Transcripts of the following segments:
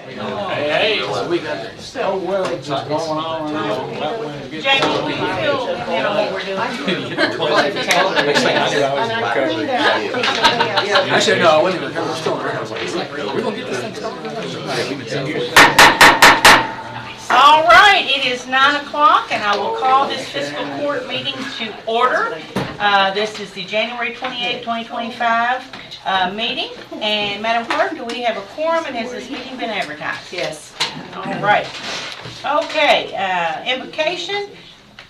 Hey, so we got so well just going on and on. That when it gets Jamie, going, will you fill in on what we're doing? Actually, no, I wasn't even coming. I was still around. I was like, we're gonna get this thing started. All right, it is 9 o'clock, and I will call this fiscal court meeting to order. This is the January 28, 2025 meeting. And Madam Clerk, do we have a quorum, and has this meeting been advertised? Yes. All right. Okay, invocation.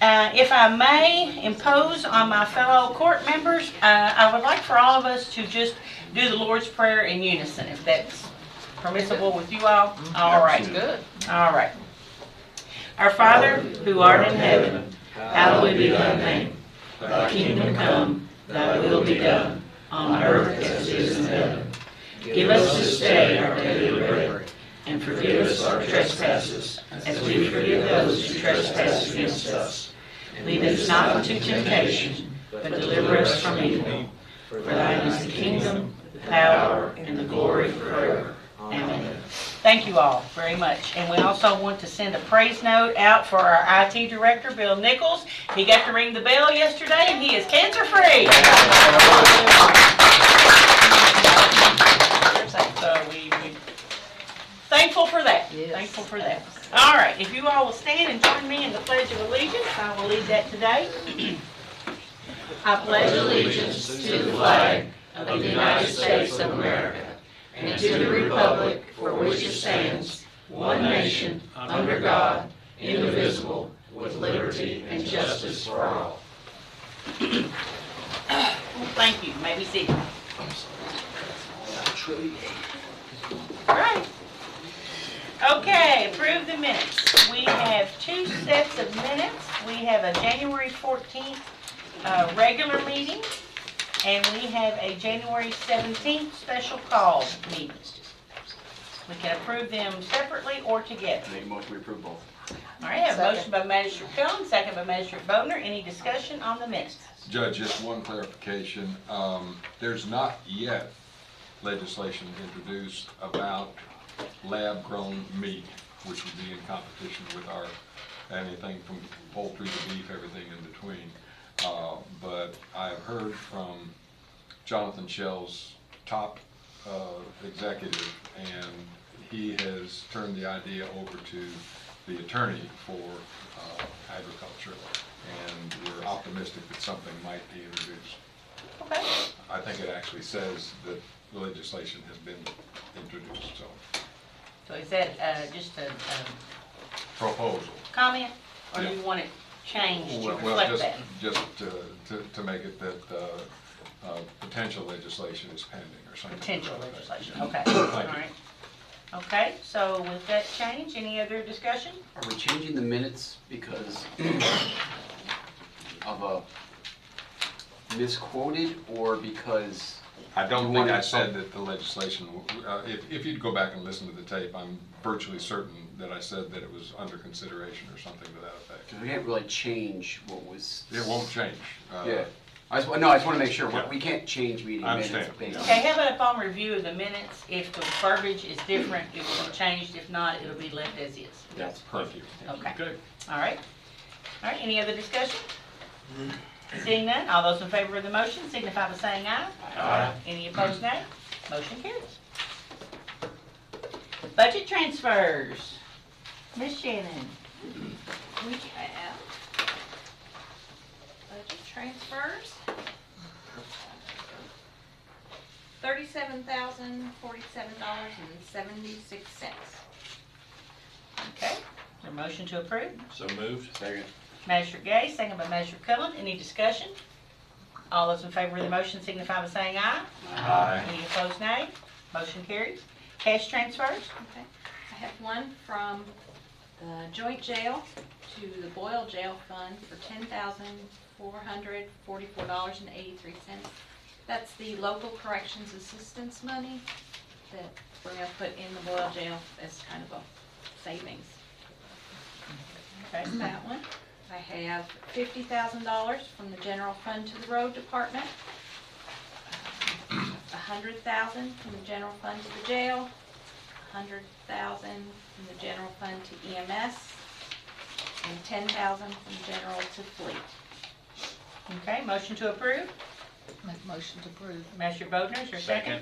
If I may impose on my fellow court members, I would like for all of us to just do the Lord's Prayer in unison, if that's permissible with you all. All right. Good. All right. Our Father, who art in heaven, hallowed be thy name. Thy kingdom come, thy will be done, on earth as it is in heaven. Give us this day our daily bread, and forgive us our trespasses, as we forgive those who trespass against us. Lead us not into temptation, but deliver us from evil. For thine is the kingdom, the power, and the glory forever. Amen. Thank you all very much. And we also want to send a praise note out for our IT director, Bill Nichols. He got to ring the bell yesterday, and he is cancer-free. So we're thankful for that. Yes. Thankful for that. All right, if you all will stand and join me in the Pledge of Allegiance, I will lead that today. I pledge allegiance to the flag of the United States of America and to the republic for which it stands, one nation, under God, indivisible, with liberty and justice for all. Thank you. You may be seated. All right. Okay, approve the minutes. We have two sets of minutes. We have a January 14th regular meeting, and we have a January 17th special call meeting. We can approve them separately or together. Make a motion, we approve both. All right, I have a motion by Magistrate Cullen, second by Magistrate Bodner. Any discussion on the minutes? Judge, just one clarification. There's not yet legislation introduced about lab-grown meat, which would be in competition with our anything from poultry to beef, everything in between. But I've heard from Jonathan Shell's top executive, and he has turned the idea over to the attorney for agriculture, and we're optimistic that something might be introduced. Okay. I think it actually says that the legislation has been introduced, so. So is that just a Proposal. comment, or do Yeah. you want it changed to Well, reflect that? just to make it that potential legislation is pending or something. Potential like that. legislation, okay, Thank all you. right. Okay, so with that change, any other discussion? Are we changing the minutes because of a misquoted or because? I don't you think wanted I said some- that the legislation, if you'd go back and listen to the tape, I'm virtually certain that I said that it was under consideration or something to that effect. Because we can't really change what was. It won't change. Yeah. I just want to make sure, Yeah. we can't change meeting I minutes understand. based on. Okay, how about upon review of the minutes, if the verbiage is different, it will be changed, if not, it'll be left as is. That's Perfect. Okay. Okay. All right, any other discussion? Seeing none, all those in favor of the motion signify by saying aye. Aye. Any opposed, nay? Motion carries. Budget transfers. Ms. Shannon. We have budget transfers. $37,047.76. Okay, is there a motion to approve? So moved. Second. Magistrate Gay, second by Magistrate Cullen. Any discussion? All those in favor of the motion signify by saying aye. Aye. Any opposed, nay? Motion carries. Cash transfers. Okay. I have one from the joint jail to the Boyle jail fund for $10,444.83. That's the local corrections assistance money that we're going to put in the Boyle jail as kind of a savings. Okay. That's that one. I have $50,000 from the general fund to the road department, $100,000 from the general fund to the jail, 100,000 from the general fund to EMS, and 10,000 from general to fleet. Okay, motion to approve. Make motion to approve. Magistrate Bodnar, is there a second?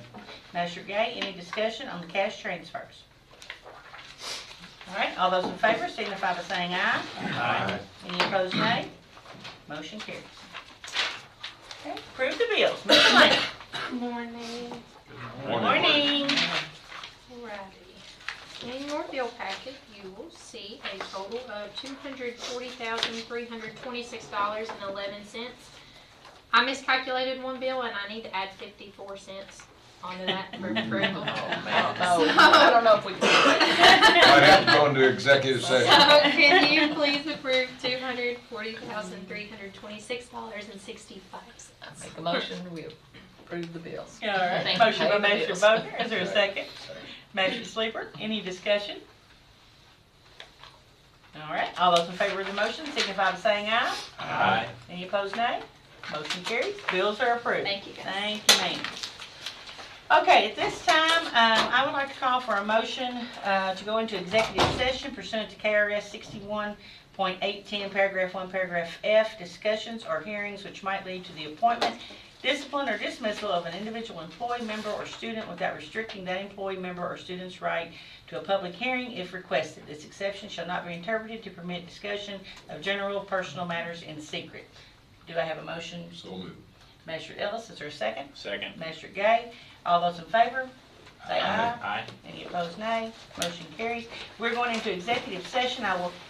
Magistrate Gay, any discussion on the cash transfers? All right, all those in favor signify by saying aye. Aye. Any opposed, nay? Motion carries. Okay, approve the bills. Mr. Lane. Morning. Morning. Alrighty. In your bill packet, you will see a total of $240,326.11. I miscalculated one bill and I need to add 54 cents onto that for approval. I don't know if we can. I'd have to go into executive So session. can you please approve $240,326.65? Make a motion, we approve the bills. All right, Thank motion you. by Pay the Magistrate bills. Bodnar, is there a second? Magistrate Sleeper, any discussion? All right, all those in favor of the motion signify by saying aye. Aye. Any opposed, nay? Motion carries. Bills are approved. Thank you, guys. Thank you, ma'am. Okay, at this time, I would like to call for a motion to go into executive session pursuant to KRS 61.810, paragraph 1, paragraph F, discussions or hearings which might lead to the appointment, discipline, or dismissal of an individual employee, member, or student without restricting that employee, member, or student's right to a public hearing if requested. This exception shall not be interpreted to permit discussion of general personal matters in secret. Do I have a motion? So moved. Magistrate Ellis, is there a second? Second. Magistrate Gay, all those in favor? Say aye. Aye. Any opposed, nay? Motion carries. We're going into executive session.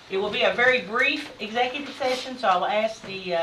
It will be a very brief executive session, so I'll ask the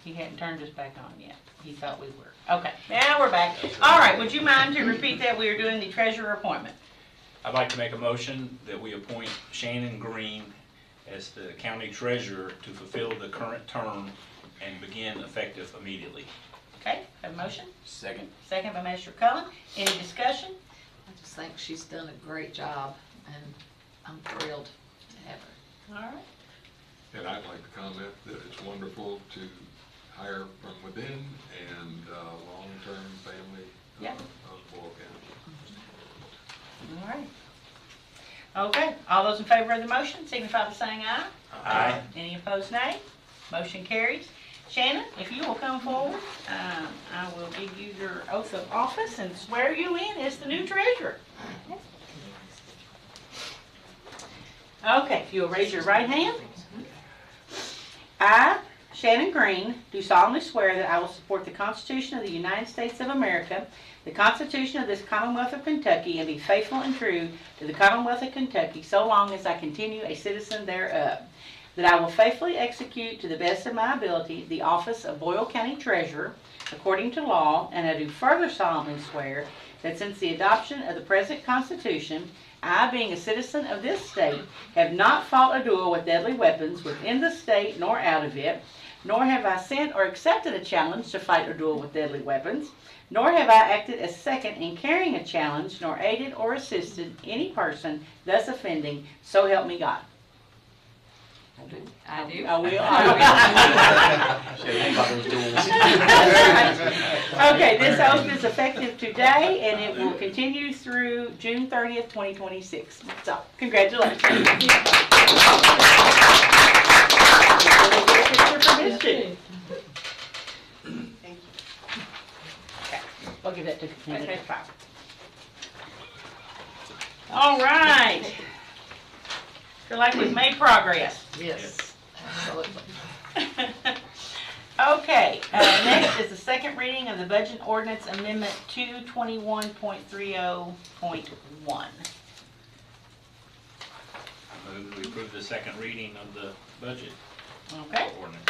He hadn't turned us back on yet. He thought we were. Okay, now we're back. All right, would you mind to repeat that? We are doing the treasurer appointment. I'd like to make a motion that we appoint Shannon Green as the county treasurer to fulfill the current term and begin effective immediately. Okay, have a motion? Second. Second by Magistrate Cullen. Any discussion? I just think she's done a great job, and I'm thrilled to have her. All right. And I'd like to comment that it's wonderful to hire from within and long-term family Yeah. of Boyle County. All right. Okay, all those in favor of the motion signify by saying aye. Aye. Any opposed, nay? Motion carries. Shannon, if you will come forward, I will give you your oath of office and swear you in as the new treasurer. Okay, if you will raise your right hand. I, Shannon Green, do solemnly swear that I will support the Constitution of the United States of America, the Constitution of this Commonwealth of Kentucky, and be faithful and true to the Commonwealth of Kentucky so long as I continue a citizen thereof. That I will faithfully execute to the best of my ability the office of Boyle County Treasurer according to law, and I do further solemnly swear that since the adoption of the present Constitution, I, being a citizen of this state, have not fought a duel with deadly weapons within the state nor out of it, nor have I sent or accepted a challenge to fight a duel with deadly weapons, nor have I acted as second in carrying a challenge, nor aided or assisted any person thus offending, so help me God. I do. I will. Okay, this oath is effective today, and it will continue through June 30th, 2026. So, congratulations. Thank you. Okay, I'll give that to Christina. Okay. All right. Feel like we've made progress. Yes, absolutely. Okay, next is the second reading of the Budget Ordinance Amendment 221.30.1. I move that we approve the second reading of the budget Okay, ordinance.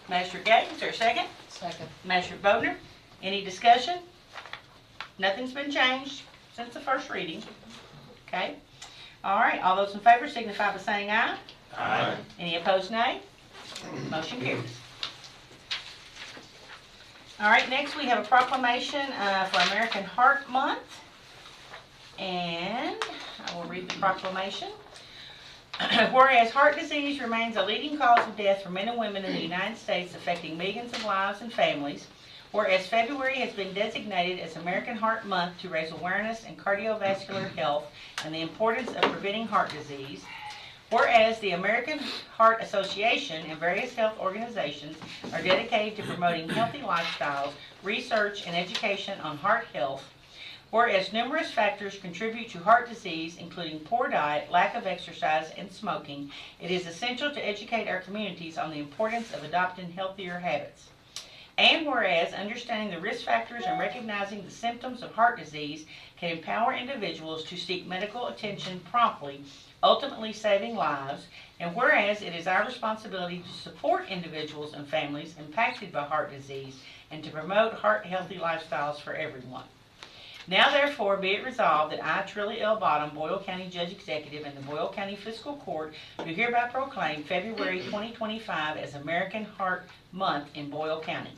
Magistrate Gay, is there a second? Second. Magistrate Bodner, any discussion? Nothing's been changed since the first reading. Okay, all right, all those in favor signify by saying aye. Aye. Any opposed, nay? Motion carries. All right, next we have a proclamation for American Heart Month. And I will read the proclamation. Whereas heart disease remains a leading cause of death for men and women in the United States, affecting millions of lives and families. Whereas February has been designated as American Heart Month to raise awareness in cardiovascular health and the importance of preventing heart disease. Whereas the American Heart Association and various health organizations are dedicated to promoting healthy lifestyles, research, and education on heart health. Whereas numerous factors contribute to heart disease, including poor diet, lack of exercise, and smoking, it is essential to educate our communities on the importance of adopting healthier habits. And whereas understanding the risk factors and recognizing the symptoms of heart disease can empower individuals to seek medical attention promptly, ultimately saving lives, and whereas it is our responsibility to support individuals and families impacted by heart disease and to promote heart-healthy lifestyles for everyone. Now therefore be it resolved that I, Trilly L. Bottom, Boyle County Judge Executive and the Boyle County Fiscal Court, do hereby proclaim February 2025 as American Heart Month in Boyle County.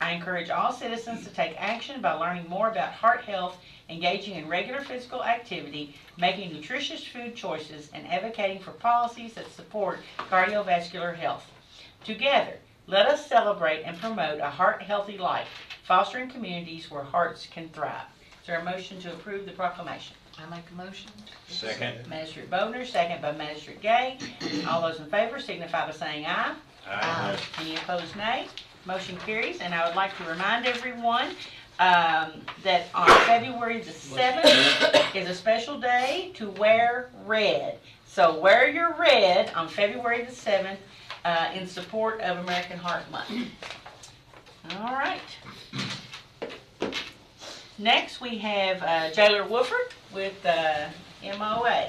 I encourage all citizens to take action by learning more about heart health, engaging in regular physical activity, making nutritious food choices, and advocating for policies that support cardiovascular health. Together, let us celebrate and promote a heart-healthy life, fostering communities where hearts can thrive. Is there a motion to approve the proclamation? I make a motion. Second. Magistrate Bodner, second by Magistrate Gay. All those in favor signify by saying aye. Aye. Any opposed, nay? Motion carries, and I would like to remind everyone that on February the 7th is a special day to wear red. So wear your red on February the 7th in support of American Heart Month. All right. Next we have Jailer Wooford with MOA.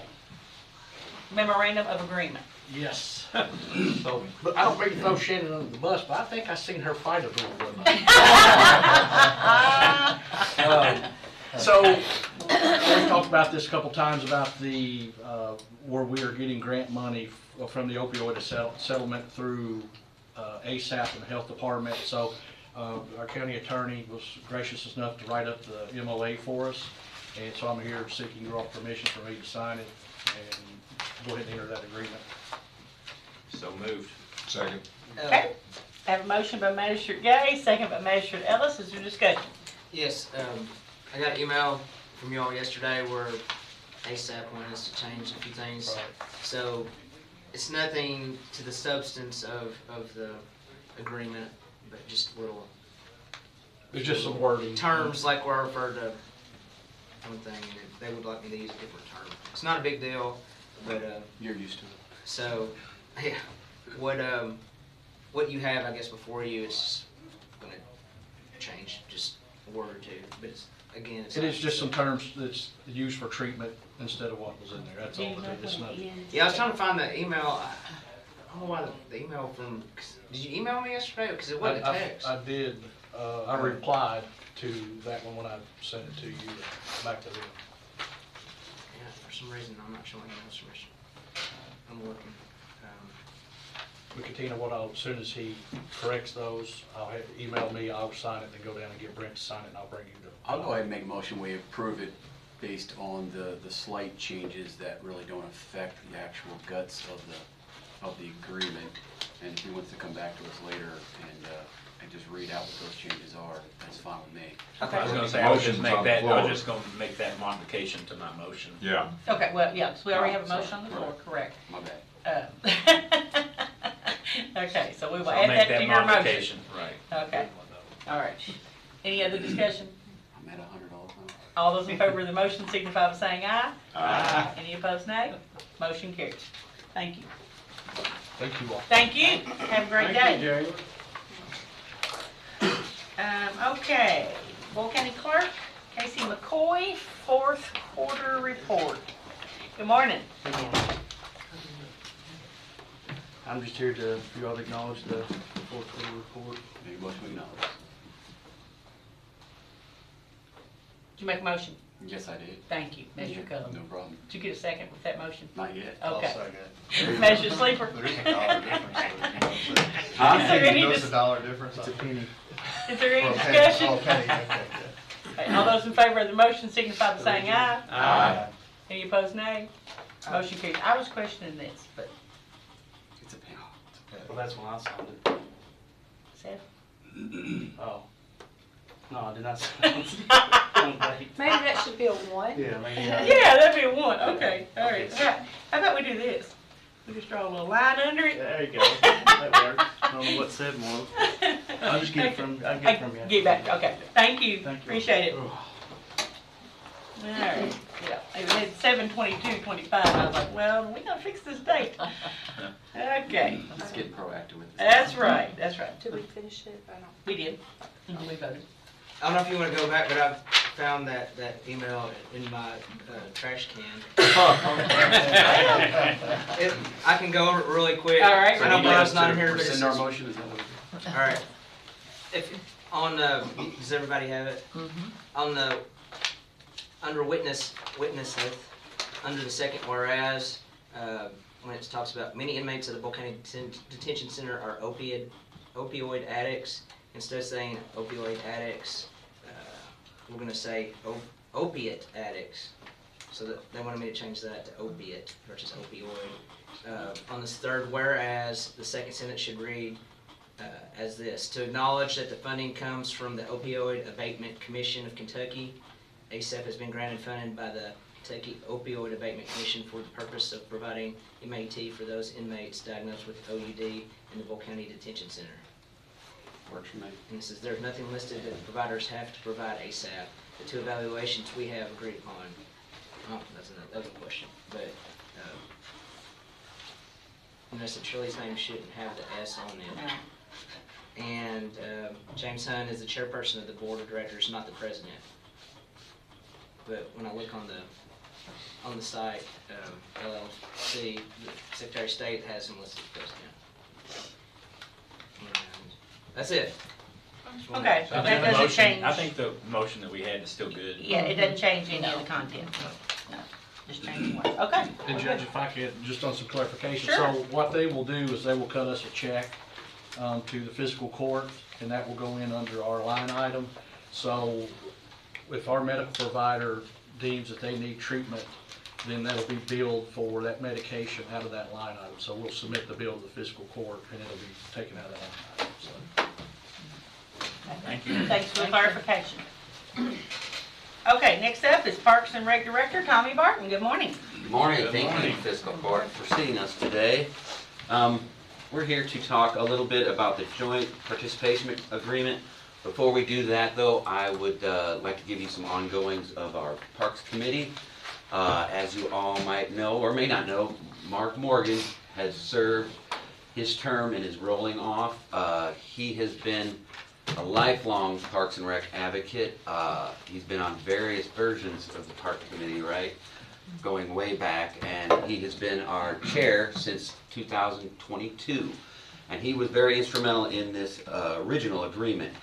memorandum of agreement. Yes. So, but I don't mean to throw Shannon under the bus, but I think I seen her fight a little one night. So, we talked about this a couple times about the, where we are getting grant money from the opioid settlement through ASAP and the health department. So, our county attorney was gracious enough to write up the MOA for us. And so I'm here seeking your all permission for me to sign it and go ahead and enter that agreement. So moved. Second. Okay, I have a motion by Magistrate Gay, second by Magistrate Ellis. Is there discussion? Yes, I got an email from you all yesterday where ASAP wanted us to change a few things. Right. So it's nothing to the substance of the agreement, but just little There's just some wording. terms like where I referred to one thing, and they would like me to use a different term. It's not a big deal, but You're used to it. so yeah, what you have, I guess, before you, it's just gonna change just a word or two, but it's, again, it's It not- is just some terms that's used for treatment instead of what was in there. That's all it is. It's nothing. Yeah, I was trying to find the email. I don't know why the email from. Did you email me yesterday? Because it wasn't a text. I did. I replied to that one when I sent it to you, back to them. Yeah, for some reason I'm not showing email submission. I'm looking. Katina, as soon as he corrects those, I'll have, email me, I'll sign it, then go down and get Brent to sign it, and I'll bring you to. I'll go ahead and make a motion, we approve it based on the slight changes that really don't affect the actual guts of the agreement. And if he wants to come back to us later and just read out what those changes are, that's fine with me. I was Okay, gonna say, I was Motion's just on the floor. gonna make that modification to my motion. Yeah. okay, well, yeah, so we already have a motion on the floor, correct. My bad. Okay, so we will So I'll add make that to that your motion. modification, right. Okay, all right. Any other discussion? I'm at $100 now. All those in favor of the motion signify by saying aye. Aye. Any opposed, nay? Motion carries. Thank you. Thank you all. Thank you. Have a great day. Jerry. Okay, Boyle County Clerk, Casey McCoy, fourth quarter report. Good morning. I'm just here to, for you all to acknowledge the fourth quarter report. Make a motion to acknowledge. Did you make a motion? Yes, I did. Thank you, Mr. Cullen. No problem. Did you get a second with that motion? Not yet. Okay. second. Measure Sleeper. There is a dollar difference, so you know, so- Huh? Is there any You notice dis- the dollar difference? It's a penny. Is there any Oh, penny. discussion? Oh, penny, okay, Okay, all those in favor of the motion signify by saying aye. yeah. Any opposed, nay? Motion carries. I was questioning this, but It's a penny. Well, that's when I signed it. Seth? Oh. No, I did not sign it. Maybe that should be a one. Yeah, maybe. Yeah, that'd be a one. Okay, all right. How about we do this? We just draw a little line under it. There you go. That works. I don't know what said was. I'll just get it from, I'll get it from you. Get back, okay. Thank you. Thank you. Appreciate it. All right, yeah, it had 7/22/25. I was like, well, we gotta fix this date. Okay, Let's get proactive with this. that's right, that's right. Did we finish it? I don't. We did. We voted. I don't know if you want to go back, but I've found that email in my trash can. I can go over it really quick. All right. I know Brian's not in here, but Rescind our it's, motion, is that what? all right. If, does everybody have it? On the, under witnesseth, under the second whereas, when it talks about many inmates of the Boyle County Detention Center are opioid addicts, instead of saying opioid addicts, we're gonna say opiate addicts. So that they wanted me to change that to opiate versus opioid. On this third whereas, the second sentence should read as this: to acknowledge that the funding comes from the Opioid Abatement Commission of Kentucky. ASAP has been granted funding by the Kentucky Opioid Abatement Commission for the purpose of providing MAT for those inmates diagnosed with OUD in the Boyle County Detention Center. Works for me. And it says there's nothing listed that providers have to provide ASAP. The two evaluations we have agreed upon. Oh, that's another question, but unless Shirley's name shouldn't have the S on it. No. And James Hunt is the chairperson of the board of directors, not the president. But when I look on the on the site, LLC, the Secretary of State has him listed as president. And that's it. Just wanted- Okay, I that think the doesn't motion- change. I think the motion that we had is still good. Yeah, it doesn't change any of the content. No, just changing words. Okay. And Judge, if I could, just on some clarification. Sure. So what they will do is they will cut us a check to the fiscal court, and that will go in under our line item. So if our medical provider deems that they need treatment, then that'll be billed for that medication out of that line item. So we'll submit the bill to the fiscal court, and it'll be taken out of that line item. So. Thank you. Thanks for the clarification. Okay, next up is Parks and Rec Director Tommy Barton. Good morning. Good morning, Good thank morning. you, Fiscal Court, for seeing us today. We're here to talk a little bit about the joint participation agreement. Before we do that, though, I would like to give you some ongoings of our Parks Committee. As you all might know, or may not know, Mark Morgan has served his term and is rolling off. He has been a lifelong Parks and Rec advocate. He's been on various versions of the Park Committee, right? Going way back, and he has been our chair since 2022. And he was very instrumental in this original agreement.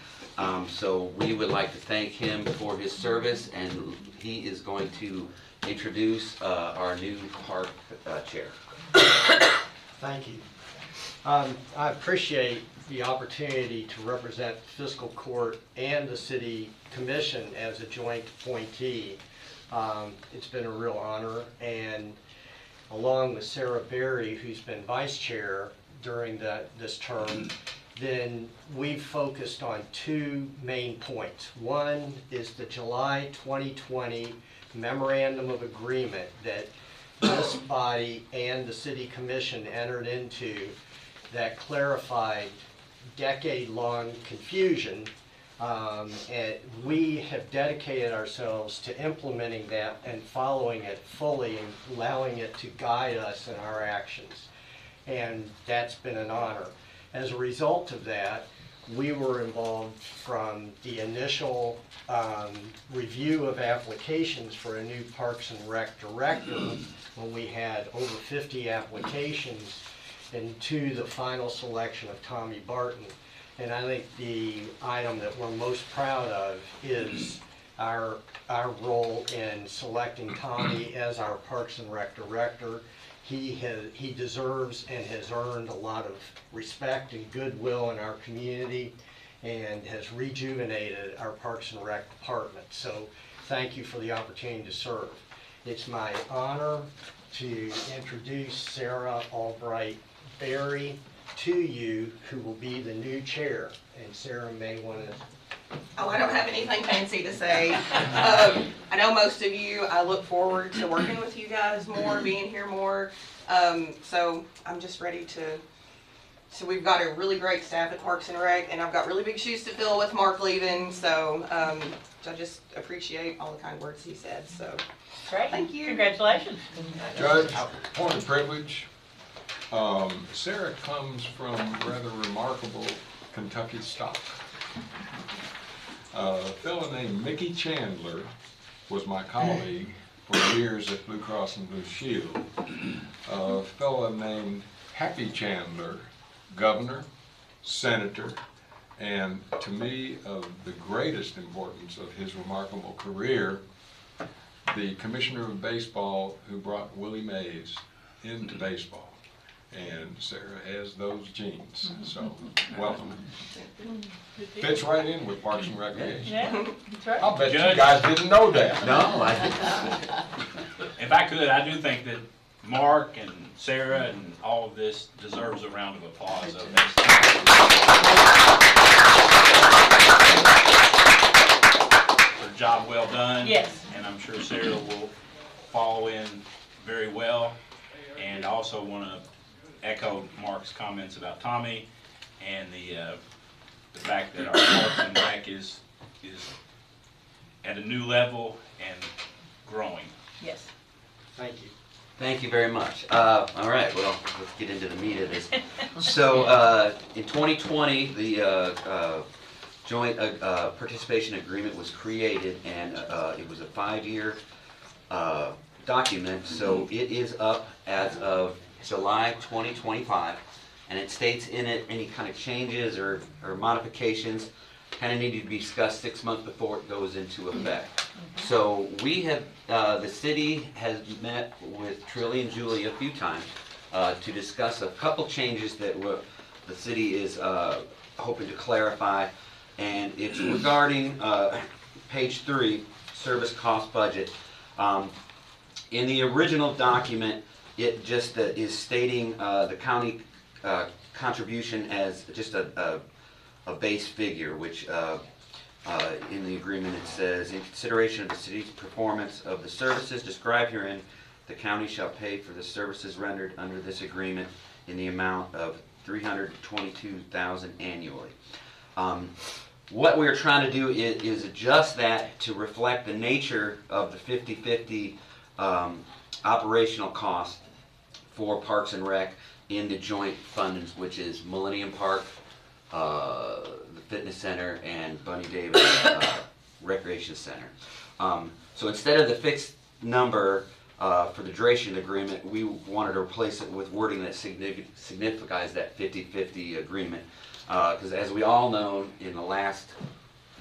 So we would like to thank him for his service, and he is going to introduce our new park chair. Thank you. I appreciate the opportunity to represent Fiscal Court and the City Commission as a joint appointee. It's been a real honor, and along with Sarah Berry, who's been vice chair during this term, then we've focused on two main points. One is the July 2020 Memorandum of Agreement that this body and the City Commission entered into that clarified decade-long confusion, and we have dedicated ourselves to implementing that and following it fully and allowing it to guide us in our actions. And that's been an honor. As a result of that, we were involved from the initial review of applications for a new Parks and Rec director when we had over 50 applications, and to the final selection of Tommy Barton. And I think the item that we're most proud of is our role in selecting Tommy as our Parks and Rec director. He deserves and has earned a lot of respect and goodwill in our community and has rejuvenated our Parks and Rec department. So thank you for the opportunity to serve. It's my honor to introduce Sarah Albright Berry to you, who will be the new chair. And Sarah may want to... Oh, I don't have anything fancy to say. I know most of you, I look forward to working with you guys more, being here more. So I'm just ready to, so we've got a really great staff at Parks and Rec, and I've got really big shoes to fill with Mark leaving, so I just appreciate all the kind words he said, so. Great. Thank you. Congratulations. Judge, point of privilege. Sarah comes from rather remarkable Kentucky stock. A fellow named Mickey Chandler was my colleague for years at Blue Cross and Blue Shield. A fellow named Happy Chandler, governor, senator, and to me, of the greatest importance of his remarkable career, the commissioner of baseball who brought Willie Mays into baseball. And Sarah has those genes, so welcome. Fits right in with Parks and Recreation. Yeah, that's right. I'll bet you Judge. guys didn't know that. No, I didn't. If I could, I do think that Mark and Sarah and all of this deserves a round of applause. For a job well done. Yes. And I'm sure Sarah will follow in very well. And I also want to echo Mark's comments about Tommy and the fact that our Parks and Rec is at a new level and growing. Yes. Thank you. Thank you very much. All right, well, let's get into the meat of this. So in 2020, the joint participation agreement was created, and it was a 5-year document, so it is up as of July 2025, and it states in it any kind of changes or modifications kind of need to be discussed 6 months before it goes into effect. So we have, the city has met with Trilly and Julie a few times to discuss a couple changes that the city is hoping to clarify, and it's regarding page 3, service cost budget. In the original document, it just is stating the county contribution as just a base figure, which in the agreement it says, in consideration of the city's performance of the services described herein, the county shall pay for the services rendered under this agreement in the amount of $322,000 annually. What we're trying to do is adjust that to reflect the nature of the 50/50 operational cost for Parks and Rec in the joint fundings, which is Millennium Park, the Fitness Center, and Bunny Davis Recreation Center. So instead of the fixed number for the duration of the agreement, we wanted to replace it with wording that signifies that 50/50 agreement. Because as we all know, in the last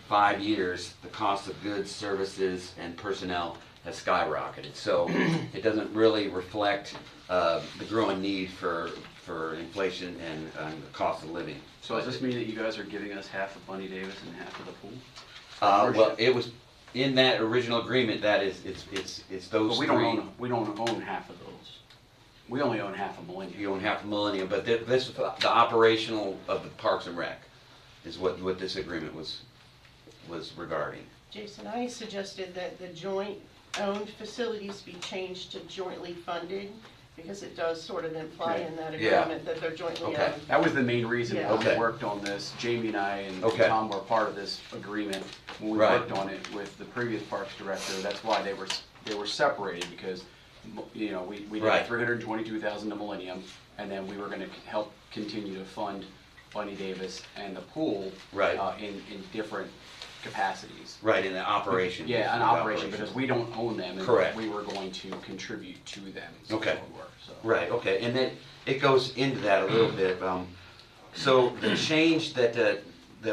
5 years, the cost of goods, services, and personnel has skyrocketed. So it doesn't really reflect the growing need for inflation and the cost of living. So does this mean that you guys are giving us half of Bunny Davis and half of the pool? Well, it was in that original agreement. That is, it's those But we three. we don't own half of those. We only own half of Millennium. You own half a Millennium, but this is the operational of the Parks and Rec is what this agreement was regarding. Jason, I suggested that the joint-owned facilities be changed to jointly funded, because it does sort of imply in that Yeah. agreement that they're jointly Okay. owned. That was the main reason Yeah. when we Okay. worked on this. Jamie and I and Okay. Tom were part of this agreement when we Right. worked on it with the previous parks director. That's why they were separated, because we did Right. 322,000 to Millennium, and then we were going to help continue to fund Bunny Davis and the pool Right. In different capacities. Right, in the operation. Yeah, an the operation, because we don't own them, and Correct. we were going to contribute to them. So Okay. that's what we were, so. Right, okay, and then it goes into that a little bit. So the change that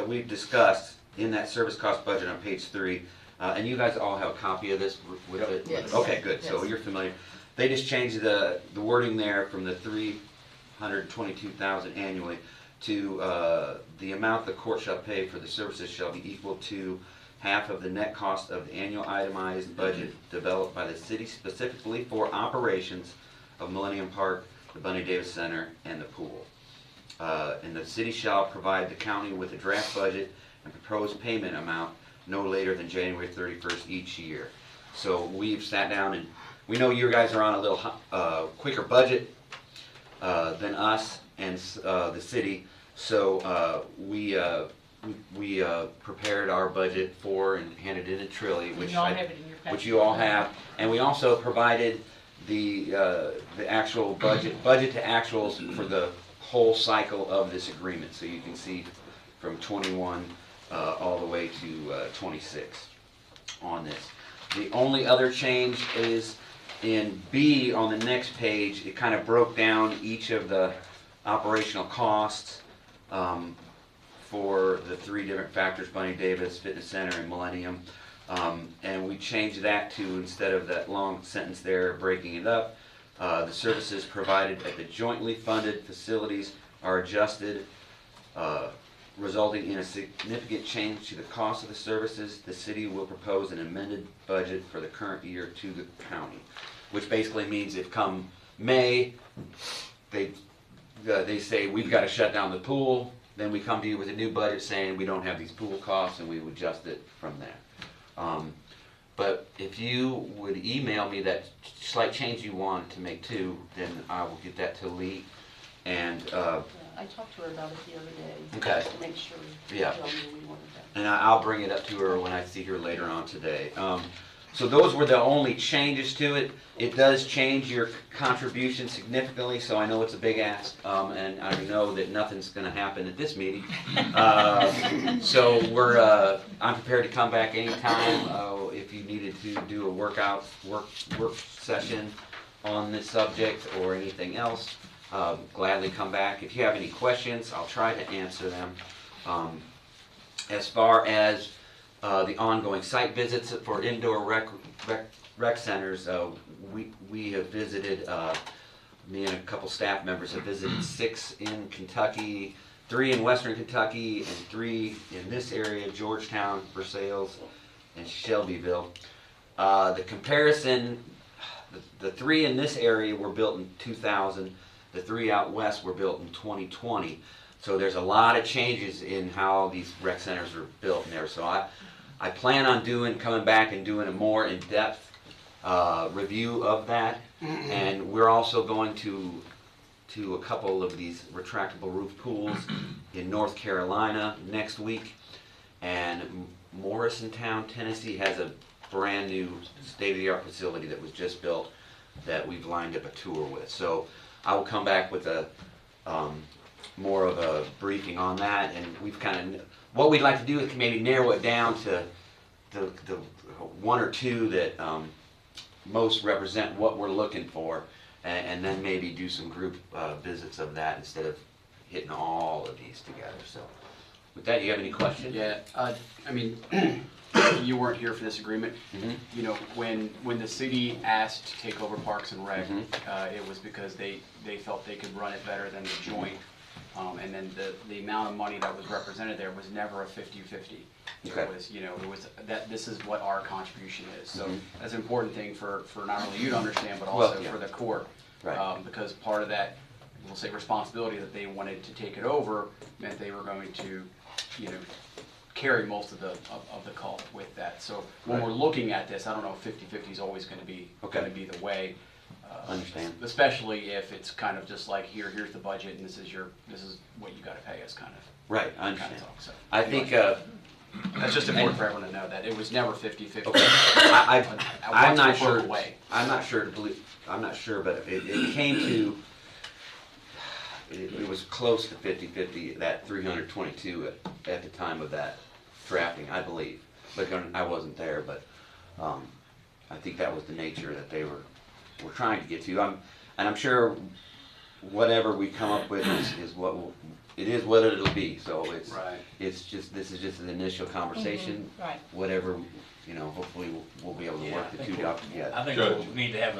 we've discussed in that service cost budget on page 3, and you guys all have a copy of this with it? Yes. Okay, good, so Yes. you're familiar. They just changed the wording there from the $322,000 annually to the amount the court shall pay for the services shall be equal to half of the net cost of the annual itemized budget developed by the city specifically for operations of Millennium Park, the Bunny Davis Center, and the pool. And the city shall provide the county with a draft budget and proposed payment amount no later than January 31st each year. So we've sat down, and we know you guys are on a little quicker budget than us and the city. So we prepared our budget for and handed it in Trilly, which You all have it in your packet. which you all have, and we also provided the actual budget to actuals for the whole cycle of this agreement, so you can see from 21 all the way to 26 on this. The only other change is in B on the next page. It kind of broke down each of the operational costs for the 3 different factors: Bunny Davis, Fitness Center, and Millennium. And we changed that to, instead of that long sentence there, breaking it up, the services provided at the jointly funded facilities are adjusted, resulting in a significant change to the cost of the services. The city will propose an amended budget for the current year to the county, which basically means if come May, they say we've got to shut down the pool, then we come to you with a new budget saying we don't have these pool costs, and we would adjust it from there. But if you would email me that slight change you want to make too, then I will get that to Lee. And I talked to her about it the other day. Okay. Just to make sure. Yeah. She knew we wanted that. and I'll bring it up to her when I see her later on today. So those were the only changes to it. It does change your contribution significantly, so I know it's a big ask, and I know that nothing's going to happen at this meeting. So I'm prepared to come back anytime if if you needed to do a work session on this subject or anything else, gladly come back. If you have any questions, I'll try to answer them. As far as the ongoing site visits for indoor rec centers, we have visited, me and a couple staff members have visited 6 in Kentucky, 3 in Western Kentucky, and 3 in this area, Georgetown, Versailles, and Shelbyville. The comparison, the 3 in this area were built in 2000, the 3 out west were built in 2020. So there's a lot of changes in how these rec centers are built in there. So I plan on coming back and doing a more in-depth review of that. And we're also going to a couple of these retractable roof pools in North Carolina next week. And Morrisontown, Tennessee has a brand new state-of-the-art facility that was just built that we've lined up a tour with. So I will come back with a more of a briefing on that, and we've kind of, what we'd like to do is maybe narrow it down to the 1 or 2 that most represent what we're looking for, and then maybe do some group visits of that instead of hitting all of these together. So with that, you have any questions? Yeah, I mean, you weren't here for this agreement. Mm-hmm. You know, when the city asked to take over Parks and Rec, Mm-hmm. it was because they felt they could run it better than the joint. And then the amount of money that was represented there was never a 50-50. Okay. It was, you know, it was that this is what our contribution is. So Mhm. that's an important thing for not only you to understand, but Well, also yeah. for the court. Right. Because part of that, we'll say, responsibility that they wanted to take it over meant they were going to, you know, carry most of the cost with that. So when Right. we're looking at this, I don't know if 50-50 is always going to be the way. Understand. Especially if it's kind of just like here's the budget and this is what you got to pay us kind of. Right, I understand. Kind of talk. So, I anyway, think that's just important for everyone to know that it was never 50-50. Okay. I'm not sure. I'm not sure to believe. I'm not sure, but it came to. It was close to 50-50. That 322 at the time of that drafting, I believe. But I wasn't there. But I think that was the nature that they were trying to get to. I'm sure whatever we come up with is what it is what it'll be. So it's just this is just an initial conversation. Mm-hmm. Right. Whatever, you know, hopefully we'll be able to work the two out together. I think we'll need to have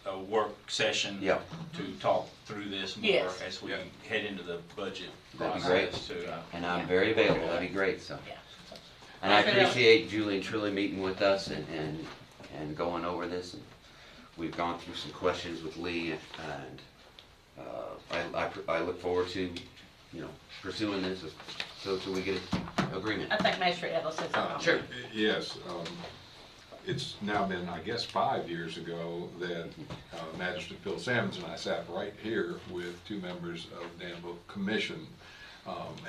a work session Yeah. to talk through this more Yes. as we head into the budget That'd be great. process too. And I'm very available. That'd be great. So. Yeah. And I appreciate Julie and Truly meeting with us and going over this. And we've gone through some questions with Lee, and I look forward to, you know, pursuing this so we get an agreement. I think Magistrate Ellis said something. Sure. Yes, it's now been, I guess, 5 years ago that Magistrate Phil Sammons and I sat right here with 2 members of the Danville Commission.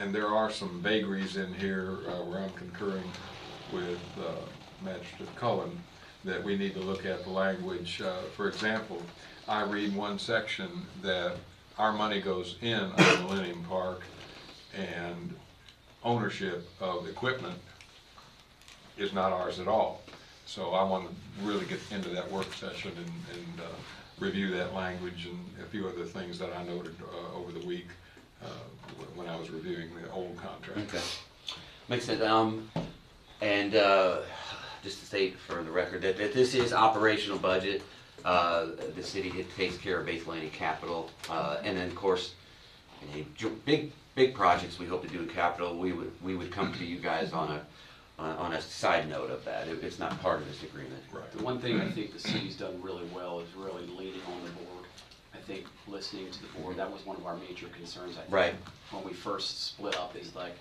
And there are some vagaries in here where I'm concurring with Magistrate Cullen that we need to look at the language. For example, I read one section that our money goes in on Millennium Park and ownership of equipment is not ours at all. So I want to really get into that work session and review that language and a few other things that I noted over the week when I was reviewing the old contract. Okay. Makes sense. And just to state for the record that this is operational budget. The city takes care of basically any capital, and then of course, any big projects we hope to do in capital, we would come to you guys on a side note of that. It's not part of this agreement. Right. The one thing I think the city's done really well is really leaning on the board. I think listening to the board, that was one of our major concerns, I think. Right. When we first split up, is like,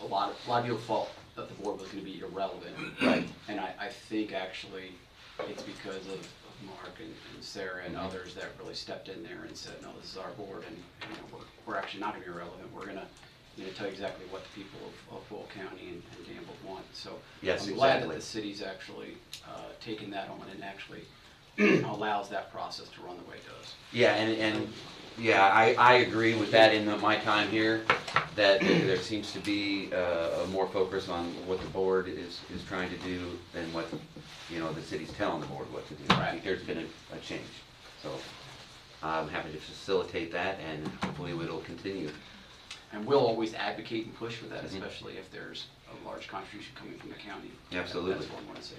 a lot of people thought that the board was gonna be irrelevant. Right. And I think actually, it's because of Mark and Sarah and others that really stepped in there and said, no, this is our board, and you know, we're actually not gonna be irrelevant. We're gonna, you know, tell you exactly what the people of Boyle County and Danville want. So Yes, I'm glad exactly. that the city's actually taken that on and actually allows that process to run the way it does. Yeah, and Yeah, I agree with that in my time here, that there seems to be a more focus on what the board is trying to do than what, the city's telling the board what to do. I think there's been a change. So I'm happy to facilitate that, and hopefully it'll continue. And we'll always advocate and push for that, especially if there's a large contribution coming from the county. Absolutely. That's what I want to say.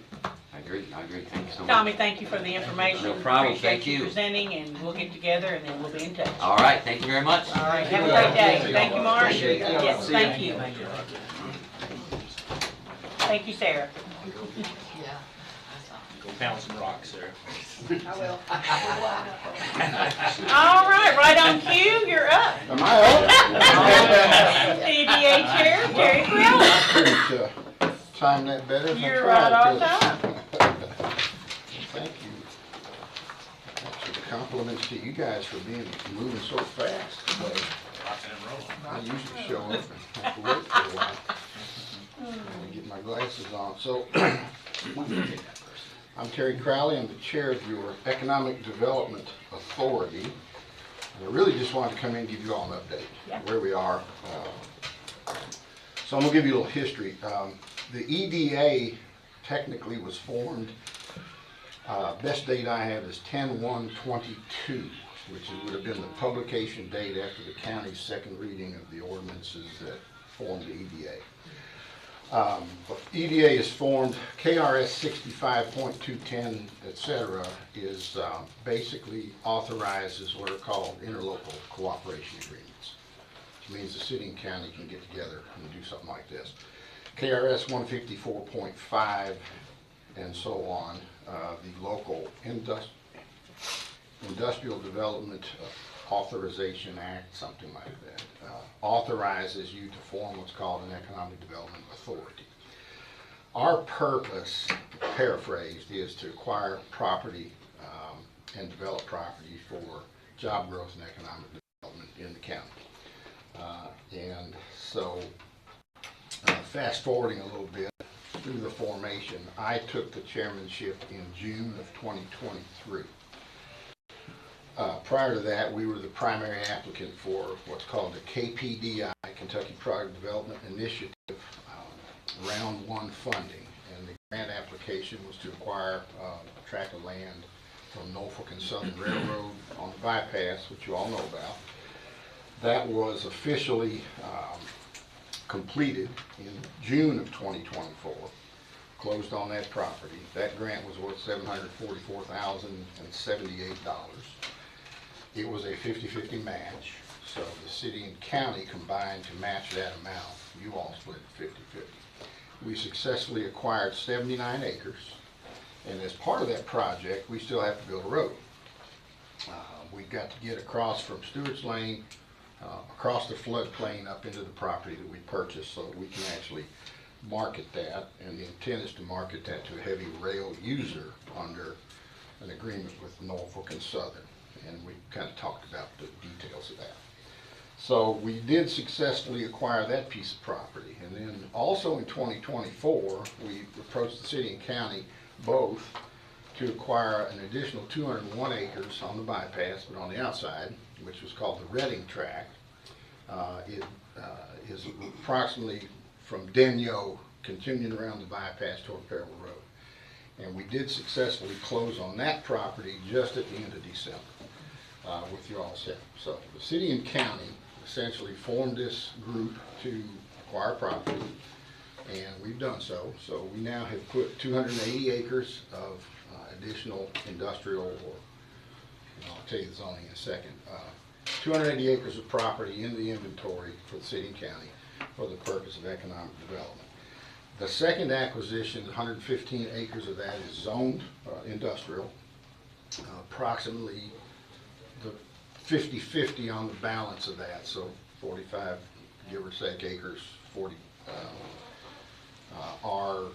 I agree. Thank you so much. Tommy, thank you for the information. No problem. Appreciate Thank you. presenting, and we'll get together, and then we'll be in touch. All right, thank you very much. All right, have a great day. Thank you, Mark. Appreciate it. Yes, thank you. Thank you, Sarah. Yeah. Go pound some rocks, Sarah. I will. All right on cue, you're up. Am I up? CDA Chair, Terry Crowley. Couldn't time that better than I You're tried right on to. time. Thank you. Actually, compliments to you guys for moving so fast today. Rocking and rolling. I usually show up and have to wait for a while. Let me get my glasses on. So, I'm Terry Crowley. I'm the chair of your Economic Development Authority. And I really just wanted to come in and give you all an update where we are. So I'm going to give you a little history. The EDA technically was formed, best date I have is 10/1/22, which would have been the publication date after the county's second reading of the ordinances that formed the EDA. EDA is formed, KRS 65.210, etc., is basically authorizes what are called interlocal cooperation agreements, which means the city and county can get together and do something like this. KRS 154.5 and so on, the local Industrial Development Authorization Act, something like that, authorizes you to form what's called an Economic Development Authority. Our purpose, paraphrased, is to acquire property and develop property for job growth and economic development in the county. And so, fast forwarding a little bit through the formation, I took the chairmanship in June of 2023. Prior to that, we were the primary applicant for what's called the KPDI, Kentucky Product Development Initiative, Round 1 funding. And the grant application was to acquire a tract of land from Norfolk and Southern Railroad on the bypass, which you all know about. That was officially completed in June of 2024. Closed on that property. That grant was worth $744,078. It was a 50-50 match, so the city and county combined to match that amount. You all split 50-50. We successfully acquired 79 acres, and as part of that project, we still have to build a road. We've got to get across from Stewart's Lane, across the floodplain up into the property that we purchased so that we can actually market that, and the intent is to market that to a heavy rail user under an agreement with Norfolk and Southern. And we kind of talked about the details of that. So we did successfully acquire that piece of property. And then also in 2024, we approached the city and county both to acquire an additional 201 acres on the bypass, but on the outside, which was called the Reading Tract. It is approximately from Denyo, continuing around the bypass toward Parallel Road. And we did successfully close on that property just at the end of December. With you all set. So the city and county essentially formed this group to acquire property, and we've done so. So we now have put 280 acres of additional industrial, or I'll tell you the zoning in a second, 280 acres of property in the inventory for the city and county for the purpose of economic development. The second acquisition, 115 acres of that is zoned industrial, approximately the 50-50 on the balance of that, so 45, give or take, acres, 40 are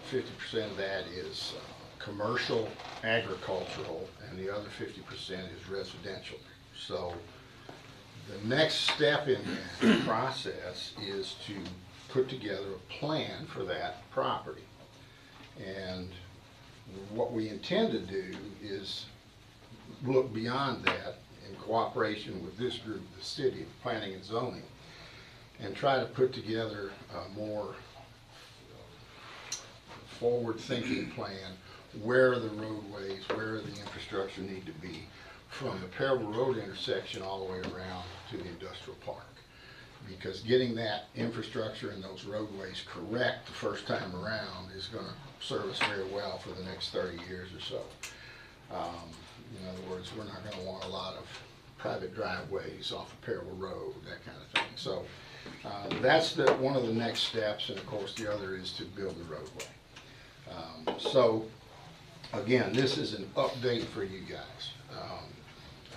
50% of that is commercial, agricultural, and the other 50% is residential. So the next step in the process is to put together a plan for that property. And what we intend to do is look beyond that in cooperation with this group, the city, planning and zoning, and try to put together a more forward-thinking plan. Where are the roadways, where are the infrastructure need to be, from the Pearl Road intersection all the way around to the industrial park. Because getting that infrastructure and those roadways correct the first time around is going to serve us very well for the next 30 years or so. In other words, we're not going to want a lot of private driveways off of Pearl Road, that kind of thing. So that's one of the next steps, and of course the other is to build the roadway. So again, this is an update for you guys.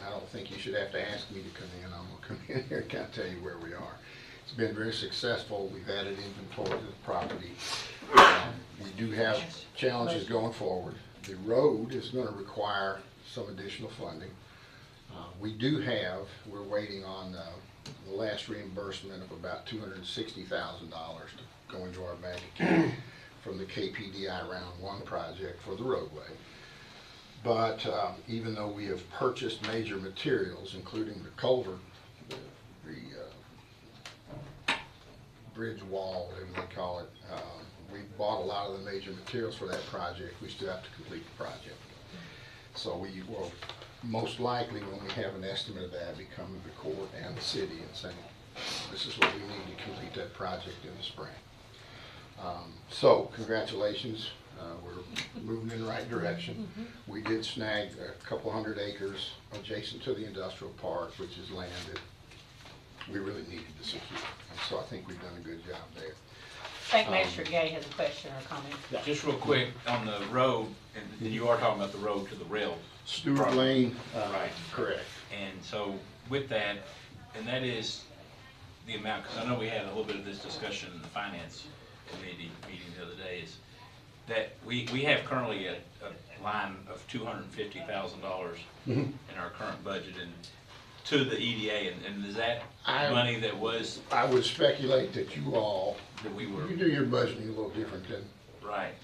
I don't think you should have to ask me to come in. I'm going to come in here and kind of tell you where we are. It's been very successful. We've added inventory to the property. We do have challenges going forward. The road is going to require some additional funding. We're waiting on the last reimbursement of about $260,000 to go into our bank account from the KPDI Round 1 project for the roadway. But even though we have purchased major materials, including the culvert, the bridge wall, whatever they call it, we bought a lot of the major materials for that project. We still have to complete the project. So we will most likely, when we have an estimate of that, be coming to the court and the city and saying, this is what we need to complete that project in the spring. So congratulations. We're moving in the right direction. We did snag a couple hundred acres adjacent to the industrial park, which is land that we really needed to secure. And so I think we've done a good job there. I think Magistrate Gay has a question or comment. Just real quick, on the road, and you are talking about the road to the rail. Stewart Lane, Right. correct. And so with that, and that is the amount, because I know we had a little bit of this discussion in the finance committee meeting the other day, is that we have currently a line of $250,000 in our current budget and to the EDA, and is that money that was? I would speculate that you all, that we were, you do your budgeting a little different than right,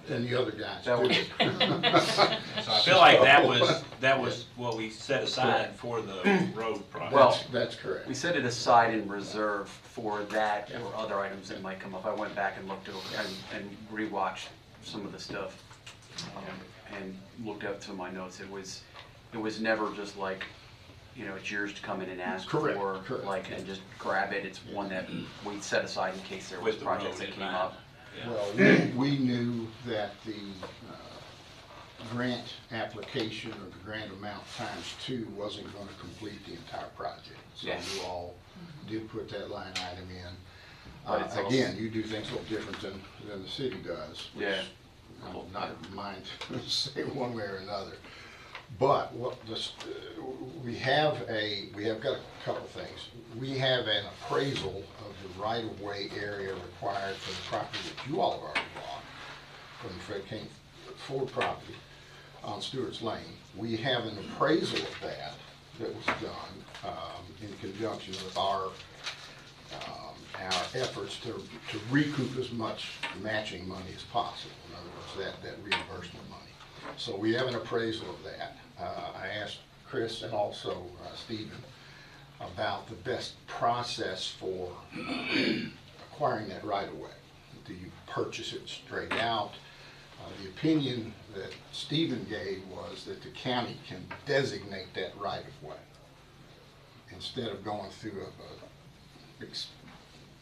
than the other guys. So I feel like that was what we set aside for the road project. Well, that's correct. We set it aside in reserve for that or other items that might come up. I went back and looked over and rewatched some of the stuff and looked up some of my notes. It was never just like, you know, it's yours to come in and ask for, like, and just grab it. It's one that we set aside in case there was projects that came up. Yeah. Well, we knew that the grant application or the grant amount times 2 wasn't going to complete the entire project. So Yeah. you all did put that line item in. But it's Again, you do things a little different than the city does. Which Yeah. I'm not mind to say one way or another. But what we have got a couple things. We have an appraisal of the right-of-way area required for the property that you all have already bought from the Fred King Ford property on Stewart's Lane. We have an appraisal of that was done in conjunction with our efforts to recoup as much matching money as possible. In other words, that reimbursement money. So we have an appraisal of that. I asked Chris and also Stephen about the best process for acquiring that right away. Do you purchase it straight out? The opinion that Stephen gave was that the county can designate that right of way instead of going through a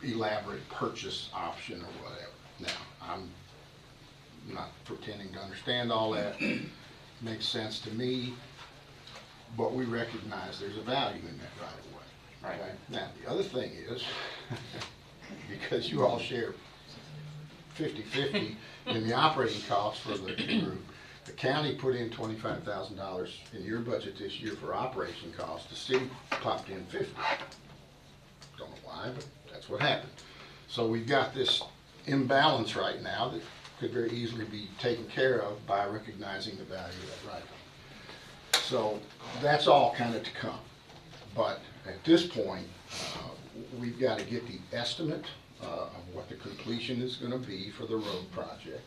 elaborate purchase option or whatever. Now, I'm not pretending to understand all that. Makes sense to me, but we recognize there's a value in that right of way. Right. Okay? Now, the other thing is, because you all share 50-50 in the operating costs for the group, the county put in $25,000 in your budget this year for operation costs. The city popped in 50. Don't know why, but that's what happened. So we've got this imbalance right now that could very easily be taken care of by recognizing the value of that right. So that's all kind of to come. But at this point, we've got to get the estimate of what the completion is going to be for the road project.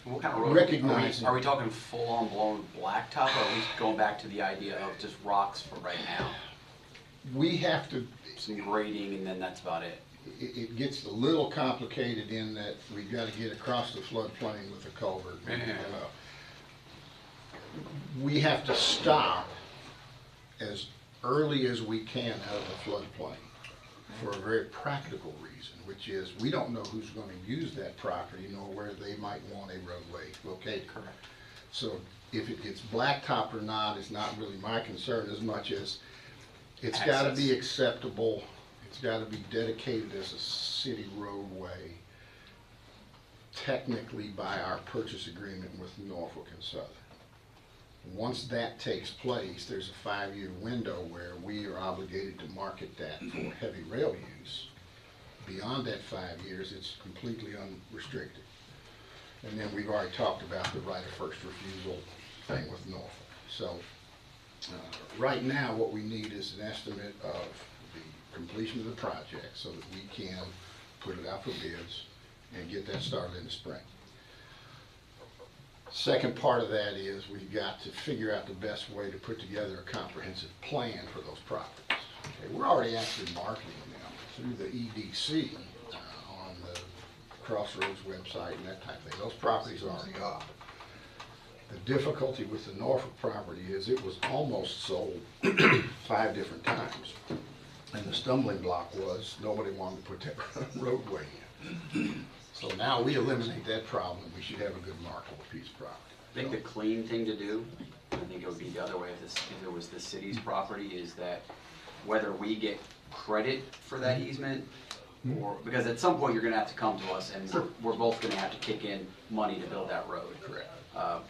What kind of road? Recognizing- Are we talking full-on blown blacktop, or are we going back to the idea of just rocks for right now? We have to, Some grading, and then that's about it? it gets a little complicated in that we've got to get across the floodplain with a culvert. We have to stop as early as we can out of the floodplain for a very practical reason, which is we don't know who's going to use that property nor where they might want a roadway located. Correct. So if it gets blacktop or not is not really my concern as much as it's got to be acceptable, it's got to be dedicated as a city roadway technically by our purchase agreement with Norfolk and Southern. Once that takes place, there's a 5-year window where we are obligated to market that for heavy rail use. Beyond that 5 years, it's completely unrestricted. And then we've already talked about the right of first refusal thing with Norfolk. So right now, what we need is an estimate of the completion of the project so that we can put it out for bids and get that started in the spring. Second part of that is we've got to figure out the best way to put together a comprehensive plan for those properties. Okay, we're already actually marketing them through the EDC on the Crossroads website and that type of thing. Those properties are already up. The difficulty with the Norfolk property is it was almost sold 5 different times. And the stumbling block was nobody wanted to put that roadway in. So now we eliminate that problem, we should have a good marketable piece of property. I think the clean thing to do, I think it would be the other way if it was the city's property, is that whether we get credit for that easement, or, because at some point you're gonna have to come to us and we're both gonna have to kick in money to build that road. Correct.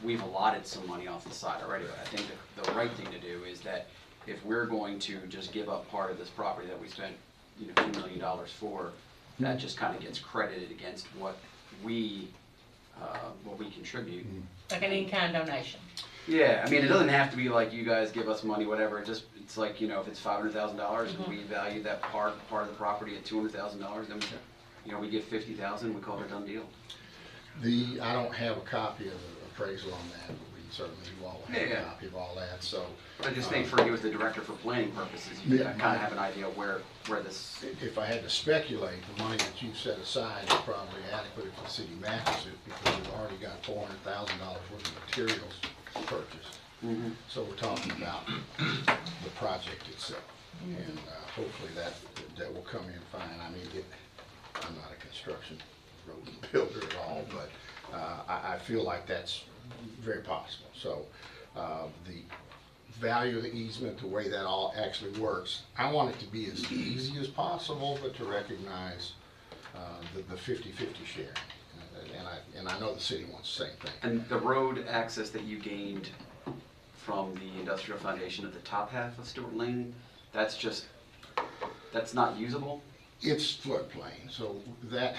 We've allotted some money off the side already, but I think the right thing to do is that if we're going to just give up part of this property that we spent, $2 million for, that just kind of gets credited against what we contribute. Like an in-kind donation. Yeah, I mean, it doesn't have to be like you guys give us money, whatever. It's like, if it's $500,000 and we value that part of the property at $200,000, then we give $50,000, we call it a done deal. I don't have a copy of the appraisal on that, but we can certainly, you all have a copy of all that, so. I just think for you as the director for planning purposes, you kind of have an idea where this. If I had to speculate, the money that you've set aside is probably adequate if the city matches it, because we've already got $400,000 worth of materials purchased. So we're talking about the project itself, and hopefully that will come in fine. I mean, I'm not a construction road builder at all, but I feel like that's very possible. So the value of the easement, the way that all actually works, I want it to be as easy as possible, but to recognize the 50-50 sharing. And I know the city wants the same thing. And the road access that you gained from the industrial foundation at the top half of Stewart Lane, that's not usable? It's floodplain, so that.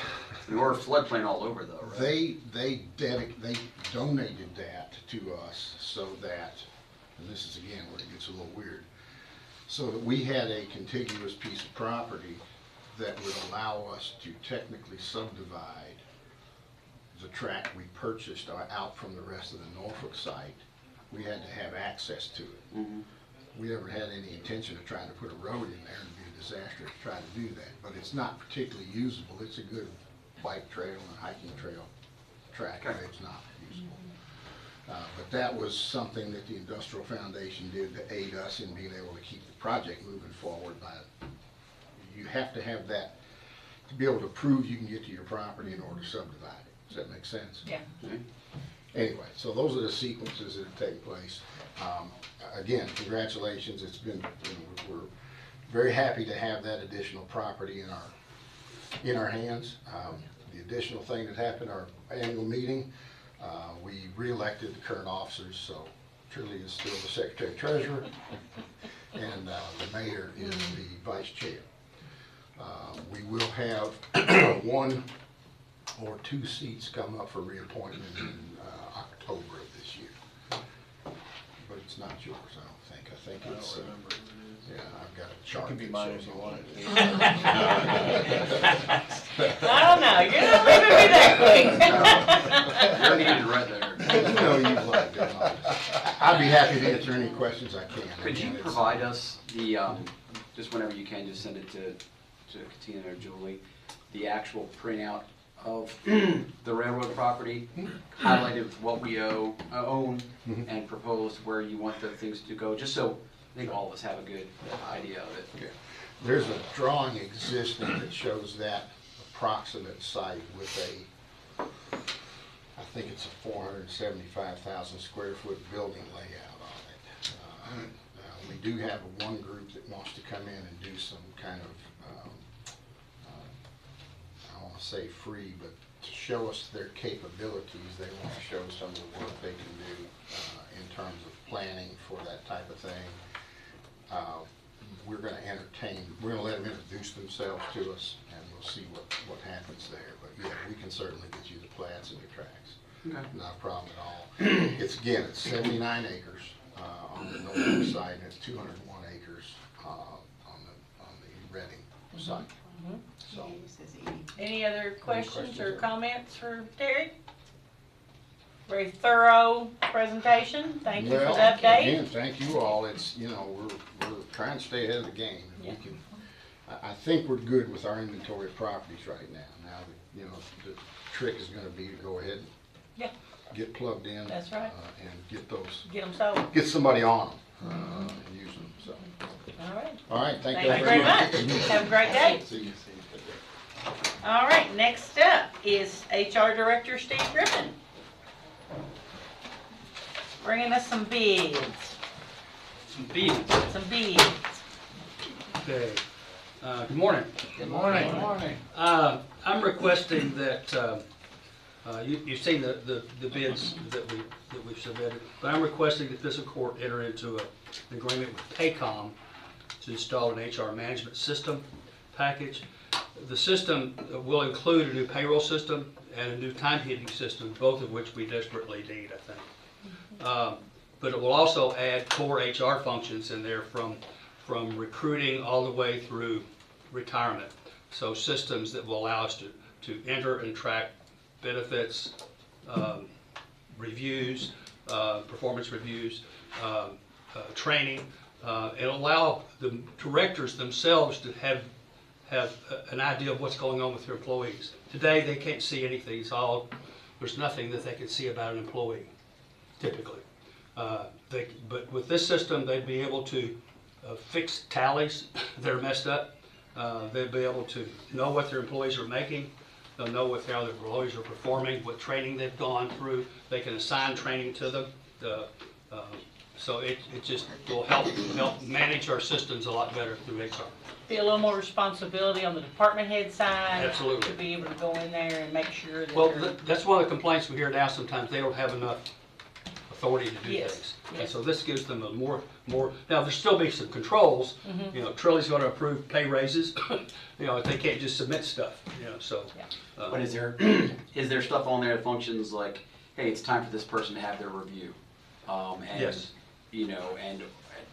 You're floodplain all over though, right? They donated that to us so that, and this is again where it gets a little weird, so that we had a contiguous piece of property that would allow us to technically subdivide the tract we purchased out from the rest of the Norfolk site. We had to have access to it. We never had any intention of trying to put a road in there. It'd be a disaster to try to do that, but it's not particularly usable. It's a good bike trail and hiking trail track, but it's not usable. But that was something that the Industrial Foundation did to aid us in being able to keep the project moving forward. You have to have that to be able to prove you can get to your property in order to subdivide it. Does that make sense? Yeah. Anyway, so those are the sequences that have taken place. Again, congratulations. It's been, we're very happy to have that additional property in our hands. The additional thing that happened at our annual meeting, we re-elected the current officers, so Trilly is still the Secretary Treasurer, and the mayor is the Vice Chair. We will have 1 or 2 seats come up for reappointment in October of this year. But it's not yours, I don't think. I think it's, yeah, I've got a It chart. can be that mine shows if you all want of it. I don't know, you're not leaving me that quick. You're needed right there. You know you like that. I'd be happy to answer any questions I can. Could you Again, it's- provide us the, just whenever you can, just send it to Katina or Julie, the actual printout of the railroad property, highlighted with what we own, and proposed where you want the things to go, just so I think all of us have a good idea of it. Okay. There's a drawing existing that shows that approximate site with I think it's a 475,000 square foot building layout on it. We do have one group that wants to come in and do some kind of, I don't want to say free, but to show us their capabilities. They want to show some of the work they can do in terms of planning for that type of thing. We're going to we're going to let them introduce themselves to us, and we'll see what happens there. But yeah, we can certainly get you the plats and the tracks. Okay. Not a problem at all. It's 79 acres on the northern side, and it's 201 acres on the Reading side. So, Any other questions or comments for Terry? Very thorough presentation, thank you for well, the update. again, thank you all. It's, you know, we're trying to stay ahead of the game. If Yeah. we can, I think we're good with our inventory of properties right now. Now, you know, the trick is going to be to go ahead and Yeah. get plugged in. That's right. And get those, Get them sold. get somebody on them and use them. So, All right. all right, thank you Thank you very much. Have a great day. See you. All right, next up is HR Director Steve Griffin. Bringing us some bids. Some bids. Some bids. Okay. Good morning. Good morning. Good morning. I'm requesting that, you've seen the bids that we've submitted, but I'm requesting that Fiscal Court enter into an agreement with Paycom to install an HR management system package. The system will include a new payroll system and a new timekeeping system, both of which we desperately need, I think. But it will also add core HR functions in there from recruiting all the way through retirement. So systems that will allow us to enter and track benefits, reviews, performance reviews, training, and allow the directors themselves to have an idea of what's going on with their employees. Today, they can't see anything. There's nothing that they can see about an employee, typically. But with this system, they'd be able to fix tallies that are messed up. They'd be able to know what their employees are making. They'll know how their employees are performing, what training they've gone through. They can assign training to them. So it just will help manage our systems a lot better through HR. Be a little more responsibility on the department head side. Absolutely. To be able to go in there and make sure that Well, they're- that's one of the complaints we hear now. Sometimes they don't have enough authority to do Yes, things. And yes. so this gives them a more, now there'll still be some controls. Mhm. You know, Trilly's gonna approve pay raises, you know, they can't just submit stuff, you know, so. But is there stuff on there that functions like, hey, it's time for this person to have their review? And, Yes. you know, and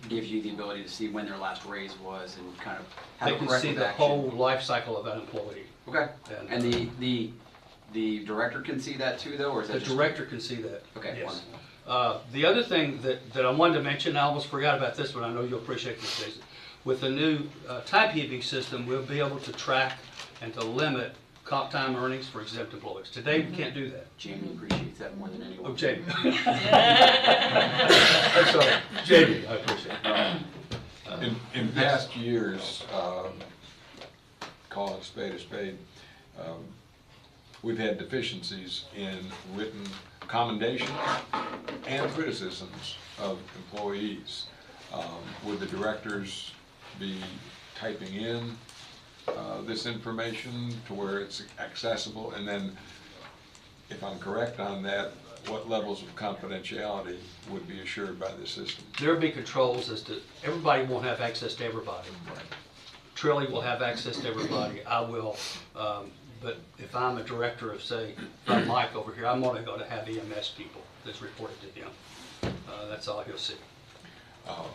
gives you the ability to see when their last raise was and kind of have They a can see corrective the action. whole life cycle of that employee. Okay, And, and the director can see that too, though, or is that The just? director can see that. Okay, yes. wonderful. The other thing that I wanted to mention, I almost forgot about this one, I know you'll appreciate this, Jason. With the new timekeeping system, we'll be able to track and to limit comp time earnings for exempt employees. Today, we can't do that. Jamie appreciates that more than anyone. Oh, Jamie. I'm sorry, Jamie, I appreciate it. In past years, call it a spade, we've had deficiencies in written commendations and criticisms of employees. Would the directors be typing in this information to where it's accessible? And then, if I'm correct on that, what levels of confidentiality would be assured by the system? There'll be controls as to, everybody won't have access to everybody. Trilly will have access to everybody, I will, but if I'm a director of, say, if I'm Mike over here, I'm only going to have EMS people that's reported to him. That's all he'll see. Will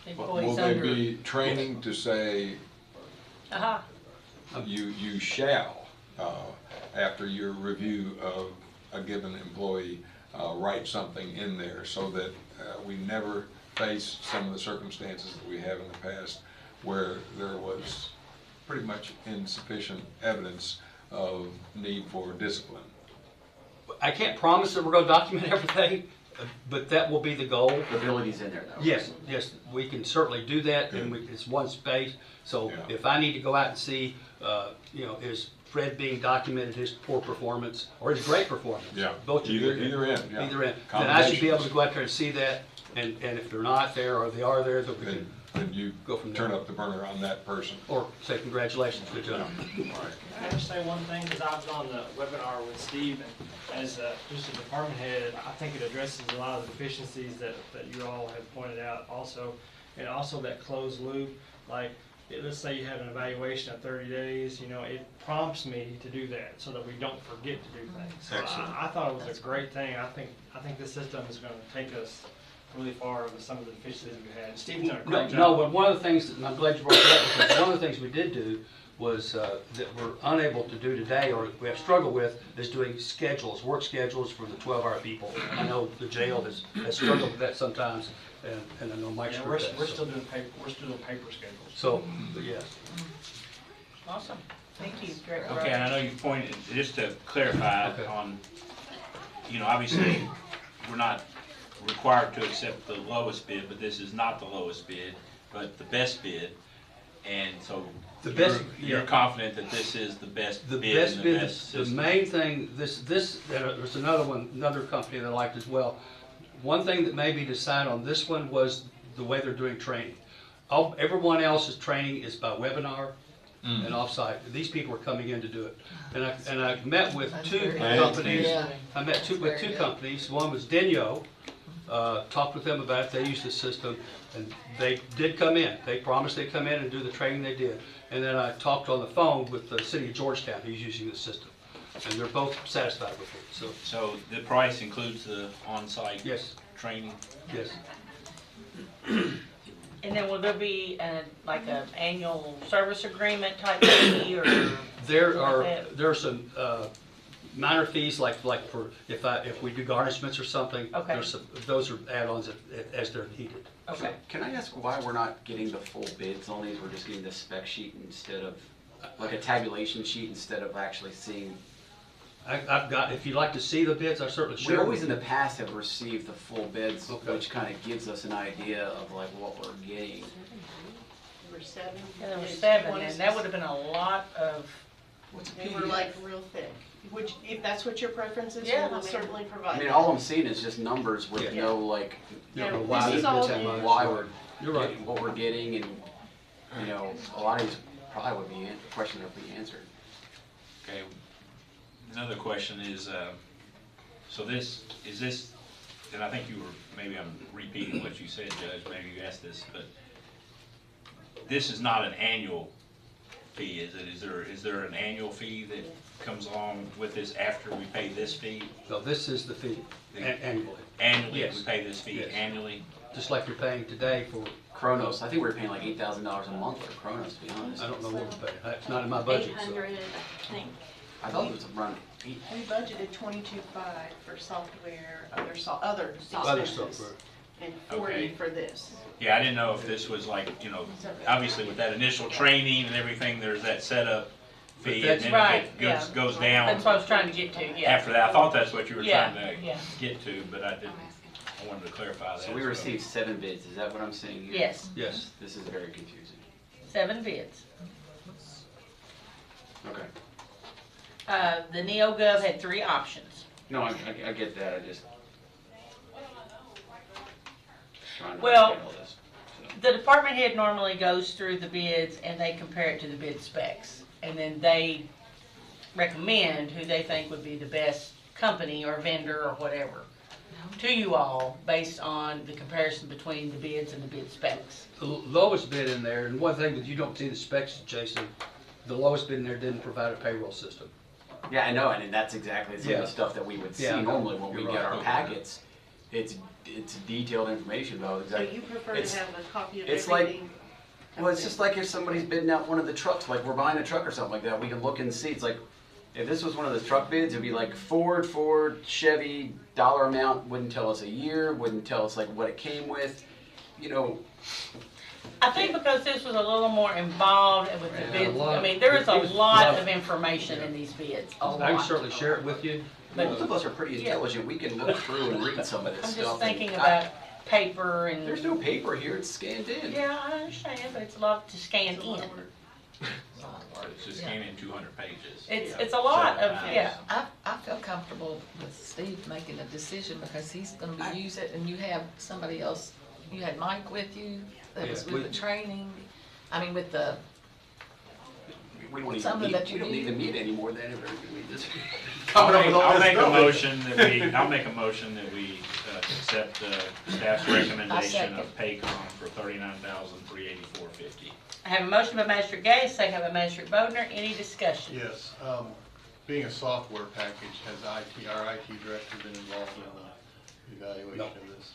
Employees there under. be training to say, Uh-huh. you shall, after your review of a given employee, write something in there so that we never face some of the circumstances that we have in the past where there was pretty much insufficient evidence of need for discipline? I can't promise that we're gonna document everything, but that will be the goal. The ability's in there though. Yes, yes, we can certainly do that, and it's one space, so Yeah. if I need to go out and see, is Fred being documented, his poor performance, or his great performance? Yeah, Both either of end, yeah. Either end, then I should be able to go out there and see that, and if they're not there, or they are there, then we can Then you go from turn there. up the burner on that person. Or say congratulations, good job. Can I just say one thing, because I was on the webinar with Steve, and as just a department head, I think it addresses a lot of the deficiencies that you all have pointed out also, and also that closed loop, like, let's say you have an evaluation of 30 days, it prompts me to do that, so that we don't forget to do things. So Excellent. I thought it was a great thing. I think this system is gonna take us really far with some of the deficiencies we had. Steve's done a great job. No, but one of the things, and I'm glad you brought that up, because one of the things we did do was, that we're unable to do today, or we have struggled with, is doing schedules, work schedules for the 12-hour people. I know the jail has struggled with that sometimes, and I know Mike's Yeah, heard that. we're still doing paper schedules. So, but yes. Awesome. Thank you, Director. Okay, and I know you pointed, just to clarify Okay. on, obviously, we're not required to accept the lowest bid, but this is not the lowest bid, but the best bid. And so The best- you're yeah. confident that this is the best The bid best and the bid, best the system? main thing, there's another company that I liked as well. One thing that made me decide on this one was the way they're doing training. Everyone else's training is by webinar and offsite. These people are coming in to do it. And I met with two companies. I met with two companies. One was Denyo. Talked with them about it. They used the system, and they did come in. They promised they'd come in and do the training. They did. And then I talked on the phone with the city of Georgetown, who's using the system, and they're both satisfied with it. So the price includes the on-site Yes. training? Yes. And then will there be like an annual service agreement type fee, or? There are like that? there are some minor fees like for if we do garnishments or something. Okay. There's those are add-ons as they're needed. Okay. Can I ask why we're not getting the full bids on these? We're just getting the spec sheet instead of, like a tabulation sheet instead of actually seeing? I've got, if you'd like to see the bids, I certainly We share. always in the past have received the full bids, Okay. which kind of gives us an idea of like what we're getting. There were 7. Yeah, there were bids. 7, One and is- that would have been a lot of. They were like real thick. Which, if that's what your preference is, we Yeah, I will mean- certainly provide. I mean, that. all I'm seeing is just numbers with Yeah. no like, Yeah, know, this why is the all bids that in- much. why we're You're right. getting what we're getting, and a lot of these probably would be questions that would be answered. Okay. Another question is, so this, and I think you were, maybe I'm repeating what you said, Judge, maybe you asked this, but this is not an annual fee, is it? Is there an annual fee that comes along with this after we pay this fee? No, this is the fee annually. Annually, Yes. we pay this fee Yes. annually? Just like you're paying today for. Chronos, I think we were paying like $8,000 a month for Chronos, to be honest. I don't know what we're paying. It's not in my budget. So. 800, I think. I thought it was around We budgeted 22.5 for software, other Other expenses, software. and 40 Okay. for this. Yeah, I didn't know if this was like, obviously with that initial training and everything, there's that setup fee, and that's then right, if it yeah. goes down That's what I was trying to get to, yeah. after that. I thought that's what you were Yeah, trying to yeah. get to, but I didn't. I wanted to clarify that. So we as well. received 7 bids, is that what I'm saying here? Yes, Yes. This is very confusing. 7 bids. Okay. The NeoGov had 3 options. No, I get that, I just trying to Well, understand all this. The department head normally goes through the bids and they compare it to the bid specs. And then they recommend who they think would be the best company or vendor or whatever to you all based on the comparison between the bids and the bid specs. The lowest bid in there, and one thing that you don't see the specs, Jason, the lowest bid in there didn't provide a payroll system. Yeah, I know, and that's exactly some of Yeah. the stuff that we would see Yeah, I know. normally when we You're get right. our packets. it's detailed information about So exactly. you prefer to it's- have a copy of it's like- everything? Well, it's just like if somebody's bidding out one of the trucks, like we're buying a truck or something like that, we can look and see, it's like, if this was one of those truck bids, it'd be like Ford, Chevy, dollar amount, wouldn't tell us a year, wouldn't tell us like what it came with, you know. I think because this was a little more involved with the Yeah, bids, a lot. I mean, there is a It was a lot lot. of information in these bids, a I can lot. certainly share it with you. Most of us are pretty intelligent, we can look through and read some of this I'm stuff. just thinking and about paper and. There's no paper here, it's scanned in. Yeah, I understand, but it's a lot to scan in. It's just scanning 200 pages. It's a lot of, yeah. I feel comfortable with Steve making a decision because he's gonna be use it and you have somebody else, you had Mike with you, that was Yeah, with the training, I mean, with the, We don't even something need, that you we don't need to need. meet anymore then, if we just. I'll coming up with all I'll this make a stuff. motion that I'll make a motion that we accept staff's recommendation of Paycom for $39,384.50. I have a motion by Magistrate Gay, second by Magistrate Bodnar. Any discussion? Yes, being a software package, has our IT director been involved in the evaluation of this?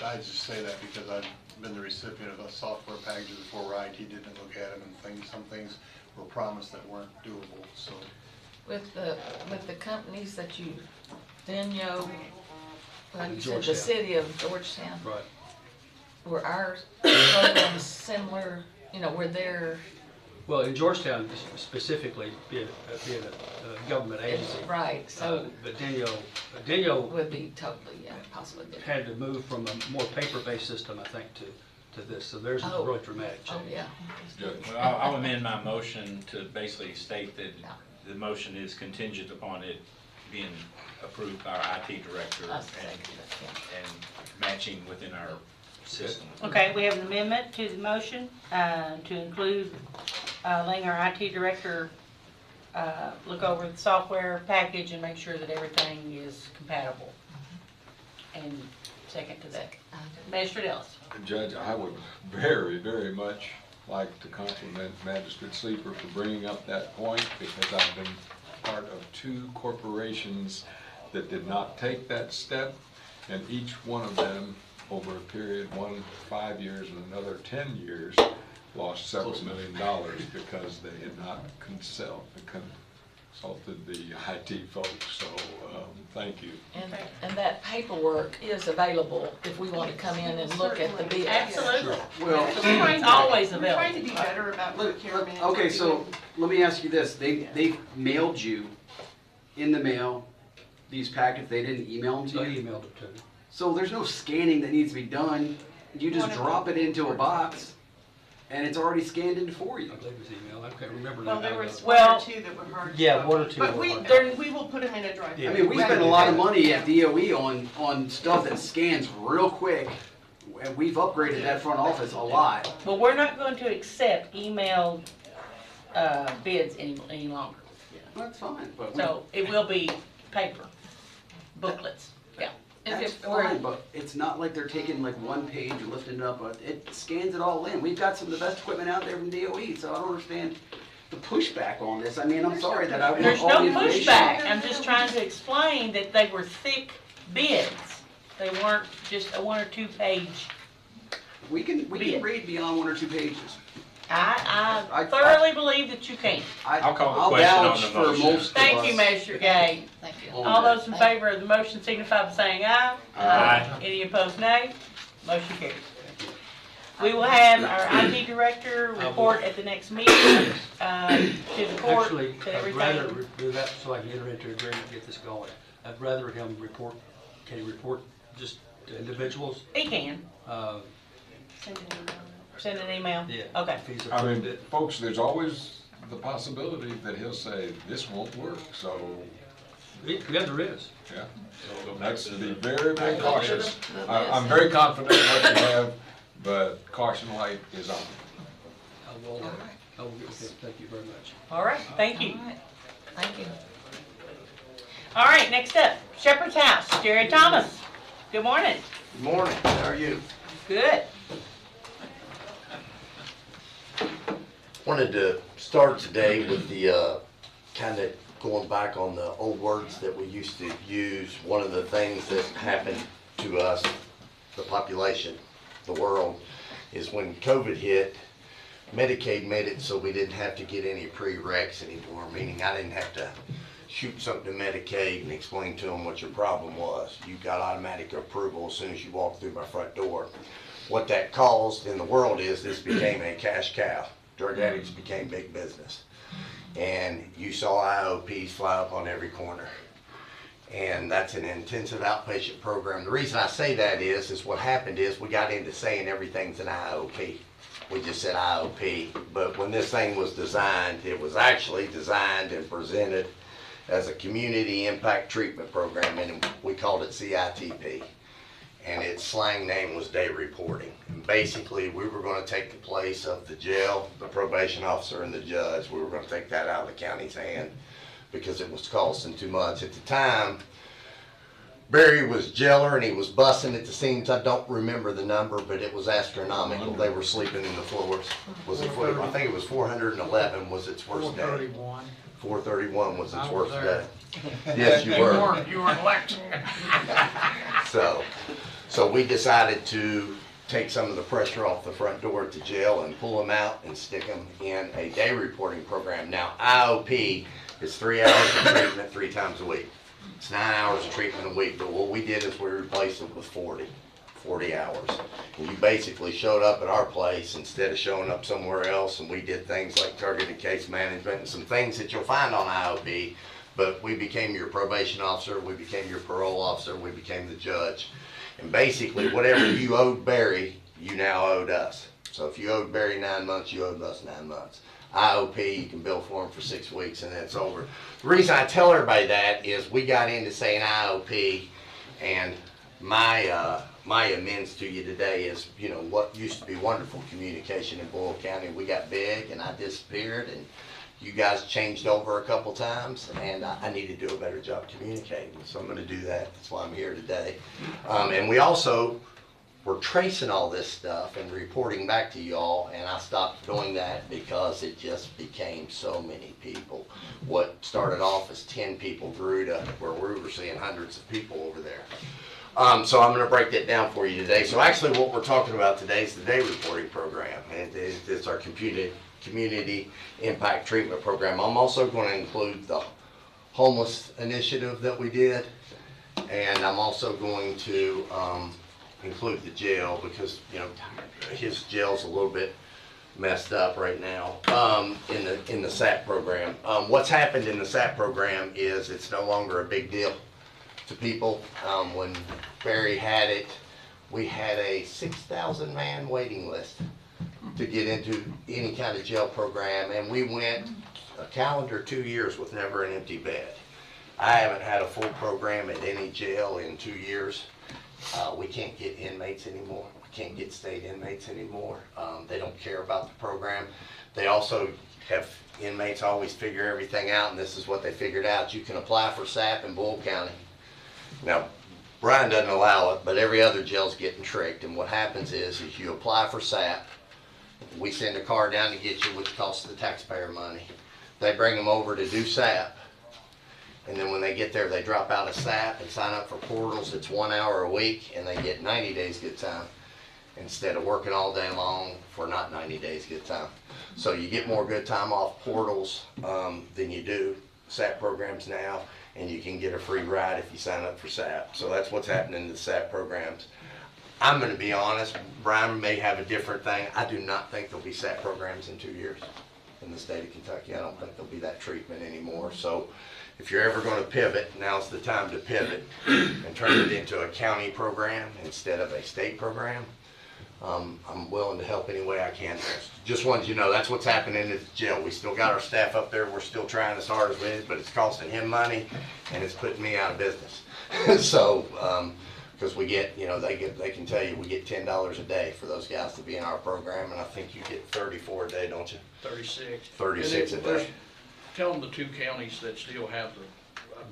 I just say that because I've been the recipient of a software package before where IT didn't look at them and some things were promised that weren't doable, so. with the companies that you, Denyo, like you said, the Georgetown. city of Georgetown, Right. were our programs similar, you know, were there, Well, in Georgetown specifically, being a government agency. right, so But Denyo would be totally, yeah, possibly different. had to move from a more paper-based system, I think, to this, so theirs is a Oh. really dramatic Oh, change. yeah. Well, I'll amend my motion to basically state that the motion is contingent upon it being approved by our IT director I'll and second it, yeah. and matching within our system. Okay, we have an amendment to the motion to include letting our IT director look over the software package and make sure that everything is compatible. And second to that. Magistrate Ellis. Judge, I would very, very much like to compliment Magistrate Sleeper for bringing up that point because I've been part of 2 corporations that did not take that step, and each one of them, over a period, one 5 years and another 10 years, lost several $1 million because they had not consulted the IT folks, so thank you. And that paperwork is available if we want to come in and look at the bids. Absolutely. Well, It's always We're trying to available. be better about procurement. okay, so let me ask you this, they've mailed you in the mail these packets, they didn't email them So to I you? emailed it to them. So there's no scanning that needs to be done, you just drop it into a box and it's already scanned in for you. I believe it was email, I can't remember. Well, now. there was Well, one or two that were hard. to Yeah, find. one or two But were we, hard. we will put them in a drive. Yeah. I mean, we spend a lot of money at DOE on stuff that scans real quick, and we've upgraded that front office a lot. But we're not going to accept emailed bids any longer. That's fine, but we, So it will be paper, booklets, yeah. that's fine, but it's not like they're taking like one page and lifting it up, but it scans it all in. We've got some of the best equipment out there from DOE, so I don't understand the pushback on this. I mean, I'm sorry that I want There's all no the information. pushback, I'm just trying to explain that they were thick bids. They weren't just a 1 or 2 page. We can Bid. read beyond 1 or 2 pages. I thoroughly believe that you can. I'll call the I'll question on vouch the for motion. most of Thank us you, Magistrate Gay. Thank you. on All that. those in favor of the motion signify by saying aye. Aye. Any opposed, nay. Motion carries. We will have our IT director report at the next meeting to the court, Actually, to I'd rather everything. do that so I can enter into agreement and get this going. I'd rather him report, can he report just to individuals? He can. Send an email. Send an email. Yeah. Okay. If he's I approved mean, it. folks, there's always the possibility that he'll say, this won't work, so, Yeah, there is. yeah. So go back That's to to the- be very, very Back to cautious. the I'm list. very confident in what you have, but caution light is on. I will, All right. I will get with him. Thank you very much. All right, thank you. All right. Thank you. All right, next up, Shepherd's House, Jerry Thomas. Good morning. Good morning, how are you? Good. Wanted to start today with the kind of going back on the old words that we used to use, one of the things that happened to us, the population, the world, is when COVID hit, Medicaid made it so we didn't have to get any prereqs anymore, meaning I didn't have to shoot something to Medicaid and explain to them what your problem was. You got automatic approval as soon as you walked through my front door. What that caused in the world is this became a cash cow. Drug addicts became big business. And you saw IOPs fly up on every corner. And that's an intensive outpatient program. The reason I say that is what happened is we got into saying everything's an IOP. We just said IOP, but when this thing was designed, it was actually designed and presented as a community impact treatment program, and we called it CITP. And its slang name was day reporting. And basically, we were going to take the place of the jail, the probation officer, and the judge. We were going to take that out of the county's hand because it was costing too much. At the time, Barry was jailer and he was busting at the seams. I don't remember the number, but it was astronomical. They were sleeping in the floors. Was it? I think it was 411 was its worst day. 431. 431 was its I was worst there. day. Yes, you were. You weren't elected. So we decided to take some of the pressure off the front door at the jail and pull them out and stick them in a day reporting program. Now, IOP is 3 hours of treatment 3 times a week. It's 9 hours of treatment a week, but what we did is we replaced it with 40 hours. And you basically showed up at our place instead of showing up somewhere else, and we did things like targeted case management and some things that you'll find on IOP, but we became your probation officer, we became your parole officer, we became the judge. And basically, whatever you owed Barry, you now owed us. So if you owed Barry 9 months, you owed us 9 months. IOP, you can bill for them for 6 weeks and then it's over. The reason I tell everybody that is we got into saying IOP, and my amends to you today is, you know, what used to be wonderful communication in Boyle County, we got big and I disappeared, and you guys changed over a couple times, and I need to do a better job communicating, so I'm going to do that. That's why I'm here today. And we also were tracing all this stuff and reporting back to y'all, and I stopped doing that because it just became so many people. What started off as 10 people grew to where we were seeing hundreds of people over there. So I'm going to break that down for you today. So actually what we're talking about today is the day reporting program, and it's our community impact treatment program. I'm also going to include the homeless initiative that we did, and I'm also going to include the jail because, you know, his jail's a little bit messed up right now in the SAP program. What's happened in the SAP program is it's no longer a big deal to people. When Barry had it, we had a 6,000 man waiting list to get into any kind of jail program, and we went a calendar 2 years with never an empty bed. I haven't had a full program at any jail in 2 years. We can't get inmates anymore. We can't get state inmates anymore. They don't care about the program. They also have inmates always figure everything out, and this is what they figured out. You can apply for SAP in Boyle County. Now, Brian doesn't allow it, but every other jail's getting tricked, and what happens is you apply for SAP. We send a car down to get you, which costs the taxpayer money. They bring them over to do SAP. And then when they get there, they drop out of SAP and sign up for portals. It's 1 hour a week, and they get 90 days good time instead of working all day long for not 90 days good time. So you get more good time off portals than you do SAP programs now, and you can get a free ride if you sign up for SAP. So that's what's happening in the SAP programs. I'm going to be honest, Brian may have a different thing. I do not think there'll be SAP programs in 2 years in the state of Kentucky. I don't think there'll be that treatment anymore. So if you're ever going to pivot, now's the time to pivot and turn it into a county program instead of a state program. I'm willing to help any way I can. Just wanted you to know that's what's happening at the jail. We still got our staff up there. We're still trying as hard as we did, but it's costing him money and it's putting me out of business. So, because we get, you know, they can tell you we get $10 a day for those guys to be in our program, and I think you get 34 a day, don't you? 36. 36 a day. Tell them the 2 counties that still have the.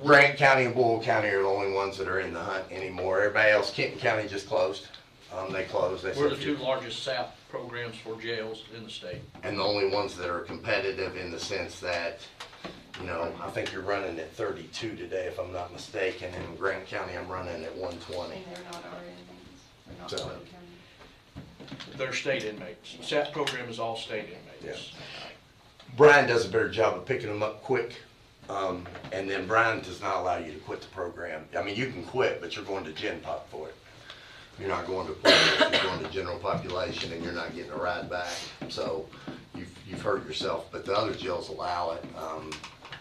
Grant County and Boyle County are the only ones that are in the hunt anymore. Everybody else, Kenton County just closed. They closed. We're the 2 largest SAP programs for jails in the state. And the only ones that are competitive in the sense that You know, I think you're running at 32 today, if I'm not mistaken. In Grant County, I'm running at 120. And they're not our inmates. They're not So- Boyle County. They're state inmates. SAP program is all state inmates. Brian does a better job of picking them up quick. And then Brian does not allow you to quit the program. I mean, you can quit, but you're going to gen pop for it. You're not going to quit, you're going to general population, and you're not getting a ride back. So you've hurt yourself, but the other jails allow it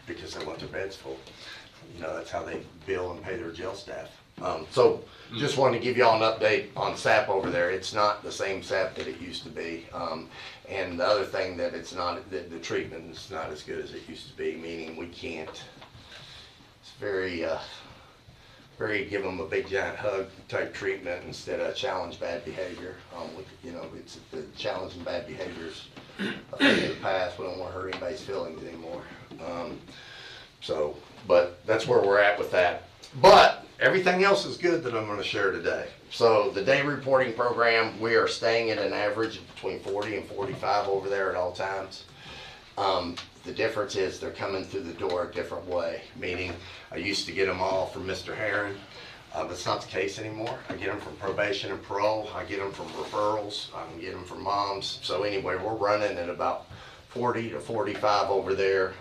because they want their beds full. You know, that's how they bill and pay their jail staff. So just wanted to give you all an update on SAP over there. It's not the same SAP that it used to be. And the other thing that it's not, the treatment is not as good as it used to be, meaning we can't, it's very give them a big giant hug type treatment instead of challenge bad behavior. You know, it's the challenge and bad behaviors a thing of the past. We don't want to hurt anybody's feelings anymore. But that's where we're at with that. But everything else is good that I'm going to share today. So the day reporting program, we are staying at an average of between 40 and 45 over there at all times. The difference is they're coming through the door a different way, meaning I used to get them all from Mr. Herron, but it's not the case anymore. I get them from probation and parole. I get them from referrals. I can get them from moms. So anyway, we're running at about 40 to 45 over there.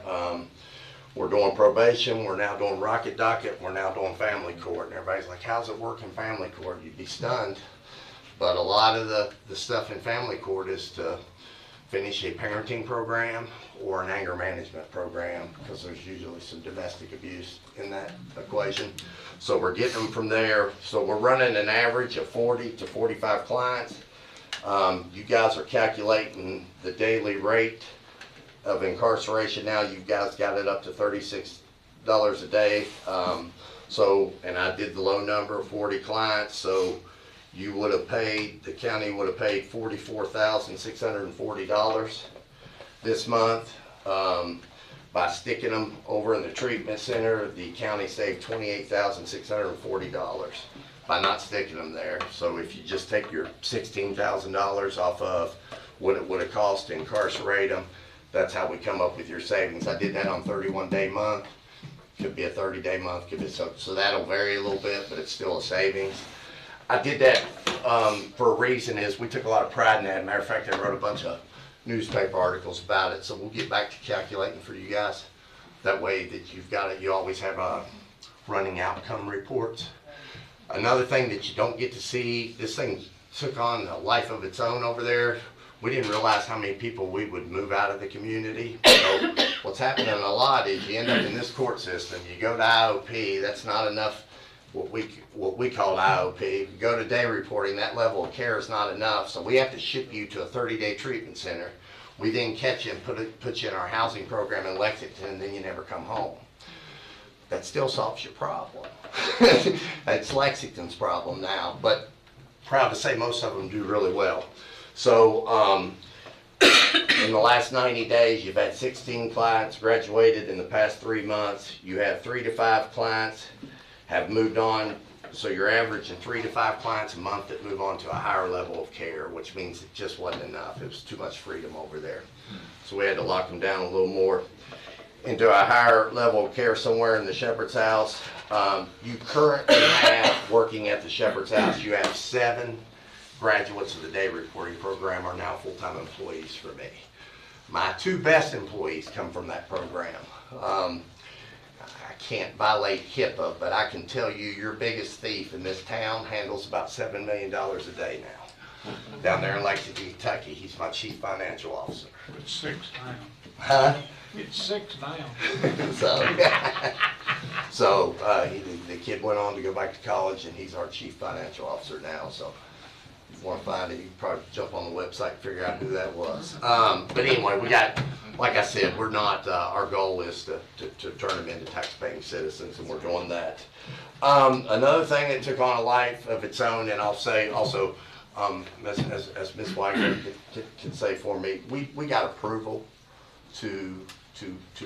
We're doing probation, we're now doing rocket docket, we're now doing family court. And everybody's like, how's it work in family court? You'd be stunned. But a lot of the stuff in family court is to finish a parenting program or an anger management program, because there's usually some domestic abuse in that equation. So we're getting them from there. So we're running an average of 40 to 45 clients. You guys are calculating the daily rate of incarceration now. You guys got it up to $36 a day. And I did the low number of 40 clients, so you would have paid, the county would have paid $44,640 this month. By sticking them over in the treatment center, the county saved $28,640 by not sticking them there. So if you just take your $16,000 off of what it would have cost to incarcerate them, that's how we come up with your savings. I did that on 31-day month. Could be a 30-day month, could be so that'll vary a little bit, but it's still a savings. I did that for a reason, is we took a lot of pride in that. Matter of fact, I wrote a bunch of newspaper articles about it, so we'll get back to calculating for you guys. That way that you've got it, you always have running outcome reports. Another thing that you don't get to see, this thing took on a life of its own over there. We didn't realize how many people we would move out of the community. So what's happening a lot is you end up in this court system, you go to IOP, that's not enough, what we call IOP. You go to day reporting, that level of care is not enough, so we have to ship you to a 30-day treatment center. We then catch you and put you in our housing program in Lexington, and then you never come home. That still solves your problem. That's Lexington's problem now, but proud to say most of them do really well. So in the last 90 days, you've had 16 clients graduated in the past 3 months. You have 3 to 5 clients have moved on. So you're averaging 3 to 5 clients a month that move on to a higher level of care, which means it just wasn't enough. It was too much freedom over there. So we had to lock them down a little more into a higher level of care somewhere in the Shepherd's House. You currently have, working at the Shepherd's House, you have 7 graduates of the day reporting program are now full-time employees for me. My 2 best employees come from that program. I can't violate HIPAA, but I can tell you your biggest thief in this town handles about $7 million a day now. Down there in Lexington, Kentucky, he's my chief financial officer. It's 6 now. Huh? It's 6 now. The kid went on to go back to college, and he's our chief financial officer now, so if you want to find it, you can probably jump on the website and figure out who that was. But anyway, we got, like I said, we're not, our goal is to turn them into tax-paying citizens, and we're doing that. Another thing that took on a life of its own, and I'll say also, as Ms. Wagner can say for me, we got approval to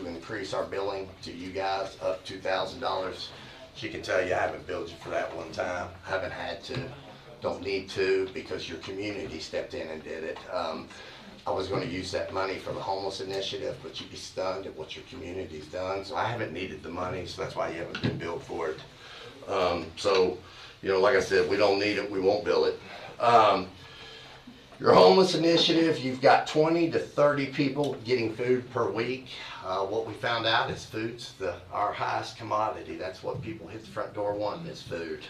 increase our billing to you guys up $2,000. She can tell you I haven't billed you for that one time. I haven't had to. Don't need to, because your community stepped in and did it. I was gonna use that money for the homeless initiative, but you'd be stunned at what your community's done. So I haven't needed the money, so that's why you haven't been billed for it. So, you know, like I said, we don't need it, we won't bill it. Your homeless initiative, you've got 20 to 30 people getting food per week. What we found out is food's our highest commodity. That's what people hit the front door wanting is food.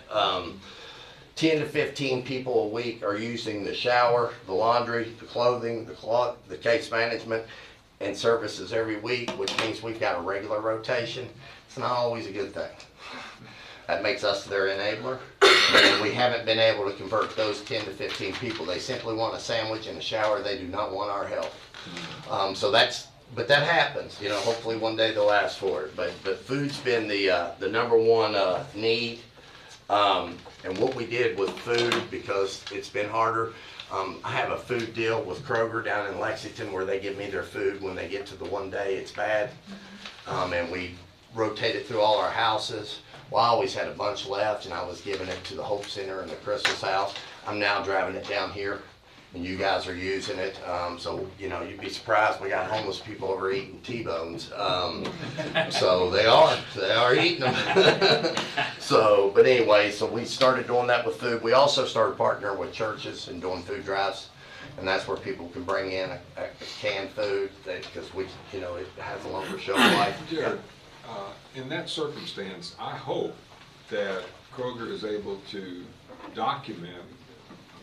10 to 15 people a week are using the shower, the laundry, the clothing, the case management, and services every week, which means we've got a regular rotation. It's not always a good thing. That makes us their enabler. And we haven't been able to convert those 10 to 15 people. They simply want a sandwich and a shower. They do not want our help. But that happens. You know, hopefully one day they'll ask for it. But food's been the number one need. And what we did with food, because it's been harder, I have a food deal with Kroger down in Lexington where they give me their food when they get to the one day it's bad. And we rotate it through all our houses. Well, I always had a bunch left, and I was giving it to the Hope Center and the Christmas House. I'm now driving it down here, and you guys are using it. So, you know, you'd be surprised. We got homeless people over eating T-bones. So they are eating them. So, but anyway, so we started doing that with food. We also started partnering with churches and doing food drives. And that's where people can bring in a canned food because you know, it has a longer shelf life. Jared, in that circumstance, I hope that Kroger is able to document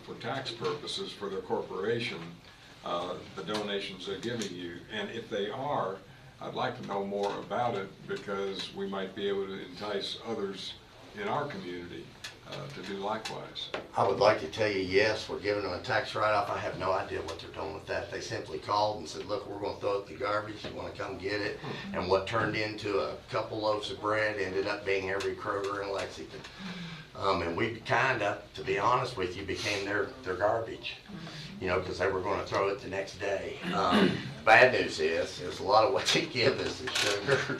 for tax purposes for their corporation the donations they're giving you. And if they are, I'd like to know more about it because we might be able to entice others in our community to do likewise. I would like to tell you, yes, we're giving them a tax write-off. I have no idea what they're doing with that. They simply called and said, look, we're going to throw it in the garbage. You want to come get it? And what turned into a couple loaves of bread ended up being every Kroger in Lexington. And we kind of, to be honest with you, became their garbage, you know, because they were going to throw it the next day. Bad news is a lot of what they give is the sugar,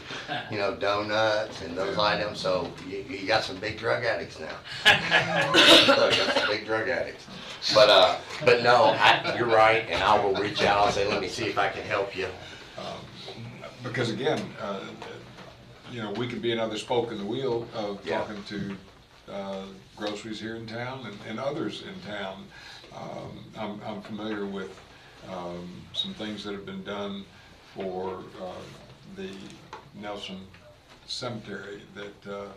you know, donuts and those items. So you got some big drug addicts now. You got some big drug addicts. But no, you're right, and I will reach out. I'll say, let me see if I can help you. Because again, you know, we could be another spoke in the wheel of talking to groceries here in town and others in town. I'm familiar with some things that have been done for the Nelson Cemetery that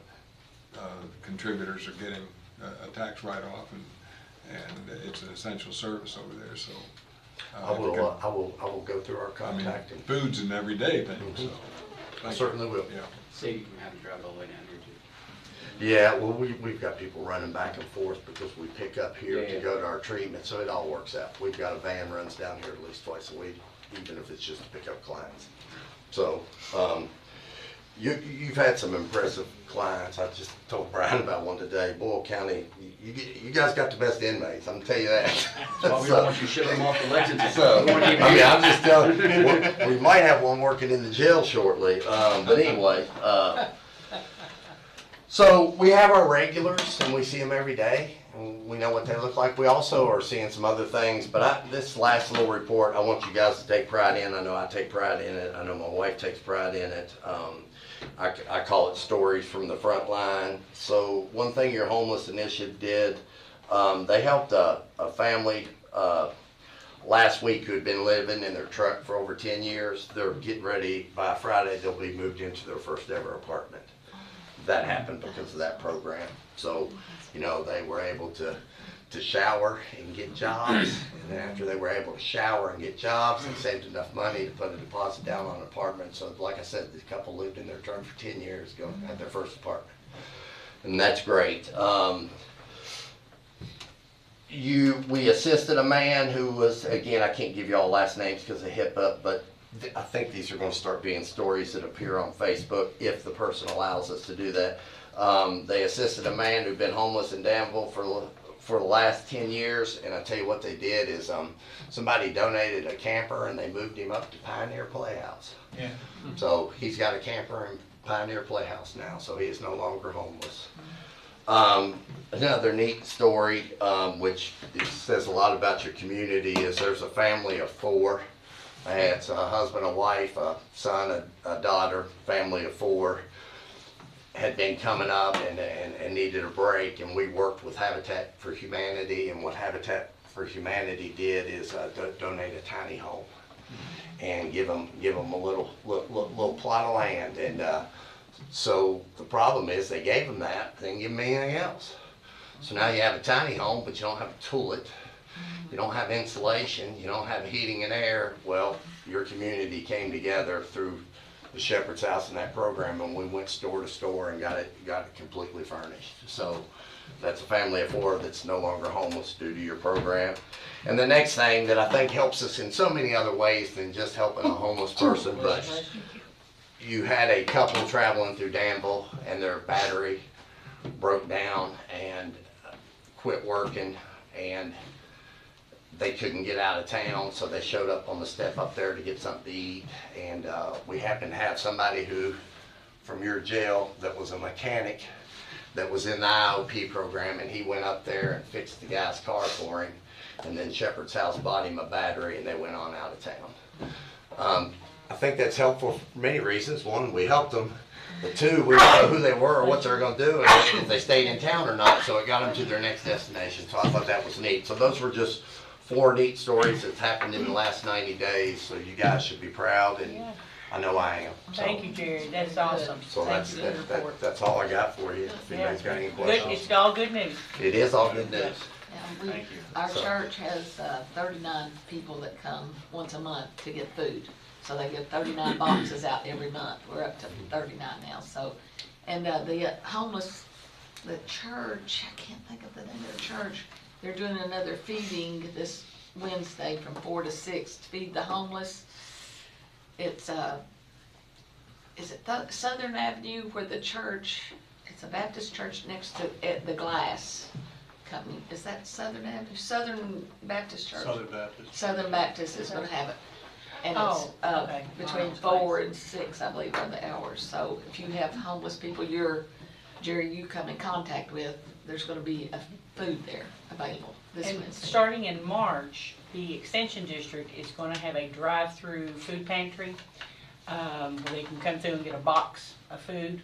contributors are getting a tax write-off, and it's an essential service over there. So I will go through our contact. I mean, food's an everyday thing. So I certainly will. Yeah. So you can have them drive all the way down here too. Yeah, well, we've got people running back and forth because we pick up here to go to our treatment, so it all works out. We've got a van runs down here at least twice a week, even if it's just to pick up clients. So, you've had some impressive clients. I just told Brian about one today. Boyle County, you guys got the best inmates, I'm gonna tell you that. That's why we don't want you shipping them off to Lexington. So, I mean, I'm just telling you, we might have one working in the jail shortly, but anyway. So we have our regulars, and we see them every day, and we know what they look like. We also are seeing some other things, but this last little report, I want you guys to take pride in. I know I take pride in it. I know my wife takes pride in it. I call it stories from the front line. So one thing your homeless initiative did, they helped a family last week who had been living in their truck for over 10 years. They're getting ready, by Friday, they'll be moved into their first ever apartment. That happened because of that program. So, you know, they were able to shower and get jobs. And then after they were able to shower and get jobs, they saved enough money to put a deposit down on an apartment. So like I said, the couple lived in their truck for 10 years, had their first apartment. And that's great. We assisted a man who was, again, I can't give you all last names because of HIPAA, but I think these are going to start being stories that appear on Facebook if the person allows us to do that. They assisted a man who'd been homeless in Danville for the last 10 years, and I tell you what they did is somebody donated a camper and they moved him up to Pioneer Playhouse. Yeah. So he's got a camper in Pioneer Playhouse now, so he is no longer homeless. Another neat story, which it says a lot about your community, is there's a family of 4. It's a husband, a wife, a son, a daughter, family of 4. Had been coming up and needed a break, and we worked with Habitat for Humanity, and what Habitat for Humanity did is donate a tiny home and give them a little plot of land. And so the problem is they gave them that, they didn't give them anything else. So now you have a tiny home, but you don't have a toilet, you don't have insulation, you don't have heating and air. Well, your community came together through the Shepherd's House and that program, and we went store to store and got it completely furnished. So that's a family of 4 that's no longer homeless due to your program. And the next thing that I think helps us in so many other ways than just helping a homeless person, but you had a couple traveling through Danville and their battery broke down and quit working, and they couldn't get out of town, so they showed up on the step up there to get something to eat. And we happened to have somebody who, from your jail, that was a mechanic that was in the IOP program, and he went up there and fixed the guy's car for him. And then Shepherd's House bought him a battery, and they went on out of town. I think that's helpful for many reasons. 1, we helped them. But 2, we didn't know who they were or what they were going to do, and if they stayed in town or not, so it got them to their next destination. So I thought that was neat. So those were just 4 neat stories that's happened in the last 90 days, so you guys should be proud, and I know I am. So, Thank you, Jared, that's awesome. so that's all I got for you. If anybody's got any Good, questions. it's all good news. It is all good news. Our church has 39 people that come once a month to get food. So they get 39 boxes out every month. We're up to 39 now, so. And the homeless, the church, I can't think of the name of the church, they're doing another feeding this Wednesday from 4 to 6 to feed the homeless. It's, is it Southern Avenue where the church, it's a Baptist church next to the Glass Company. Is that Southern Avenue? Southern Baptist Church? Southern Baptist. Southern Baptist is gonna have it. And it's okay. between 4 and 6, I believe, are the hours. So if you have homeless people Jerry, you come in contact with, there's gonna be food there available this And Wednesday. starting in March, the Extension District is gonna have a drive-through food pantry, where they can come through and get a box of food.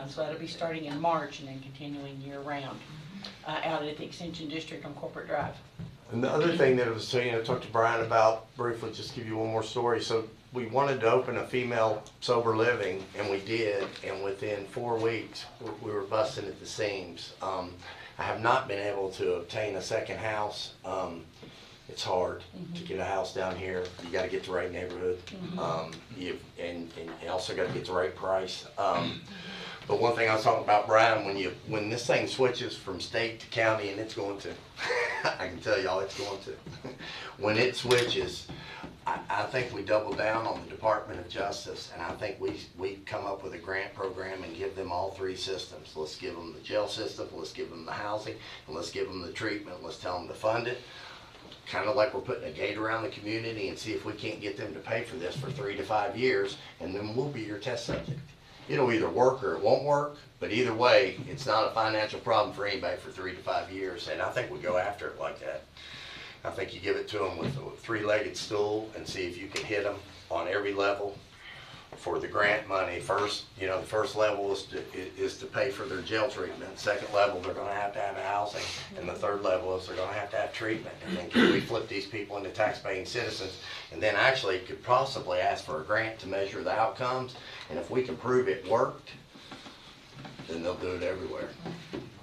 So that'll be starting in March and then continuing year-round, out at the Extension District on Corporate Drive. And the other thing that I was saying, I talked to Brian about briefly, just give you one more story. So we wanted to open a female sober living, and we did, and within 4 weeks, we were busting at the seams. I have not been able to obtain a second house. It's hard to get a house down here. You gotta get the right neighborhood. And you also gotta get the right price. But one thing I was talking about, Brian, when this thing switches from state to county, and it's going to, I can tell y'all it's going to. When it switches, I think we double down on the Department of Justice, and I think we come up with a grant program and give them all 3 systems. Let's give them the jail system, let's give them the housing, and let's give them the treatment. Let's tell them to fund it. Kind of like we're putting a gate around the community, and see if we can't get them to pay for this for 3 to 5 years, and then we'll be your test subject. It'll either work or it won't work, but either way, it's not a financial problem for anybody for 3 to 5 years, and I think we go after it like that. I think you give it to them with a 3-legged stool and see if you can hit them on every level for the grant money. First, the first level is to pay for their jail treatment. Second level, they're gonna have to have housing, and the third level is they're gonna have to have treatment. And then can we flip these people into tax-paying citizens, and then actually could possibly ask for a grant to measure the outcomes, and if we can prove it worked, then they'll do it everywhere.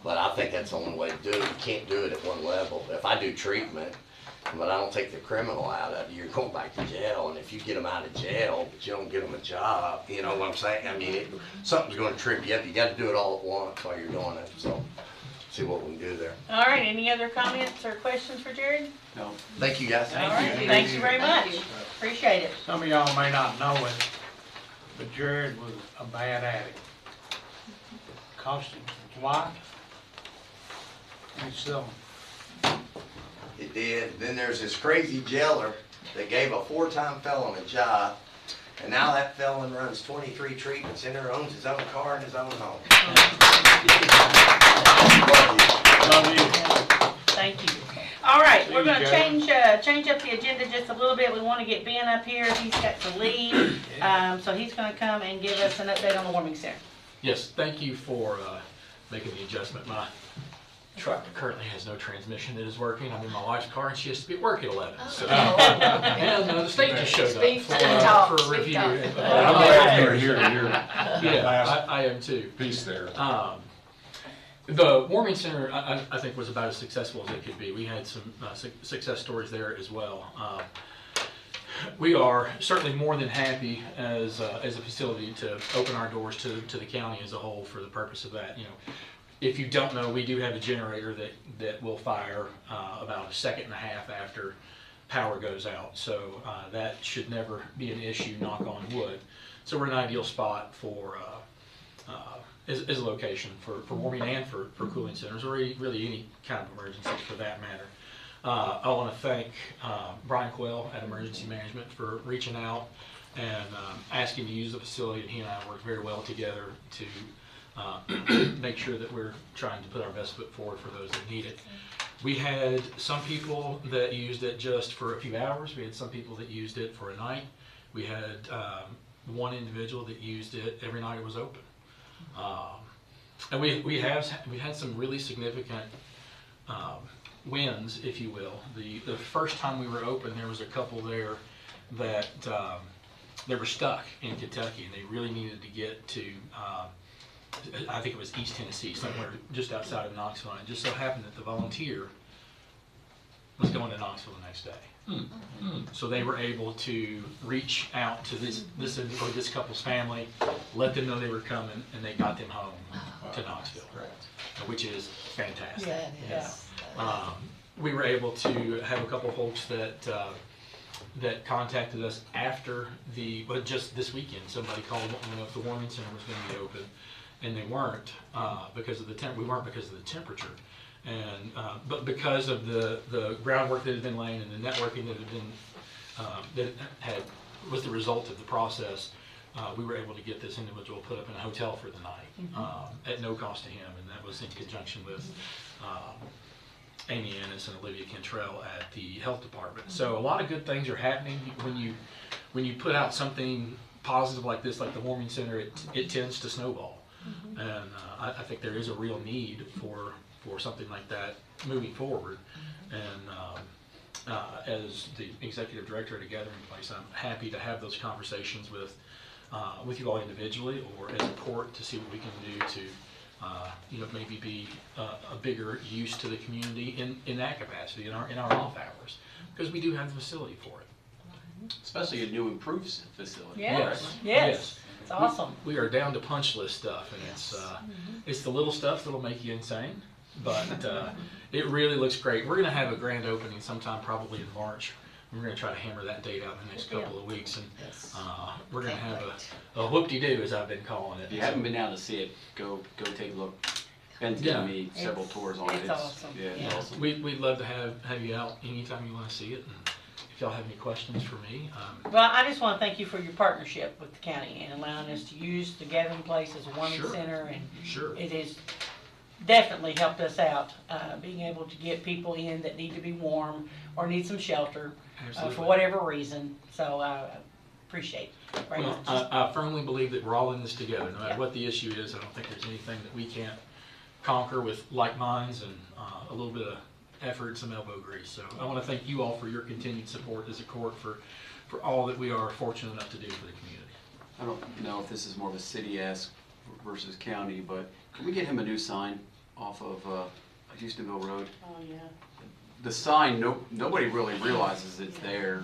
But I think that's the only way to do it. You can't do it at one level. If I do treatment, but I don't take the criminal out of it, you're going back to jail, and if you get them out of jail, but you don't get them a job, you know what I'm saying? I mean, something's gonna trip you up. You gotta do it all at once while you're doing it, so see what we can do there. All right, any other comments or questions for Jared? No. Thank you, guys. All right, thank you very much. Appreciate it. Some of y'all may not know it, but Jared was a bad addict. Cost him his wife and his son. It did. Then there's this crazy jailer that gave a 4-time felon a job, and now that felon runs 23 treatment center, owns his own car and his own home. Love you. we're gonna change up the agenda just a little bit. We wanna get Ben up here. He's got to leave. So he's gonna come and give us an update on the warming center. Yes, thank you for making the adjustment. My truck currently has no transmission that is working. I'm in my wife's car and she has to be at work at 11. So, and the state just showed up for a review. I'm glad you're here to hear. Yeah, I am too. Piece there. The warming center, I think, was about as successful as it could be. We had some success stories there as well. We are certainly more than happy as a facility to open our doors to the county as a whole for the purpose of that. You know, if you don't know, we do have a generator that will fire about a second and a half after power goes out. So that should never be an issue, knock on wood. So we're an ideal spot for as a location for warming and for cooling centers, or really any kind of emergency for that matter. I want to thank Brian Coyle at Emergency Management for reaching out and asking to use the facility, and he and I worked very well together to make sure that we're trying to put our best foot forward for those that need it. We had some people that used it just for a few hours. We had some people that used it for a night. We had one individual that used it every night it was open. And we had some really significant wins, if you will. The first time we were open, there was a couple there that they were stuck in Kentucky, and they really needed to get to, I think it was East Tennessee, somewhere just outside of Knoxville. And it just so happened that the volunteer was going to Knoxville the next day. So they were able to reach out to this couple's family, let them know they were coming, and they got them home to Knoxville, which is fantastic. Yeah, yes. We were able to have a couple of folks that contacted us after just this weekend. Somebody called wanting to know if the warming center was going to be open, and they weren't because of the we weren't because of the temperature. And but because of the groundwork that had been laid and the networking that had been was the result of the process, we were able to get this individual put up in a hotel for the night at no cost to him, and that was in conjunction with Amy Ennis and Olivia Cantrell at the health department. So a lot of good things are happening when you put out something positive like this, like the warming center. It tends to snowball, and I think there is a real need for something like that moving forward. And as the executive director at a gathering place, I'm happy to have those conversations with you all individually or as a court to see what we can do to maybe be a bigger use to the community in that capacity, in our off hours, because we do have the facility for it. Especially a new improved facility. Yes. It's awesome. We are down to punch list stuff, and it's the little stuff that'll make you insane, but it really looks great. We're going to have a grand opening sometime probably in March. We're going to try to hammer that date out in the next couple of weeks, and we're going to have a whoop-de-doo, as I've been calling it. If you haven't been down to see it, go take a look. Ben's given me several tours on it. It's awesome. Yeah, it's awesome. We'd love to have you out anytime you want to see it. And if y'all have any questions for me. Well, I just want to thank you for your partnership with the county and allowing us to use the gathering place as a warming center, and it has definitely helped us out, being able to get people in that need to be warm or need some shelter for whatever reason. So I appreciate it very much. I firmly believe that we're all in this together. No matter what the issue is, I don't think there's anything that we can't conquer with like minds and a little bit of effort and some elbow grease. So I want to thank you all for your continued support as a court for all that we are fortunate enough to do for the community. I don't know if this is more of a city-ask versus county, but can we get him a new sign off of Houstonville Road? Oh, yeah. The sign, nobody really realizes it's there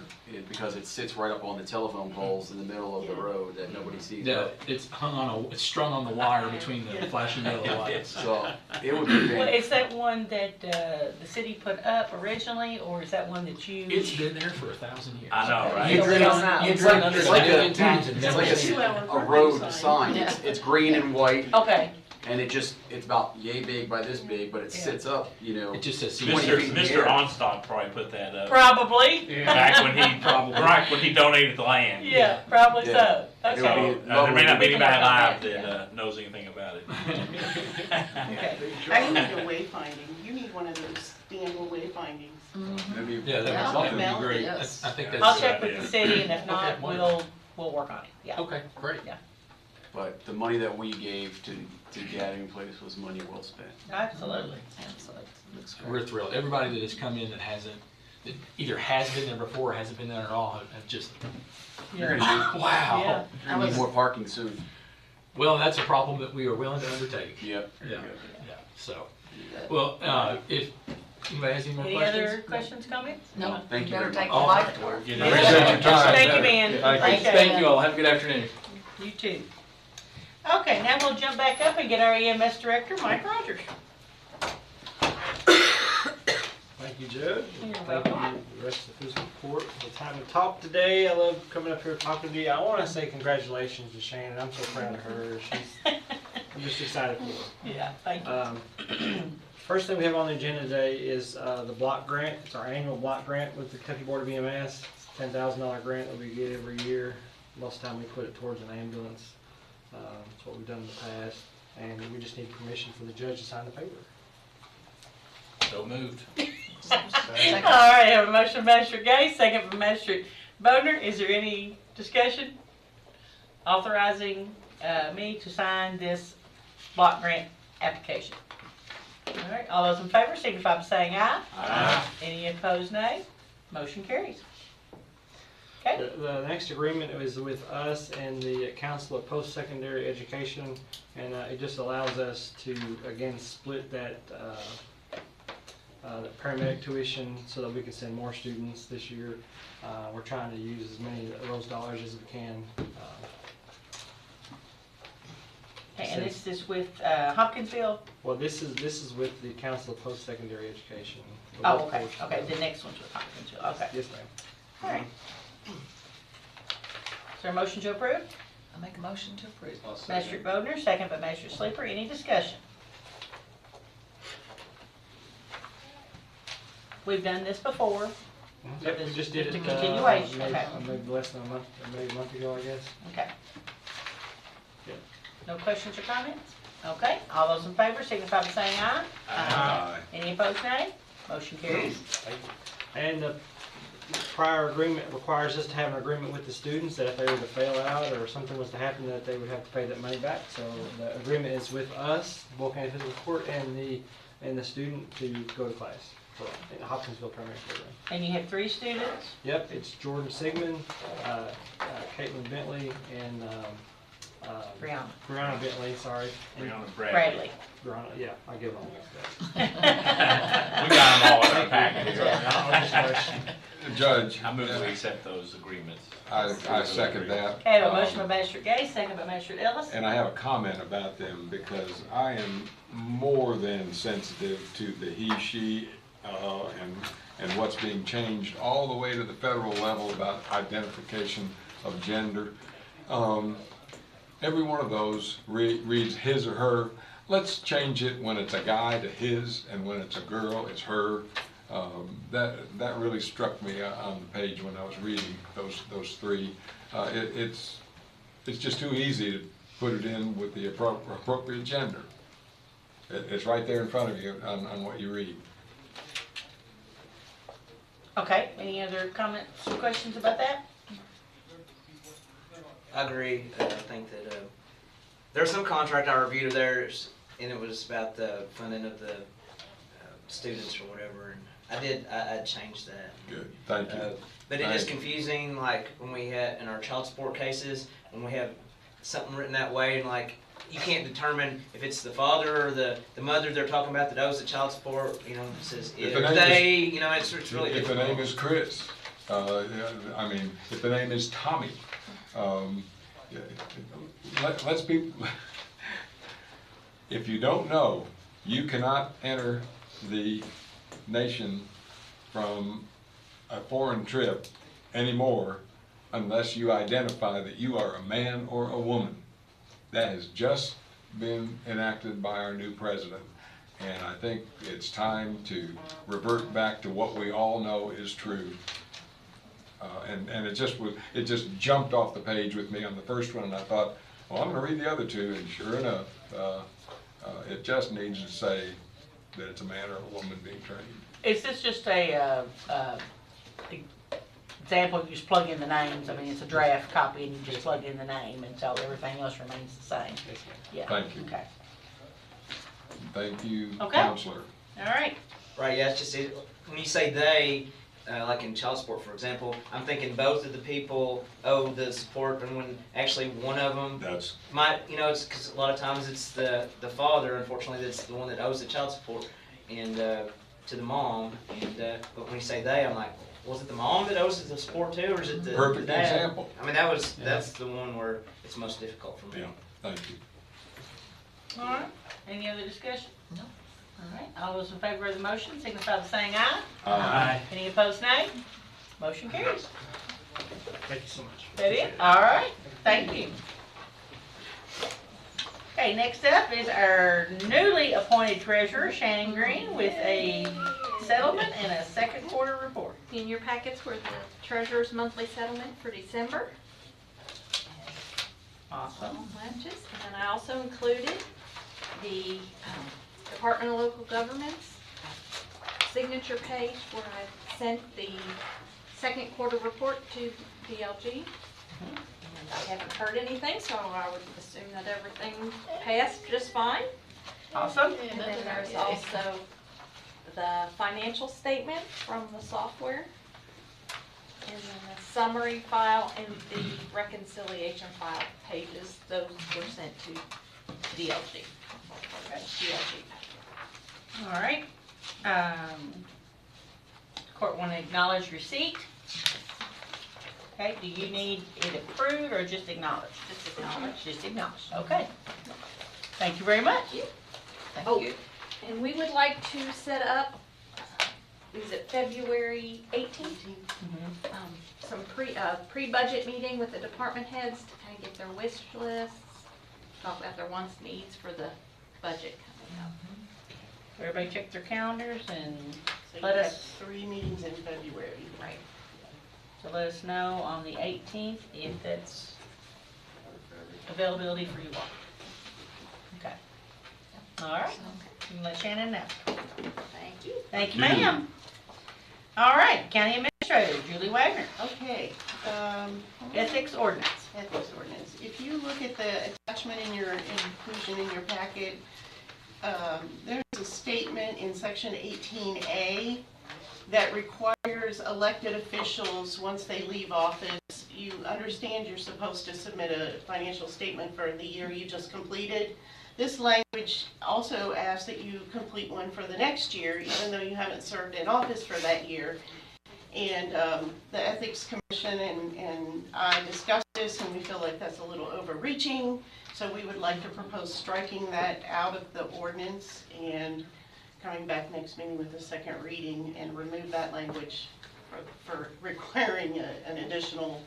because it sits right up on the telephone poles in the middle of the road that nobody sees. Yeah, it's it's strung on the wire between the flashing yellow lights. So it would be Well, is that one that the city put up originally, or is that one that you? It's been there for 1,000 years. I know, right? You've driven under it a million times and never seen it. a road sign. It's green and white. Okay. And it's about yay big by this big, but it sits up, It just says Mr. Onstock probably put that up. Probably. Back when he donated the land. Yeah, probably so. So, there may not be anybody alive that knows anything about it. Okay. I need a wayfinding. You need one of those standable wayfinding get findings. Yeah, Yeah, that would Mel, be great. yes. I think that's. I'll check with the city, and if not, Okay, wonderful. we'll work on it, yeah. Okay, great. Yeah, But the money that we gave to Gathering Place was money well spent. absolutely. Absolutely. Looks great. We're thrilled. Everybody that has come in that either has been there before or hasn't been there at all have just, You're gonna wow. Yeah. You're gonna need more parking soon. Well, that's a problem that we are willing to undertake. Yep. Yeah, yeah, so, well, if anybody has any more Any questions? other questions, comments? No, Thank you you better very take much. the light to work. Appreciate your time. Thank you, Ben. Appreciate Thank it. you all. Have a good afternoon. You too. Okay, now we'll jump back up and get our EMS director, Mike Rogers. Thank you, Judge. and You're Thank welcome. you, the rest of the fiscal court, for the time to talk today. I love coming up here talking to you. I want to say congratulations to Shannon. I'm so proud of her. I'm just excited for her. Yeah, thank you. First thing we have on the agenda today is the block grant. It's our annual block grant with the Kentucky Board of EMS. It's a $10,000 grant that we get every year. Most of the time we put it towards an ambulance. That's what we've done in the past. And we just need permission for the judge to sign the paper. So moved. All right, I have a motion by Magistrate Gay, second by Magistrate Bodner. Is there any discussion? Authorizing me to sign this block grant application. All right, all those in favor signify by saying aye. Aye. Any opposed, nay? Motion carries. Okay. The next agreement is with us and the Council of Post-Secondary Education, and it just allows us to, again, split that paramedic tuition so that we can send more students this year. We're trying to use as many of those dollars as we can. Okay, and this is with Hopkinsville? Well, this is with the Council of Post-Secondary Education. Oh, okay, okay, the next one's with Hopkinsville, okay. Yes, ma'am. All right. Is there a motion to approve? I make a motion to approve. Magistrate Bodner, second by Magistrate Sleeper. Any discussion? We've done this before. Yep, we just did it. It's a continuation, Maybe, okay. maybe less than a month, maybe a month ago, I guess. Okay. Yep. No questions or comments? Okay, all those in favor signify by saying aye. Aye. Any opposed, nay? Motion carries. And the prior agreement requires us to have an agreement with the students that if they were to fail out or something was to happen, that they would have to pay that money back. So the agreement is with us, Boyle County Fiscal Court, and the student to go to class. So in the Hopkinsville Primary Program. And you have 3 students? Yep, it's Jordan Sigmund, Caitlin Bentley, and Brianna Bentley, sorry. Brianna Bradley. Brianna, yeah, I give them all We got them all in our package. Judge. I move we accept those agreements. I second that. Okay, I have a motion by Magistrate Gay, second by Magistrate Ellis. And I have a comment about them because I am more than sensitive to the he, she, and what's being changed all the way to the federal level about identification of gender. Every one of those reads his or her. Let's change it when it's a guy to his, and when it's a girl, it's her. That really struck me on the page when I was reading those 3. It's just too easy to put it in with the appropriate gender. It's right there in front of you on what you read. Okay, any other comments or questions about that? I agree. I think that there's some contract I reviewed of theirs, and it was about the funding of the students or whatever. And I changed that. Good, thank you. But it is confusing, like when we had in our child support cases, when we have something written that way, and like you can't determine if it's the father or the mother they're talking about that owes the child support. You know, it says if they. You know, it's really if difficult. the name is Chris, I mean, if the name is Tommy, let's be. If you don't know, you cannot enter the nation from a foreign trip anymore unless you identify that you are a man or a woman. That has just been enacted by our new president, and I think it's time to revert back to what we all know is true. And it just jumped off the page with me on the first one, and I thought, well, I'm going to read the other 2, and sure enough, it just needs to say that it's a man or a woman being trained? Is this just a, example, you just plug in the names, I mean, it's a draft copy and you just plug in the name and so everything else remains the same? Yeah. Thank you. Okay. Thank you, Okay. Counselor. All right. Right, yeah, it's just, when you say they, like in child support, for example, I'm thinking both of the people owe the support, and when actually one of them That's might, it's because a lot of times it's the father, unfortunately, that's the one that owes the child support, and to the mom, and but when you say they, I'm like, was it the mom that owes the support too, or is it the perfect dad? example. I mean, that's the one where it's most difficult for me. Yeah, thank you. All right. Any other discussion? No. All right. All those in favor of the motion signify by saying aye. Aye. Any opposed, nay? Motion carries. Thank you so much. That it? All right. Thank you. Okay, next up is our newly appointed treasurer, Shannon Green, with a settlement and a second quarter report. In your packets were the treasurer's monthly settlement for December. Awesome. Matches. And then I also included the Department of Local Governments signature page where I sent the second quarter report to DLG. And I haven't heard anything, so I would assume that everything passed just fine. Awesome. And then there's also the financial statement from the software. And then the summary file and the reconciliation file pages, those were sent to DLG. Okay, DLG. All right. Court want to acknowledge receipt. Okay, do you need it approved or just acknowledged? Just acknowledged. Just acknowledged, okay. Thank you very much. Thank you. And we would like to set up, is it February 18th? Some pre-budget meeting with the department heads to kind of get their wish lists, talk about their wants, needs for the budget coming up. Everybody check their calendars and So let you us, have 3 meetings in February. Right. so let us know on the 18th if that's availability for you all. Okay. All right, you can let Shannon know. Thank you. Thank you, ma'am. All right, County Administrator Julie Wagner, Okay, Ethics Ordinance. ethics ordinance. If you look at the attachment in your inclusion in your packet, there's a statement in section 18A that requires elected officials, once they leave office, you understand you're supposed to submit a financial statement for the year you just completed. This language also asks that you complete one for the next year, even though you haven't served in office for that year. And the Ethics Commission and I discussed this, and we feel like that's a little overreaching. So we would like to propose striking that out of the ordinance and coming back next meeting with a second reading and remove that language for requiring an additional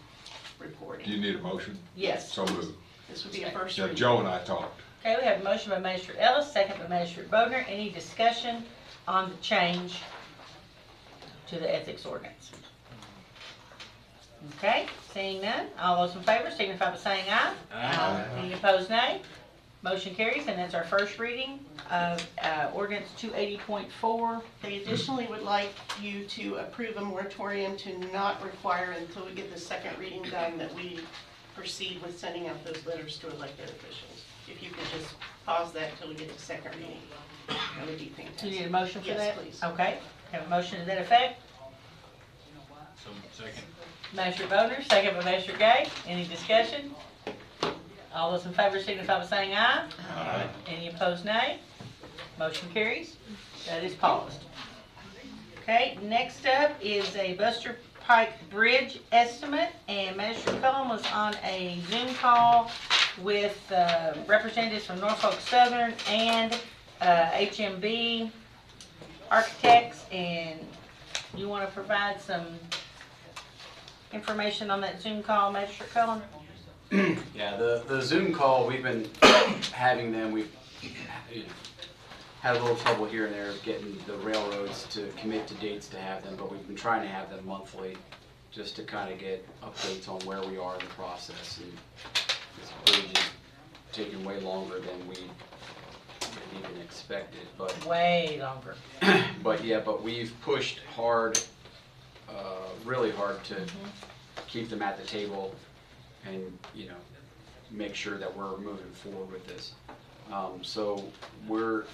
reporting. Do you need a motion? Yes. So moved. This would be a first Yeah, reading. Joe and I talked. Okay, we have a motion by Magistrate Ellis, second by Magistrate Bodner. Any discussion on the change to the ethics ordinance? Okay, seeing none, all those in favor signify by saying aye. Aye. Any opposed, nay? Motion carries, and that's our first reading of ordinance 280.4. They additionally would like you to approve a moratorium to not require until we get the second reading done that we proceed with sending out those letters to elected officials. If you could just pause that until we get the second reading, that would be fantastic. Do you need a motion for that? Yes, please. Okay, have a motion to that effect. So, second. Magistrate Bodner, second by Magistrate Gay. Any discussion? All those in favor signify by saying aye. Aye. Any opposed, nay? Motion carries. That is paused. Okay, next up is a Buster Pike Bridge estimate, and Magistrate Cullen was on a Zoom call with representatives from Norfolk Southern and HMB architects, and you want to provide some information on that Zoom call, Magistrate Cullen? Yeah, the Zoom call, we've been having them, we've had a little trouble here and there getting the railroads to commit to dates to have them, but we've been trying to have them monthly just to kind of get updates on where we are in the process. And this bridge is taking way longer than we have even expected, but. Way longer. But yeah, but we've pushed hard, really hard to keep them at the table and, you know, make sure that we're moving forward with this. So we're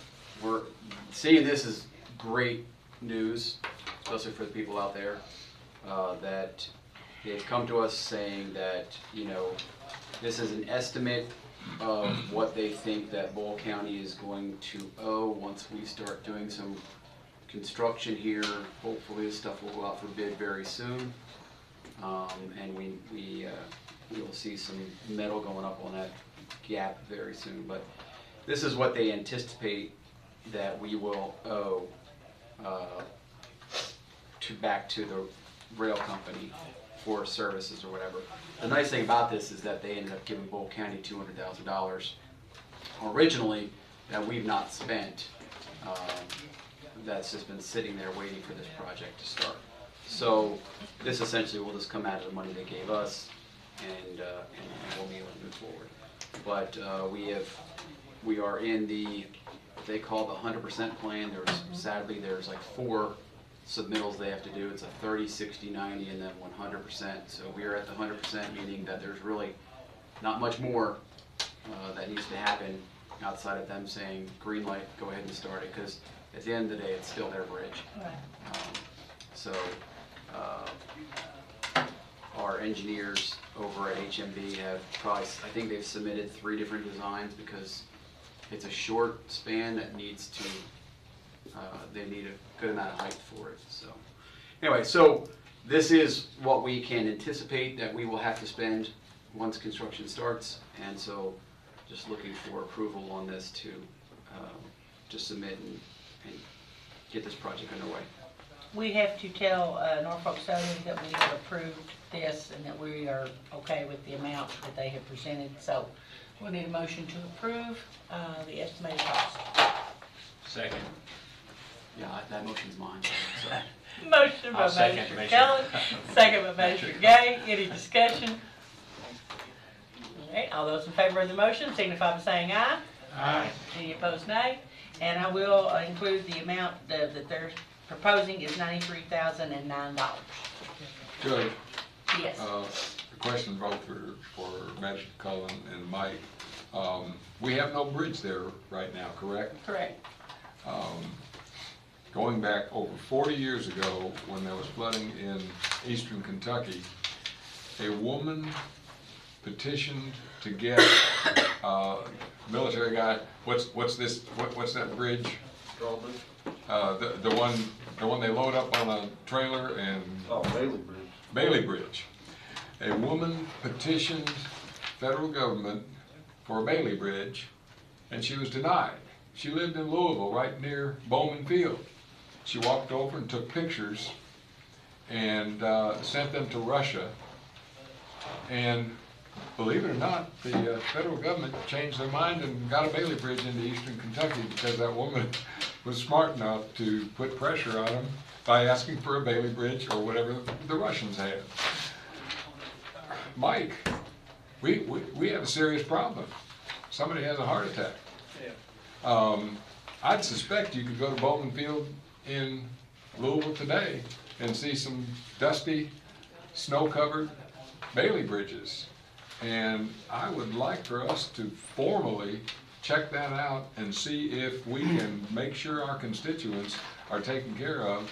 seeing this as great news, especially for the people out there, that they've come to us saying that, you know, this is an estimate of what they think that Boyle County is going to owe once we start doing some construction here. Hopefully this stuff will go out for bid very soon. And we will see some metal going up on that gap very soon. But this is what they anticipate that we will owe back to the rail company for services or whatever. The nice thing about this is that they ended up giving Boyle County $200,000 originally that we've not spent. That's just been sitting there waiting for this project to start. So this essentially will just come out of the money they gave us, and we'll be able to move forward. But we are in the what they call the 100% plan. Sadly there's like 4 submittals they have to do. It's a 30, 60, 90, and then 100%. So we are at the 100%, meaning that there's really not much more that needs to happen outside of them saying green light, go ahead and start it, because at the end of the day it's still their bridge. So our engineers over at HMB have probably, I think they've submitted 3 different designs because it's a short span that needs to, they need a good amount of height for it. So anyway, so this is what we can anticipate that we will have to spend once construction starts, and so just looking for approval on this to submit and get this project underway. We have to tell Norfolk Southern that we have approved this and that we are okay with the amount that they have presented. So we'll need a motion to approve the estimated cost. Second. Yeah, that motion's mine. So. Motion by Magistrate Cullen, second by Magistrate Gay. Any discussion? All right, all those in favor of the motion signify by saying aye. Aye. Any opposed, nay. And I will include the amount that they're proposing is $93,009. Judge, Yes. a question both for Magistrate Cullen and Mike. We have no bridge there right now, correct? Correct. Going back over 40 years ago, when there was flooding in eastern Kentucky, a woman petitioned to get military guy. What's that bridge? The one they load up on a trailer and. Oh, Bailey Bridge. Bailey Bridge. A woman petitioned federal government for a Bailey Bridge, and she was denied. She lived in Louisville, right near Bowman Field. She walked over and took pictures and sent them to Russia. And believe it or not, the federal government changed their mind and got a Bailey Bridge into eastern Kentucky because that woman was smart enough to put pressure on them by asking for a Bailey Bridge or whatever the Russians had. Mike, we have a serious problem. Somebody has a heart attack. I'd suspect you could go to Bowman Field in Louisville today and see some dusty, snow-covered Bailey bridges. And I would like for us to formally check that out and see if we can make sure our constituents are taken care of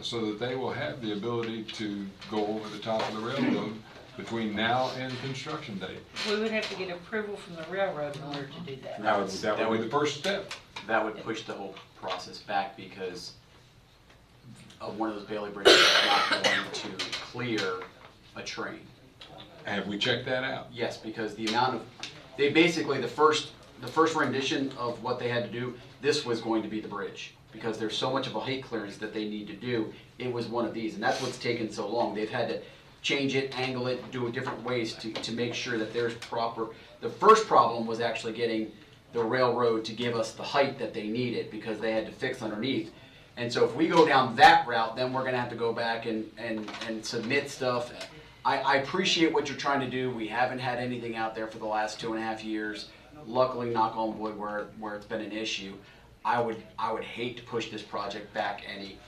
so that they will have the ability to go over the top of the railroad between now and construction date. We would have to get approval from the railroad in order to do that. That would be the first step. That would push the whole process back because one of those Bailey bridges is not going to clear a train. Have we checked that out? Yes, because the amount of, they basically, the first rendition of what they had to do, this was going to be the bridge. Because there's so much of a height clearance that they need to do, it was one of these, and that's what's taken so long. They've had to change it, angle it, do it different ways to make sure that there's proper, the first problem was actually getting the railroad to give us the height that they needed because they had to fix underneath. And so if we go down that route, then we're gonna have to go back and submit stuff. I appreciate what you're trying to do. We haven't had anything out there for the last 2.5 years. luckily, knock on wood, where it's been an issue, I would hate to push this project back any.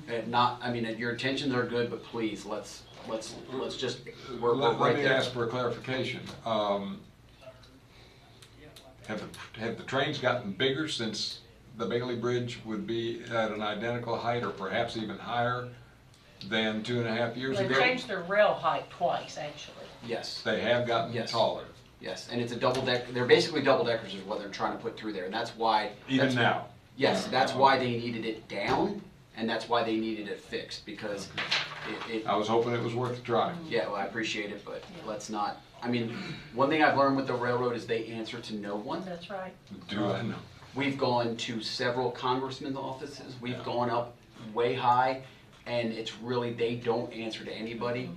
And not, I mean, your intentions are good, but please, let's just, we're Let right me there. ask for a clarification. Have the trains gotten bigger since the Bailey Bridge would be at an identical height or perhaps even higher than 2.5 years They've ago? changed their rail height twice, actually. Yes. They have gotten taller. Yes, and it's a double deck, they're basically double deckers is what they're trying to put through there, and that's why. Even now? Yes, that's why they needed it down, and that's why they needed it fixed, because it. I was hoping it was worth a try. Yeah, well, I appreciate it, but let's not, I mean, one thing I've learned with the railroad is they answer to no one. That's right. Do I know? We've gone to several congressmen's offices, we've gone up way high, and it's really, they don't answer to anybody,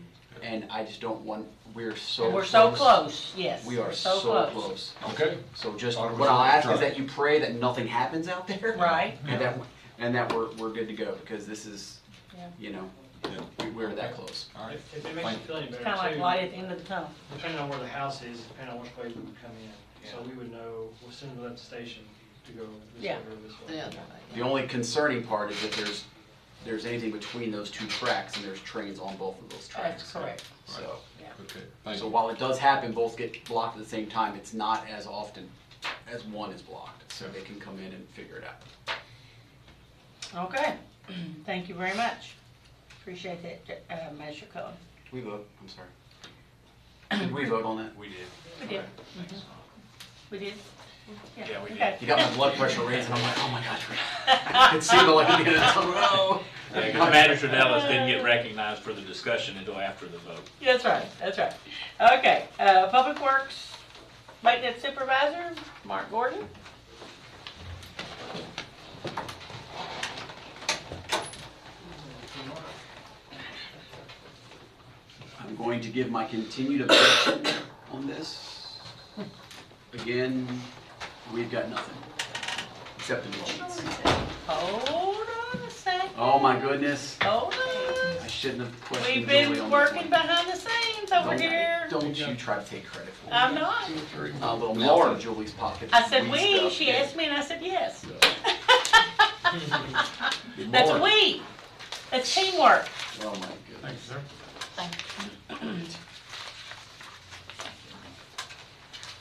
and I just don't want, we're so And we're close. so close, yes. We are we're so close. close. Okay. So just, Thought it was what I'll worth a ask is try. that you pray that nothing happens out there. Right. And that we're good to go, because this is, Yeah. you know, we're that close. All right. If it makes you feel any It's better kind of like too, light at the end of the tunnel. depending on where the house is, depending on which way we would come in. So we would know, as soon as we left the station, to go this way Yeah. or this way. Yeah. The only concerning part is that there's anything between those two tracks, and there's trains on both of those tracks. That's correct. So, Okay, thank so you. while it does happen, both get blocked at the same time, it's not as often as one is blocked. So they can come in and figure it out. Okay, thank you very much. Appreciate that, Magistrate Cullen. We vote, I'm sorry. Did we vote on that? We did. We did. We did? Yeah, we did. Okay. You got my blood pressure raising, I'm like, oh my gosh. It seemed like at the end of the tunnel, oh. Yeah, because Magistrate Ellis didn't get recognized for the discussion until after the vote. That's right, that's right. Okay, Public Works Maintenance Supervisor, Mark Gordon. I'm going to give my continued objection on this. Again, we've got nothing, except the sheets. Hold on a second. Oh my goodness, Hold on. I shouldn't have questioned We've Julie been on working this behind the scenes over one. here. Don't you try to take credit for it. I'm not. A little mouth in Julie's pocket. I said Sweet we, stuff. she asked me and I said yes. Good That's morning. we. That's teamwork. Oh my goodness. Thank you, sir.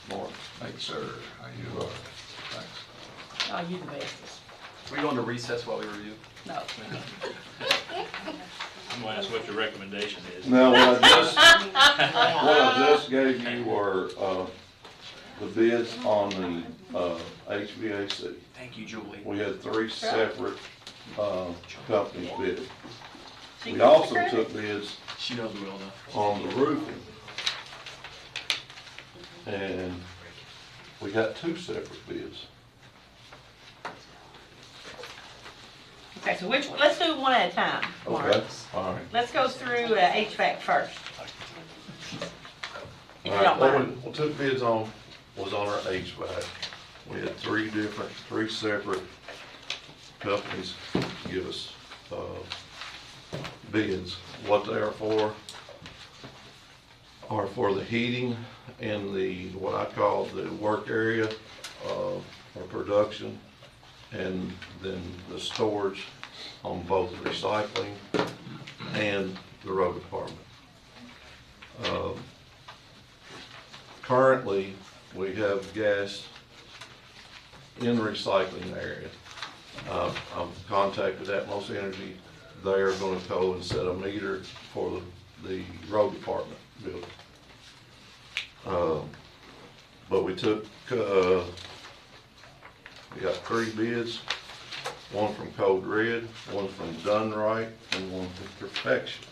Morning. Thank you, sir. How you are? Thanks. Oh, you the bestest. We going to recess while we review? No. I'm gonna ask what your recommendation is. Now, what I just gave you were, the bids on the, HVAC. Thank you, Julie. We had 3 separate, companies bid. We also took bids She knows me well enough. on the roofing. And we got 2 separate bids. Okay, so which one? Let's do one at a time, Mark. Okay, all right. Let's go through HVAC first. If you All right, don't what mind. we took bids on was on our HVAC. We had 3 separate companies give us, bids. What they are for the heating and the, what I call the work area, or production, and then the storage on both the recycling and the road department. Currently, we have gas in the recycling area. I've contacted Atmos Energy. They are gonna go and set a meter for the road department building. But we took, we got 3 bids, one from Code Red, one from Done Right, and one from Perfection.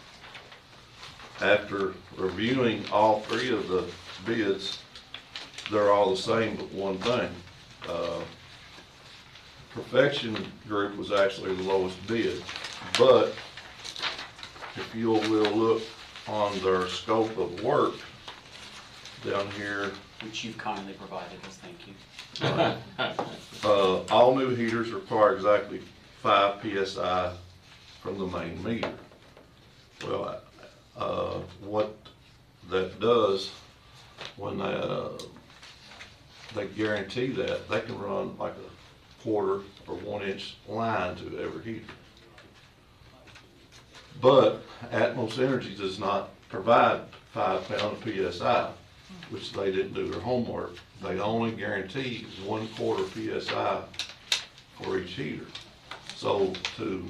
After reviewing all 3 of the bids, they're all the same but one thing. Perfection Group was actually the lowest bid, but if you will look on their scope of work down here, Which you've kindly provided us, thank you. all new heaters require exactly 5 PSI from the main meter. Well, what that does, when they guarantee that, they can run like a quarter or 1 inch line to every heater. But Atmos Energy does not provide 5 pound PSI, which they didn't do their homework. They only guarantee 1/4 PSI for each heater. So to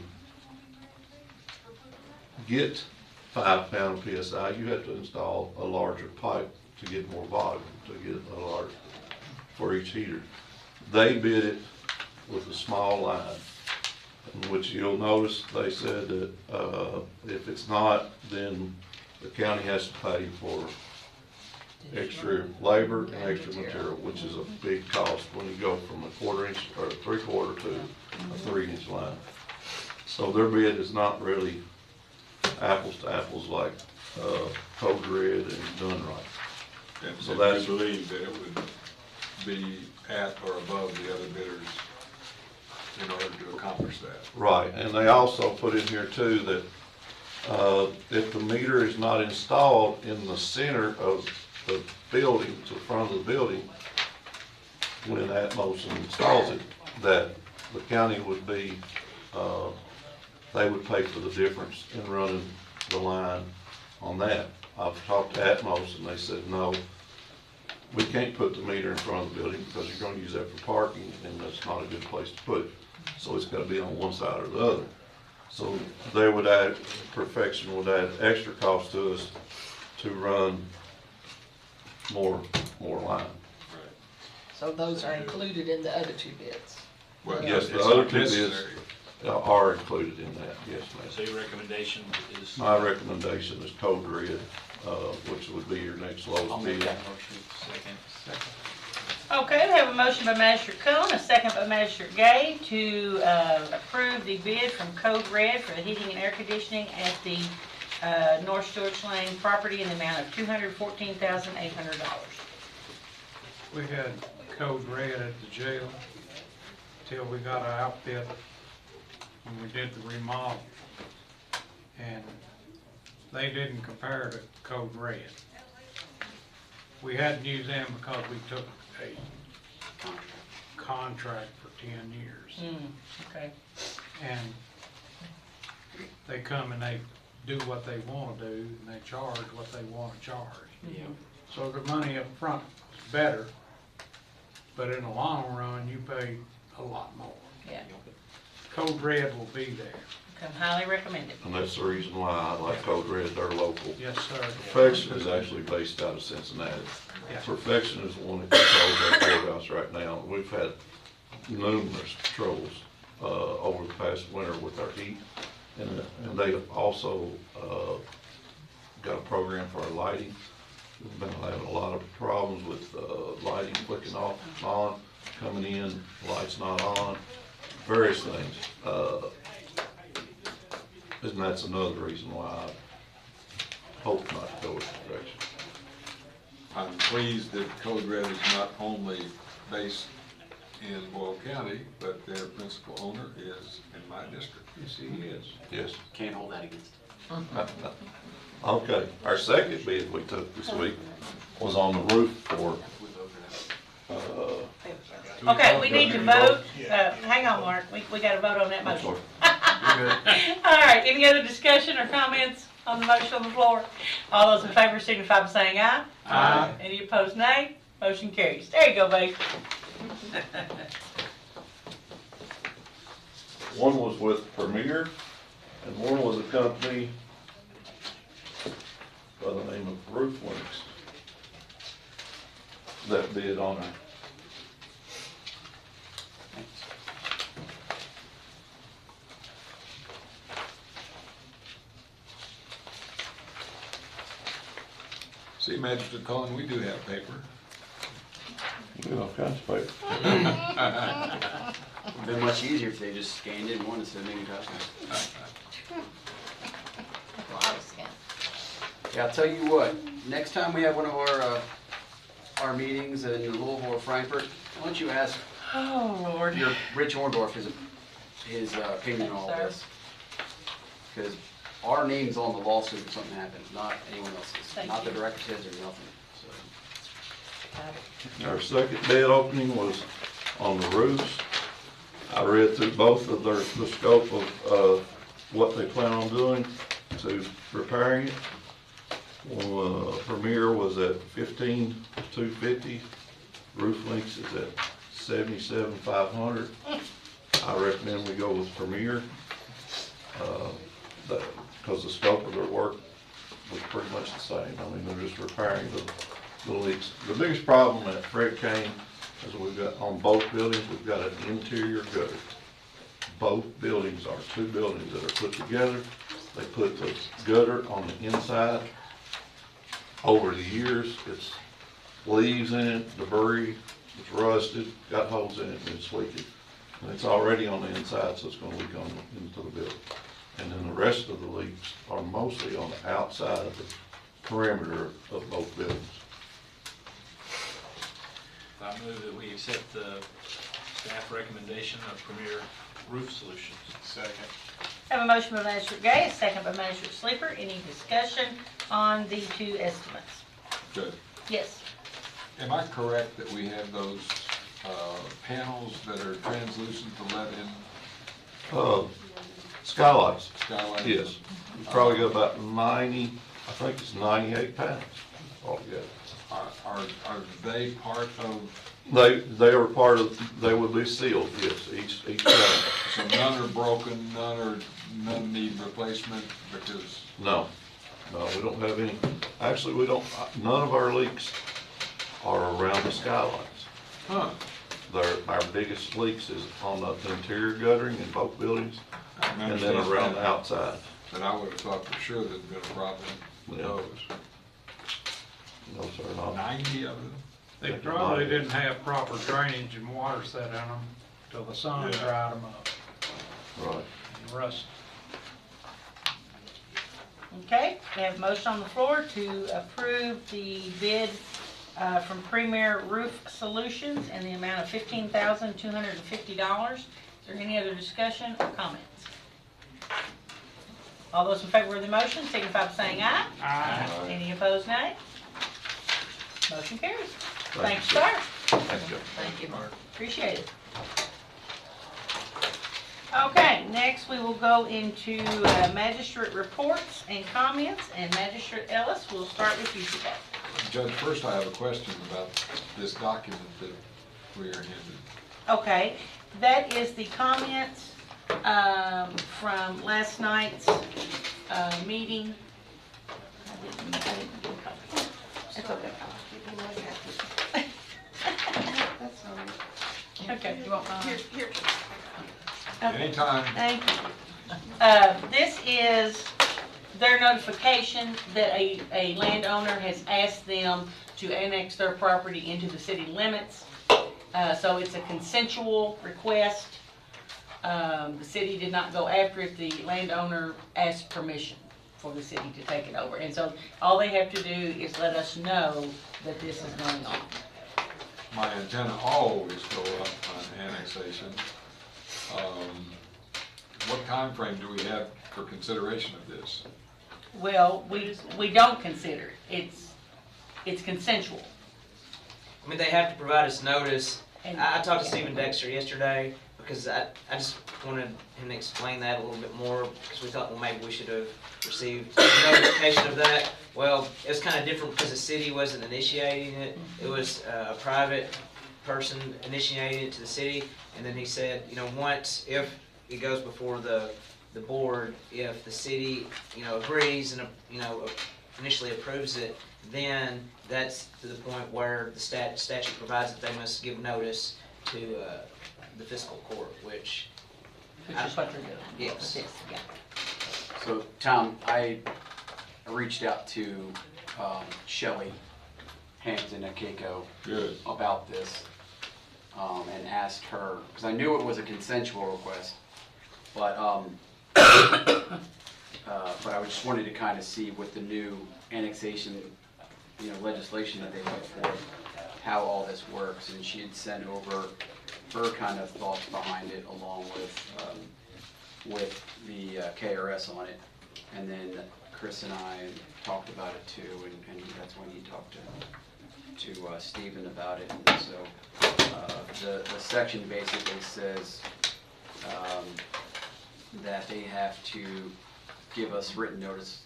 get 5 pound PSI, you have to install a larger pipe to get more volume, to get a larger for each heater. They bid it with a small line, which you'll notice they said that if it's not, then the county has to pay for extra labor and extra material, which is a big cost when you go from a 1/4 inch or 3/4 to a 3 inch line. So their bid is not really apples to apples like Code Red and Done Right. And So so that's- you believe that it would be at or above the other bidders in order to accomplish that? Right, and they also put in here too that if the meter is not installed in the center of the building, to the front of the building, when Atmos installs it, that the county would be, they would pay for the difference in running the line on that. I've talked to Atmos and they said, no, we can't put the meter in front of the building because you're gonna use that for parking and that's not a good place to put it. So it's gotta be on one side or the other. So they would add, Perfection would add extra cost to us to run more line. So those are included in the other 2 bids. Well, Yes, the it's other not 2 bids necessary. are included in that, yes, ma'am. So your recommendation is? My recommendation is Code Red, which would be your next lowest bid. I'll make that motion. Second. Okay, we have a motion by Magistrate Cullen, a second by Magistrate Gay to approve the bid from Code Red for the heating and air conditioning at the North Storage Lane property in the amount of $214,800. We had Code Red at the jail till we got our outfit when we did the remodel. And they didn't compare to Code Red. We hadn't used them because we took a contract for 10 years. Okay. And they come and they do what they want to do, and they charge what they want to charge. Yeah. So the money up front is better, but in the long run, you pay a lot more. Yeah. Code Red will be there. Come highly recommended. And that's the reason why I like Code Red, they're local. Yes, sir. Perfection is actually based out of Cincinnati. Yes. Perfection is the one that controls our courthouse right now. We've had numerous troubles over the past winter with our heat. And they also got a program for our lighting. We've been having a lot of problems with lighting flicking off and on, coming in, lights not on, various things. And that's another reason why I hope not to go with this direction. I'm pleased that Code Red is not only based in Boyle County, but their principal owner is in my district. Yes, he is. Yes. Can't hold that against it. Okay, our second bid we took this week was on the roof for, Okay, we need to vote. Hang on, Mark. We got to vote on that motion. All right, any other discussion or comments on the motion on the floor? All those in favor signify by saying aye. Aye. Any opposed, nay. Motion carries. There you go, babe. one was with Premier and one was a company by the name of Roof Links that bid on it. See, Magistrate Cullen, we do have paper. You know, all kinds of paper. It'd been much easier if they just scanned in one instead of making copies. A lot of scan. Yeah, I'll tell you what, next time we have one of our meetings in Louisville or Frankfurt, why don't you ask Oh, Lord. your Rich Orndorff his opinion on all Yes, sir. this. Because our name's on the lawsuit if something happens, not anyone else's. Thank Not the you. director's heads or nothing, so. Our second bid opening was on the roofs. I read through both of the scope of what they plan on doing to repairing it. Premier was at $15,250. Roof Links is at $77,500. I recommend we go with Premier, because the scope of their work was pretty much the same. I mean, they're just repairing the leaks. The biggest problem at Fred Kane is we've got, on both buildings, we've got an interior gutter. Both buildings are two buildings that are put together. They put the gutter on the inside. Over the years, it's leaves in it, debris, it's rusted, got holes in it, and it's leaking. And it's already on the inside, so it's gonna leak on into the building. And then the rest of the leaks are mostly on the outside of the perimeter of both buildings. I move that we accept the staff recommendation of Premier Roof Solutions. Second. Have a motion by Magistrate Gay, a second by Magistrate Sleeper. Any discussion on the two estimates? Good. Yes. Am I correct that we have those panels that are translucent to let in? Skylights. Skylights? Yes. We probably got about 90, I think it's 98 panels altogether. Are they part of? They are part of, they would be sealed, yes, each panel. So none are broken, none need replacement because? No, we don't have any. Actually, we don't, none of our leaks are around the skylights. Huh. Our biggest leaks is on the interior guttering in both buildings, and then around the outside. But I would have thought for sure there'd been a problem with those. No, sir, not. 90 of them? They probably didn't have proper drainage and water set in them till the sun dried them up. Right. And rust. Okay, we have a motion on the floor to approve the bid from Premier Roof Solutions in the amount of $15,250. Is there any other discussion or comments? All those in favor of the motion signify by saying aye. Aye. Any opposed, nay? Motion carries. Thanks, you, sir. Thank you. Thank you, Mark. Appreciate it. Okay, next we will go into magistrate reports and comments, and Magistrate Ellis, we'll start with you today. Judge, first I have a question about this document that we are handed. Okay, that is the comments from last night's meeting. I didn't do a copy. It's okay. That's all right. Okay, you want mine? Here. Okay. Anytime. Thank you. This is their notification that a landowner has asked them to annex their property into the city limits. So it's a consensual request. The city did not go after it. The landowner asked permission for the city to take it over. And so all they have to do is let us know that this is going on. My antenna always go up on annexation. What time frame do we have for consideration of this? Well, we don't consider it. It's consensual. I mean, they have to provide us notice. And- I talked to Stephen Dexter yesterday because I just wanted him to explain that a little bit more because we thought, well, maybe we should have received notification of that. Well, it was kind of different because the city wasn't initiating it. It was a private person initiating it to the city. And then he said, once, if it goes before the board, if the city, agrees and, initially approves it, then that's to the point where the statute provides that they must give notice to the fiscal court, which is what they're doing. Yes. Yes, yeah. So, Tom, I reached out to Shelley Hampton at Keiko about this and asked her, because I knew it was a consensual request, but I just wanted to kind of see what the new annexation, legislation that they put forth, how all this works, and she had sent over her kind of thoughts behind it, along with the KRS on it, and then Chris and I talked about it too, and that's when he talked to to Stephen about it. And so the section basically says that they have to give us written notice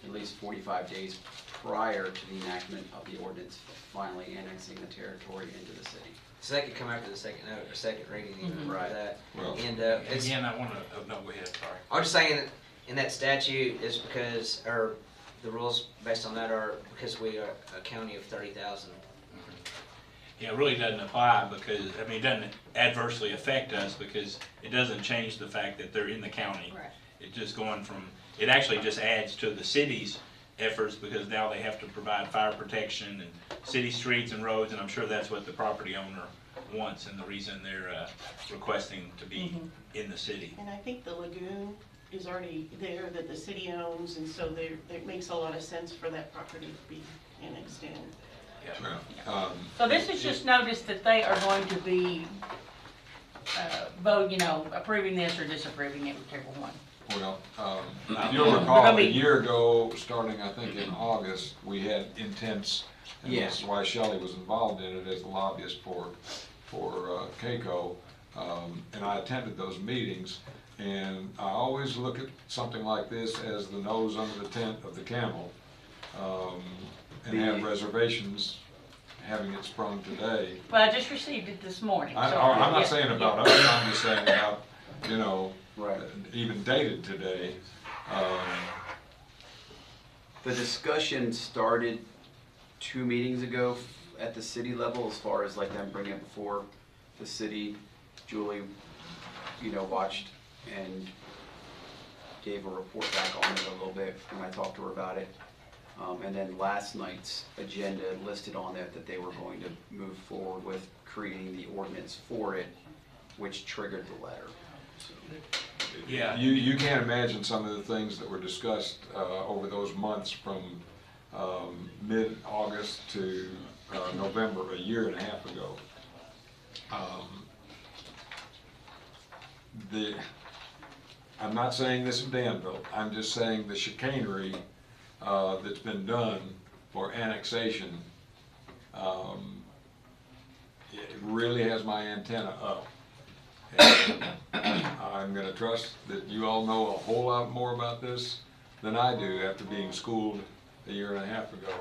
at least 45 days prior to the enactment of the ordinance finally annexing the territory into the city. So that could come after the second note, or second reading even for that. Well, And it's, Again, I want to, no, go ahead, sorry. I'm just saying, in that statute is because, or the rules based on that are because we are a county of 30,000. Yeah, it really doesn't apply because, I mean, it doesn't adversely affect us because it doesn't change the fact that they're in the county. Right. It's just going from, it actually just adds to the city's efforts because now they have to provide fire protection and city streets and roads, and I'm sure that's what the property owner wants and the reason they're requesting to be in the city. And I think the lagoon is already there that the city owns, and so it makes a lot of sense for that property to be annexed in. Well, So this is just notice that they are going to be, approving this or disapproving it, whichever one. Well, if you'll recall, a year ago, starting I think in August, we had intense, and that's why Shelley was involved in it as a lobbyist for CAECO, and I attended those meetings, and I always look at something like this as the nose under the tent of the camel, and have reservations having it sprung today. Well, I just received it this morning. I'm so, not saying about us, I'm just saying about, Right. even dated today. The discussion started 2 meetings ago at the city level as far as like them bringing it before the city. Julie, watched and gave a report back on it a little bit when I talked to her about it. And then last night's agenda listed on it that they were going to move forward with creating the ordinance for it, which triggered the letter. So. Yeah. You can't imagine some of the things that were discussed over those months from mid-August to November, a year and a half ago. I'm not saying this of Danville, I'm just saying the chicanery that's been done for annexation, it really has my antenna up. And I'm going to trust that you all know a whole lot more about this than I do after being schooled a year and a half ago.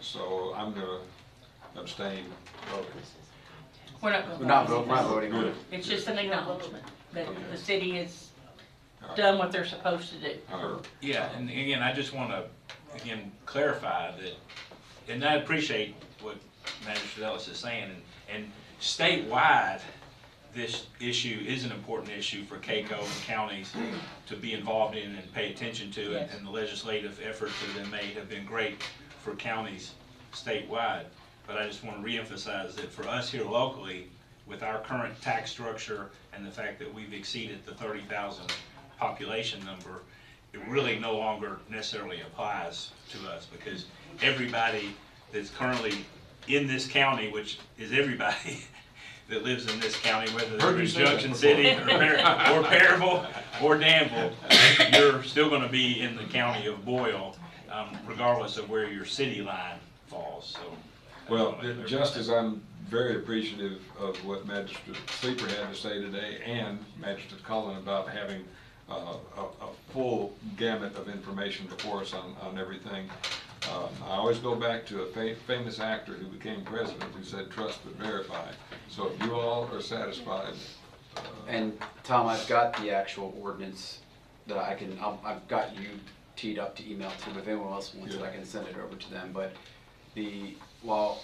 So I'm going to abstain voting. We're not going to We're not voting on it. It's just an acknowledgement that the city has done what they're supposed to do. Yeah, and again, I just want to, clarify that, and I appreciate what Magistrate Ellis is saying, and statewide, this issue is an important issue for CAECO and counties to be involved in and pay attention to, Yes. and the legislative efforts that have been made have been great for counties statewide. But I just want to reemphasize that for us here locally, with our current tax structure and the fact that we've exceeded the 30,000 population number, it really no longer necessarily applies to us because everybody that's currently in this county, which is everybody that lives in this county, whether they're in Junction City or Perryville or Danville, you're still going to be in the county of Boyle, regardless of where your city line falls. So, Well, just as I'm very appreciative of what Magistrate Sleeper had to say today and Magistrate Cullen about having a full gamut of information before us on everything. I always go back to a famous actor who became president who said, "Trust but verify." So if you all are satisfied. And Tom, I've got the actual ordinance that I've got you teed up to email to. If anyone else wants it, I can send it over to them. But while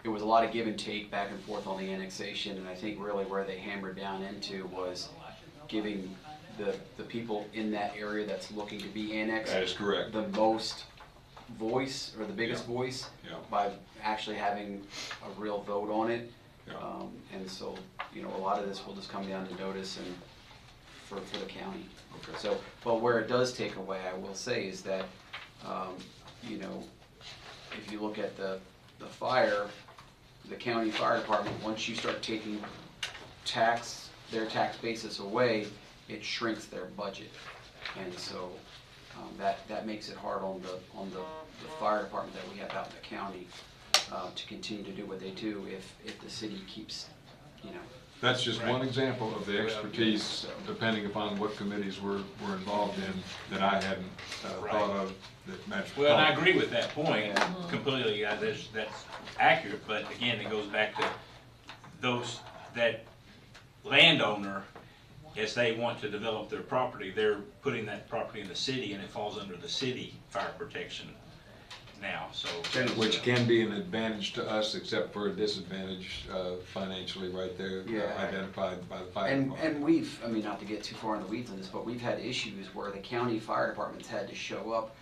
it was a lot of give and take back and forth on the annexation, and I think really where they hammered down into was giving the people in that area that's looking to be annexed. That is correct. The most voice, or the biggest voice, by actually having a real vote on it. And so, a lot of this will just come down to notice and for the county. Okay. So, but where it does take away, I will say, is that, if you look at the county fire department, once you start taking their tax basis away, it shrinks their budget. And so, That makes it hard on the fire department that we have out in the county to continue to do what they do if the city keeps, you know. That's just one example of the expertise, depending upon what committees we're involved in, that I hadn't thought of, that matched. Well, and I agree with that point completely. That's accurate, but again, it goes back to that landowner, as they want to develop their property, they're putting that property in the city, and it falls under the city fire protection now, so. Which can be an advantage to us, except for a disadvantage financially right there, identified by the fire department. And we've, I mean, not to get too far in the weeds on this, but we've had issues where the county fire departments had to show up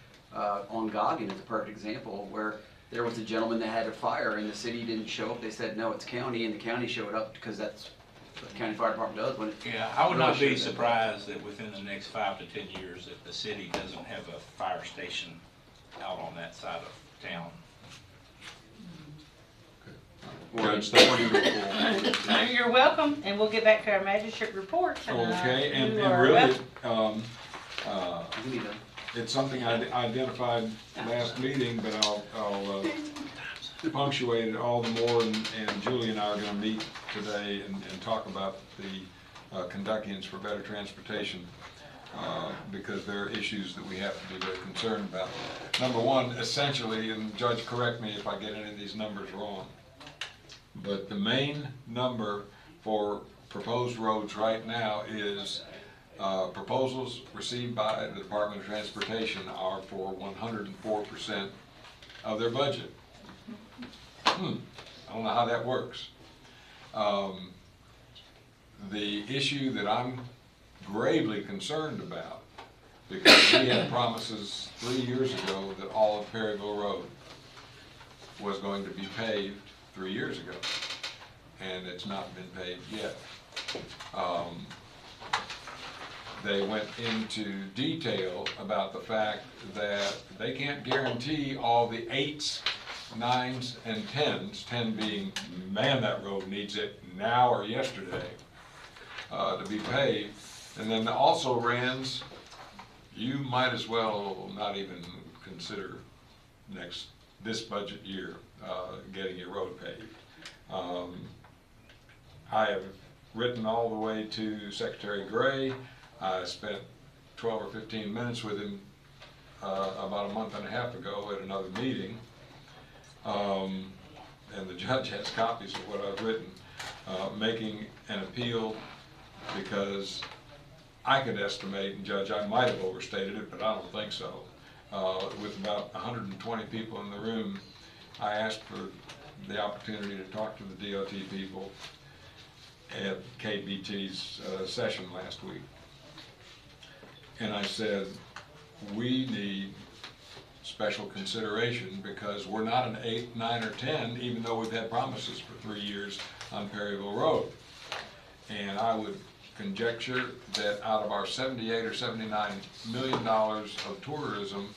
on Goggin is a perfect example, where there was a gentleman that had a fire and the city didn't show up. They said, no, it's county, and the county showed up because that's what the county fire department does when it. Yeah, I would not be surprised that within the next 5 to 10 years that the city doesn't have a fire station out on that side of town. You're welcome, and we'll get back to our magistrate report. Okay, and you are really, welcome. it's something I identified last meeting, but I'll punctuate it all the more, and Julie and I are gonna meet today and talk about the Kentuckians for Better Transportation, because there are issues that we have to be very concerned about. Number one, essentially, and Judge, correct me if I get any of these numbers wrong, but the main number for proposed roads right now is proposals received by the Department of Transportation are for 104% of their budget. I don't know how that works. The issue that I'm gravely concerned about, because we had promises 3 years ago that all of Perryville Road was going to be paved 3 years ago, and it's not been paved yet. They went into detail about the fact that they can't guarantee all the 8s, 9s, and 10s, 10 being, man, that road needs it now or yesterday, to be paved. And then also RANs, you might as well not even consider this budget year getting your road paved. I have written all the way to Secretary Gray. I spent 12 or 15 minutes with him about a month and a half ago at another meeting. And the judge has copies of what I've written, making an appeal, because I could estimate, and Judge, I might have overstated it, but I don't think so. With about 120 people in the room, I asked for the opportunity to talk to the DOT people at KBT's session last week. And I said, we need special consideration because we're not an 8, 9, or 10, even though we've had promises for 3 years on Perryville Road. And I would conjecture that out of our $78 or $79 million of tourism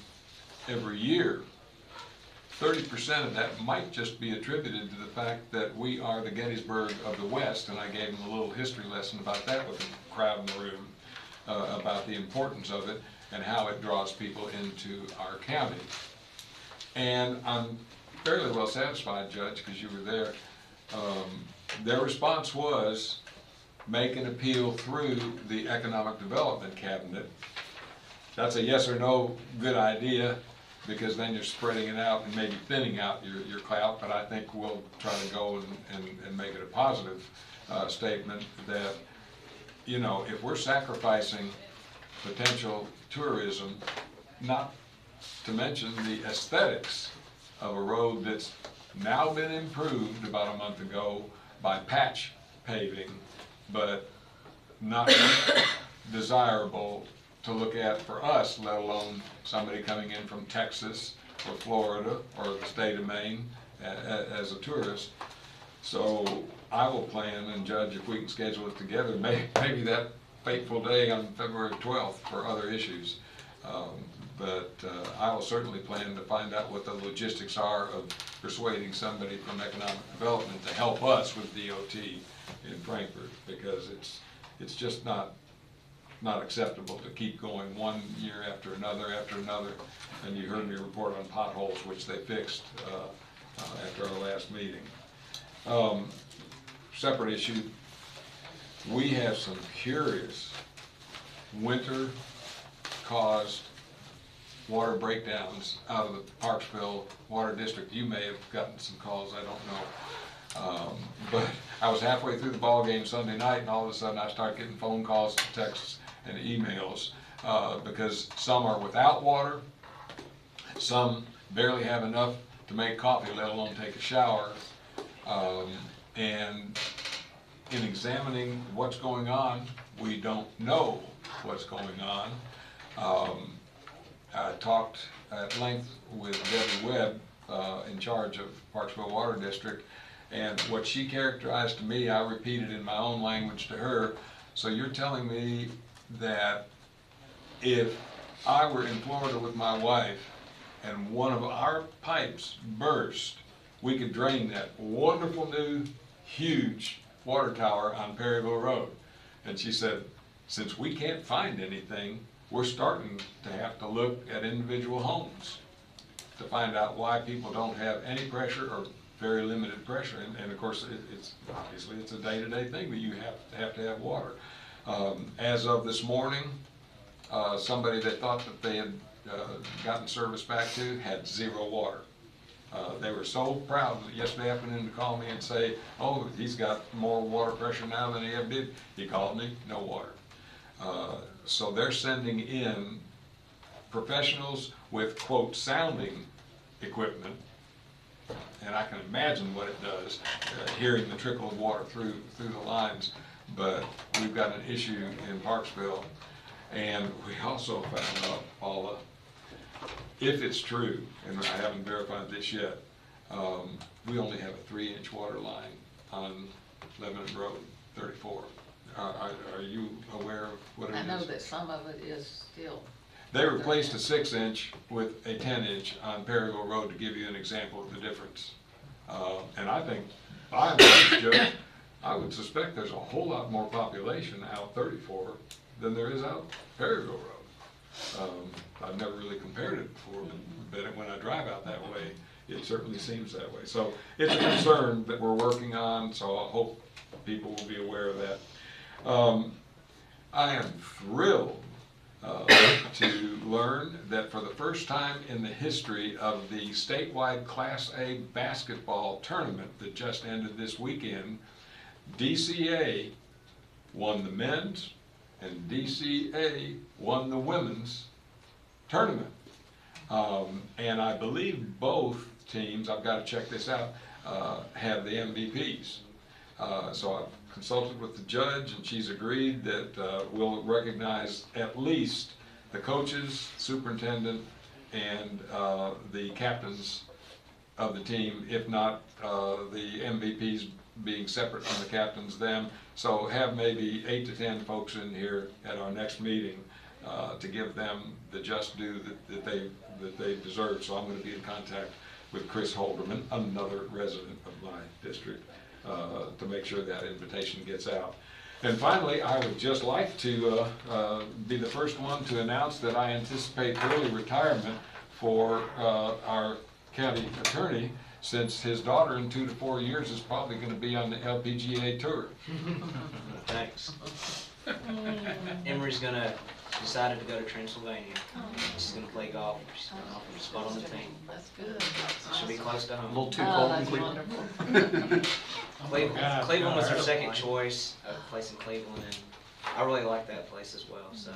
every year, 30% of that might just be attributed to the fact that we are the Gettysburg of the West, and I gave them a little history lesson about that with the crowd in the room, about the importance of it and how it draws people into our county. And I'm fairly well satisfied, Judge, because you were there. Their response was, make an appeal through the Economic Development Cabinet. That's a yes or no good idea, because then you're spreading it out and maybe thinning out your clout, but I think we'll try to go and make it a positive statement that, you know, if we're sacrificing potential tourism, not to mention the aesthetics of a road that's now been improved about a month ago by patch paving, but not desirable to look at for us, let alone somebody coming in from Texas or Florida or the state of Maine as a tourist. So I will plan, and Judge, if we can schedule it together, maybe that fateful day on February 12th for other issues. But I will certainly plan to find out what the logistics are of persuading somebody from economic development to help us with DOT in Frankfurt, because it's just not not acceptable to keep going one year after another, and you heard me report on potholes, which they fixed after our last meeting. Separate issue, we have some curious winter-caused water breakdowns out of the Parksville Water District. You may have gotten some calls, I don't know. But I was halfway through the ball game Sunday night, and all of a sudden I started getting phone calls, texts, and emails because some are without water, some barely have enough to make coffee, let alone take a shower. And in examining what's going on, we don't know what's going on. I talked at length with Debbie Webb, in charge of Parksville Water District, and what she characterized to me, I repeated in my own language to her. So you're telling me that if I were in Florida with my wife and one of our pipes burst, we could drain that wonderful new huge water tower on Perryville Road. And she said, since we can't find anything, we're starting to have to look at individual homes to find out why people don't have any pressure or very limited pressure. And of course, it's obviously it's a day-to-day thing that you have to have water. As of this morning, somebody that thought that they had gotten service back to had zero water. They were so proud yesterday afternoon to call me and say, oh, he's got more water pressure now than he ever did. He called me, no water. So they're sending in professionals with, quote, sounding equipment, and I can imagine what it does, hearing the trickle of water through the lines. But we've got an issue in Parksville, and we also found out, Paula, if it's true, and I haven't verified this yet, we only have a 3-inch water line on Lebanon Road 34. Are you aware of what it is? I know that some of it is still. They replaced a 6-inch with a 10-inch on Perryville Road, to give you an example of the difference. And I think, by and large, Joe, I would suspect there's a whole lot more population out 34 than there is out Perryville Road. I've never really compared it before, but when I drive out that way, it certainly seems that way. So it's a concern that we're working on, so I hope people will be aware of that. I am thrilled to learn that for the first time in the history of the statewide Class A basketball tournament that just ended this weekend, DCA won the men's and DCA won the women's tournament. And I believe both teams, I've got to check this out, have the MVPs. So I've consulted with the judge, and she's agreed that we'll recognize at least the coaches, superintendent, and the captains of the team, if not the MVPs being separate from the captains, them. So have maybe 8 to 10 folks in here at our next meeting to give them the just due that they deserve. So I'm going to be in contact with Chris Holderman, another resident of my district, to make sure that invitation gets out. And finally, I would just like to be the first one to announce that I anticipate early retirement for our county attorney, since his daughter in 2 to 4 years is probably going to be on the LPGA tour. Thanks. Emery's decided to go to Transylvania. She's gonna play golf. She's gonna offer a spot on the team. That's good. She'll be close to home. A little too cold in Cleveland. Cleveland was her second choice, place in Cleveland, and I really like that place as well. So,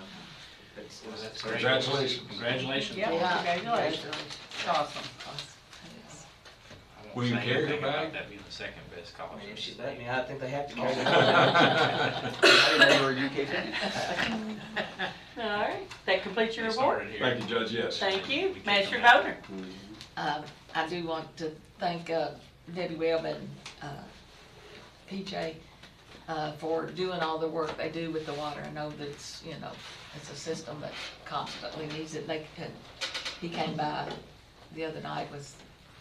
Congratulations. Congratulations. Yeah, Congratulations. Awesome. Will you carry her back? That'd be the second best college. I mean, if she let me, I think they have to carry her. I didn't know you were a UK fan. All right, that completes your report. Thank you, Judge, yes. Thank you, Magistrate Bowden. I do want to thank Debbie Webb and PJ for doing all the work they do with the water. I know that it's a system that constantly needs it. He came by the other night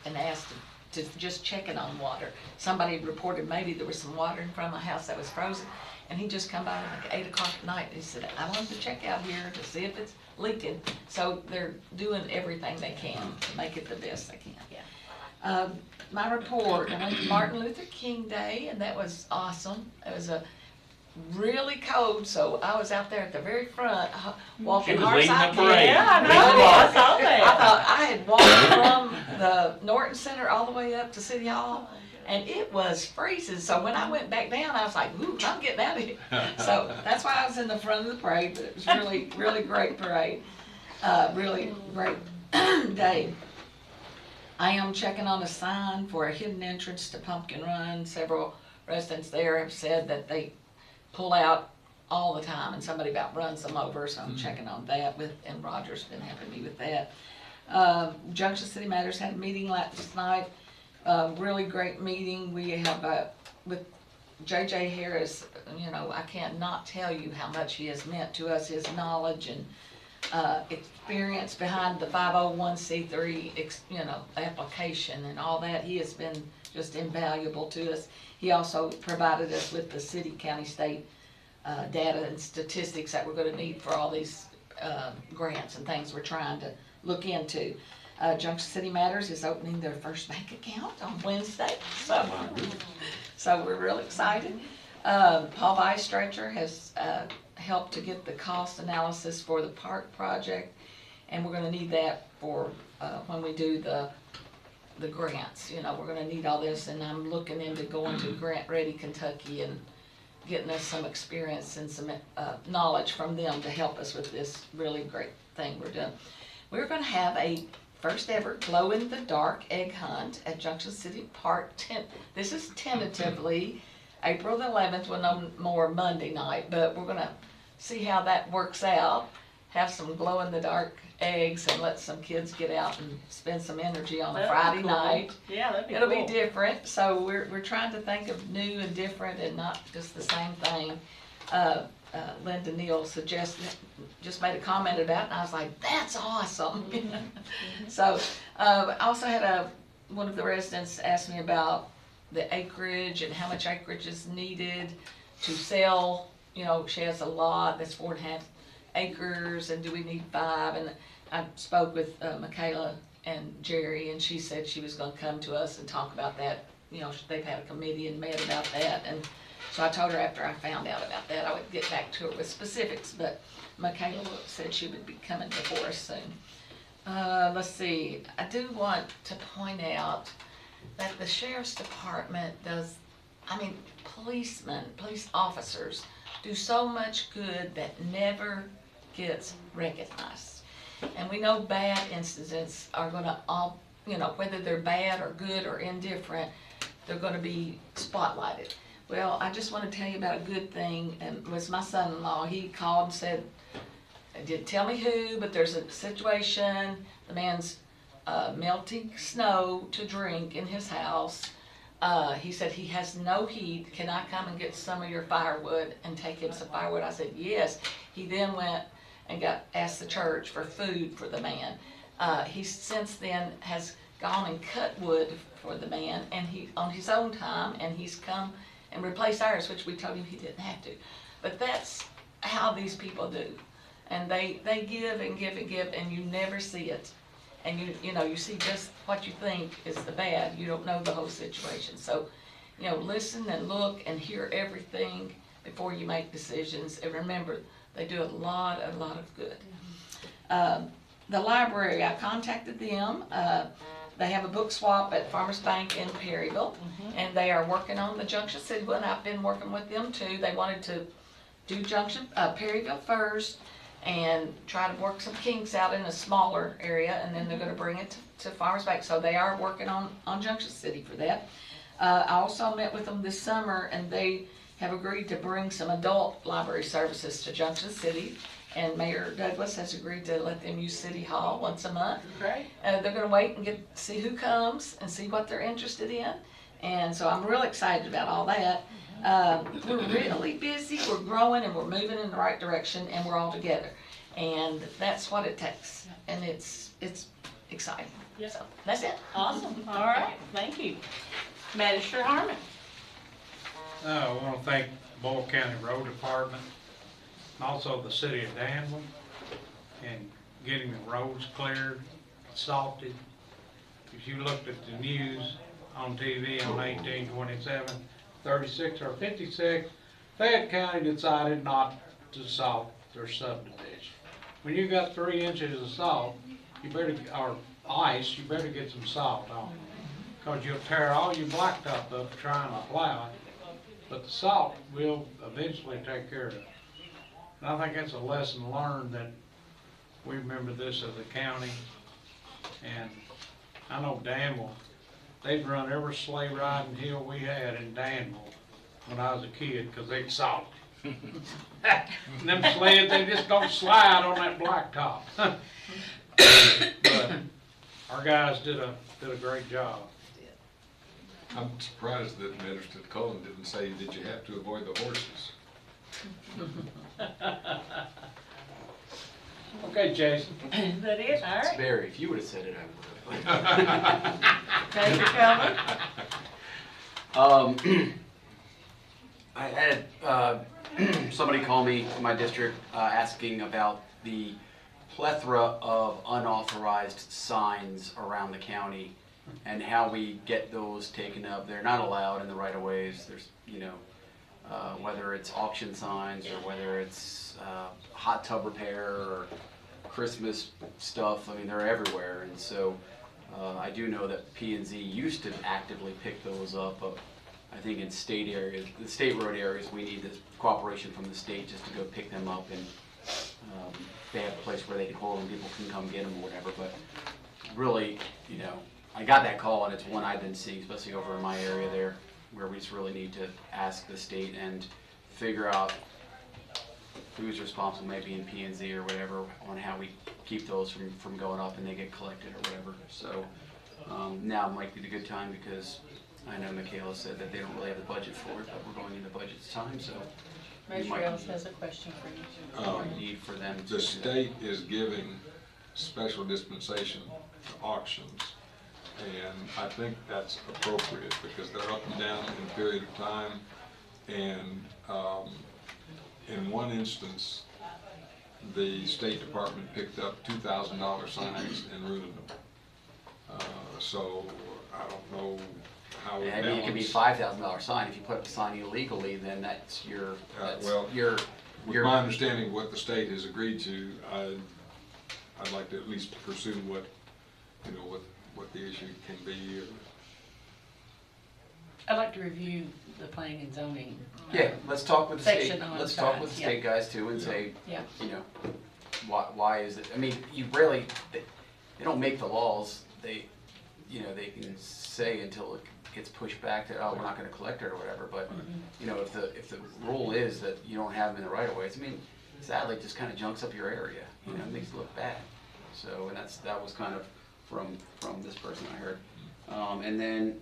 and asked to just check it on water. Somebody reported maybe there was some water in front of the house that was frozen, And he just come by like 8 o'clock at night. He said, I wanted to check out here to see if it's leaking. So they're doing everything they can to make it the best they can. My report, I went to Martin Luther King Day, and that was awesome. It was a really cold, so I was out there at the very front walking She was hard leading side. the parade. Yeah, I Leading know. the march. I saw that. I thought I had walked from the Norton Center all the way up to City Hall, and it was freezing. So when I went back down, I was like, ooh, I'm getting out of here. So that's why I was in the front of the parade, but it was really, really great parade. Really great day. I am checking on a sign for a hidden entrance to Pumpkin Run. Several residents there have said that they pull out all the time and somebody about runs them over, so I'm checking on that and Roger's been helping me with that. Junction City Matters had a meeting last night, really great meeting. We have, with J.J. Harris, you know, I can't not tell you how much he has meant to us, his knowledge and experience behind the 501c3, you know, application and all that. He has been just invaluable to us. He also provided us with the city, county, state data and statistics that we're going to need for all these grants and things we're trying to look into. Junction City Matters is opening their first bank account on Wednesday, so we're real excited. Paul Weisstretcher has helped to get the cost analysis for the park project, and we're going to need that for when we do the grants. You know, we're going to need all this, and I'm looking into going to Grant Ready, Kentucky, and getting us some experience and some knowledge from them to help us with this really great thing we're doing. We're going to have a first ever glow-in-the-dark egg hunt at Junction City Park. This is tentatively April the 11th. We'll know more Monday night, but we're going to see how that works out. Have some glow-in-the-dark eggs and let some kids get out and spend some energy on a Friday night. Yeah, that'd be It'll cool. be different, so we're trying to think of new and different and not just the same thing. Linda Neal just made a comment about it, and I was like, that's awesome. So I also had one of the residents ask me about the acreage and how much acreage is needed to sell. You know, she has a lot that's 4.5 acres, and do we need 5? And I spoke with Michaela and Jerry, and she said she was going to come to us and talk about that. You know, they've had a committee and met about that, and so I told her after I found out about that I would get back to her with specifics, but Michaela said she would be coming before us soon. Let's see, I do want to point out that the Sheriff's Department does, police officers do so much good that never gets recognized. And we know bad incidents are gonna all, you know, whether they're bad or good or indifferent, they're gonna be spotlighted. Well, I just want to tell you about a good thing, and it was my son-in-law. He called and said, didn't tell me who, but there's a situation. The man's melting snow to drink in his house. He said he has no heat. Can I come and get some of your firewood and take him some firewood? I said, yes. He then went and asked the church for food for the man. He since then has gone and cut wood for the man, and he on his own time, and he's come and replaced ours, which we told him he didn't have to. But that's how these people do. And they give and give and give, and you never see it. And you know, you see just what you think is the bad. You don't know the whole situation. So, you know, listen and look and hear everything before you make decisions. And remember, they do a lot of good. The library, I contacted them. They have a book swap at Farmers Bank in Perryville, and they are working on the Junction City one. I've been working with them too. They wanted to do Perryville first and try to work some kinks out in a smaller area, and then they're going to bring it to Farmers Bank. So they are working on Junction City for that. I also met with them this summer, and they have agreed to bring some adult library services to Junction City. And Mayor Douglas has agreed to let them use City Hall once a month. Great. They're going to wait and see who comes and see what they're interested in. And so I'm real excited about all that. We're really busy, we're growing, and we're moving in the right direction, and we're all together. And that's what it takes. And it's exciting. Yes. So that's it. Awesome. All right. Thank you. Magistrate Harmon. I want to thank Boyle County Road Department, and also the city of Danville, and getting the roads cleared, salted. If you looked at the news on TV on 18/27, 36 or 56, Fayette County decided not to salt their subdivision. When you got 3 inches of salt, you better, or ice, you better get some salt on it, because you'll tear all your blacktop up trying to plow it, but the salt will eventually take care of it. And I think that's a lesson learned, that we remember this as a county. And I know Danville, they'd run every sleigh riding hill we had in Danville when I was a kid, because they'd salt it. And them sleds, they just don't slide on that blacktop. But our guys did a great job. I'm surprised that Magistrate Cullen didn't say, did you have to avoid the horses? Okay, Jason. That is, all right. Barry, if you would've said it, I would've. Mr. Cullen? I had somebody call me in my district asking about the plethora of unauthorized signs around the county and how we get those taken up. They're not allowed in the right of ways. There's, you know, whether it's auction signs or whether it's hot tub repair or Christmas stuff. I mean, they're everywhere. And so I do know that P&Z used to actively pick those up. I think in state areas, the state road areas, we need this cooperation from the state just to go pick them up, and they have a place where they can hold them, people can come get them or whatever. But really, you know, I got that call, and it's one I've been seeing, especially over in my area there, where we just really need to ask the state and figure out who's responsible, maybe in P&Z or whatever, on how we keep those from going up and they get collected or whatever. So now might be the good time, because I know Michaela said that they don't really have the budget for it, but we're going into budget time, so Mr. Ellis has a question for you. Need for them to. The state is giving special dispensation to auctions, and I think that's appropriate, because they're up and down in a period of time. And in one instance, the State Department picked up $2,000 signs and rooted them. So I don't know how we I mean, it could be $5,000 sign. If you put up a sign illegally, then that's your, with my understanding of what the state has agreed to, I'd like to at least pursue what, you know, what the issue can be. I'd like to review the planning and zoning. Yeah, let's talk with the state. Section on Let's talk with the signs, state guys too, and Yeah. say, Yeah. you know, why is it? I mean, you really, they don't make the laws. They, you know, they can say until it gets pushed back that, oh, we're not going to collect it or whatever. But you know, if the rule is that you don't have them in the right of ways, I mean, sadly, it just kind of junks up your area. You know, it makes it look bad. So, and that was kind of from this person I heard, and then.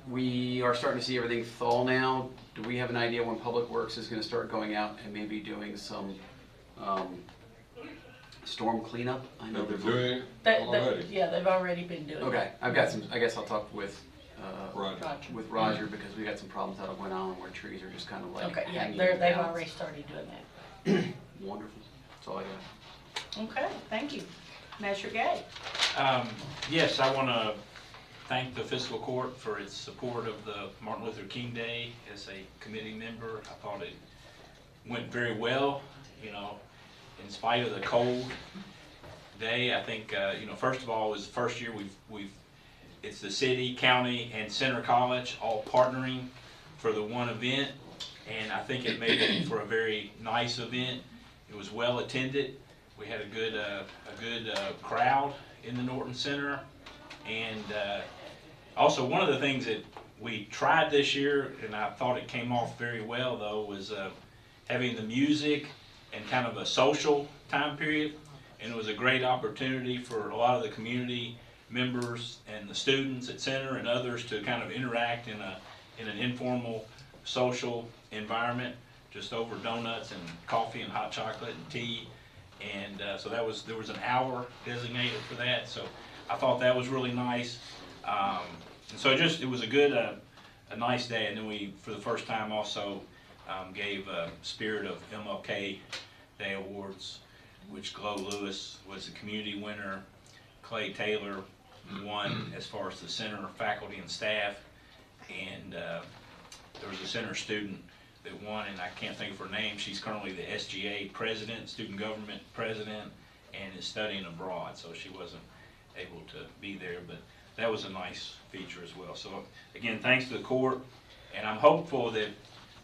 We are starting to see everything thaw now. Do we have an idea when Public Works is going to start going out and maybe doing some storm cleanup? I know They're they're doing it already. Yeah, they've already been doing it. Okay, I've got some. I guess I'll talk with Roger. because we got some problems out of Glen Island where trees are just kind of like Okay, yeah, hanging they've down. already started doing that. Wonderful. That's all I got. Okay, thank you. Magistrate Gay. Yes, I want to thank the Fiscal Court for its support of the Martin Luther King Day as a committee member. I thought it went very well, you know, in spite of the cold day. I think, you know, first of all, it was the first year it's the city, county, and Center College all partnering for the one event, and I think it made it for a very nice event. It was well attended. We had a good crowd in the Norton Center, and also one of the things that we tried this year, and I thought it came off very well though, was having the music and kind of a social time period, and it was a great opportunity for a lot of the community members and the students at Center and others to kind of interact in an informal social environment, just over donuts and coffee and hot chocolate and tea. And so there was an hour designated for that. So I thought that was really nice. And so it was a good a nice day. And then we, for the first time, also gave Spirit of MLK Day Awards, which Glow Lewis was the community winner. Clay Taylor won as far as the center faculty and staff, and there was a center student that won, and I can't think of her name. She's currently the SGA president, student government president, and is studying abroad, so she wasn't able to be there, but that was a nice feature as well. So again, thanks to the court, and I'm hopeful that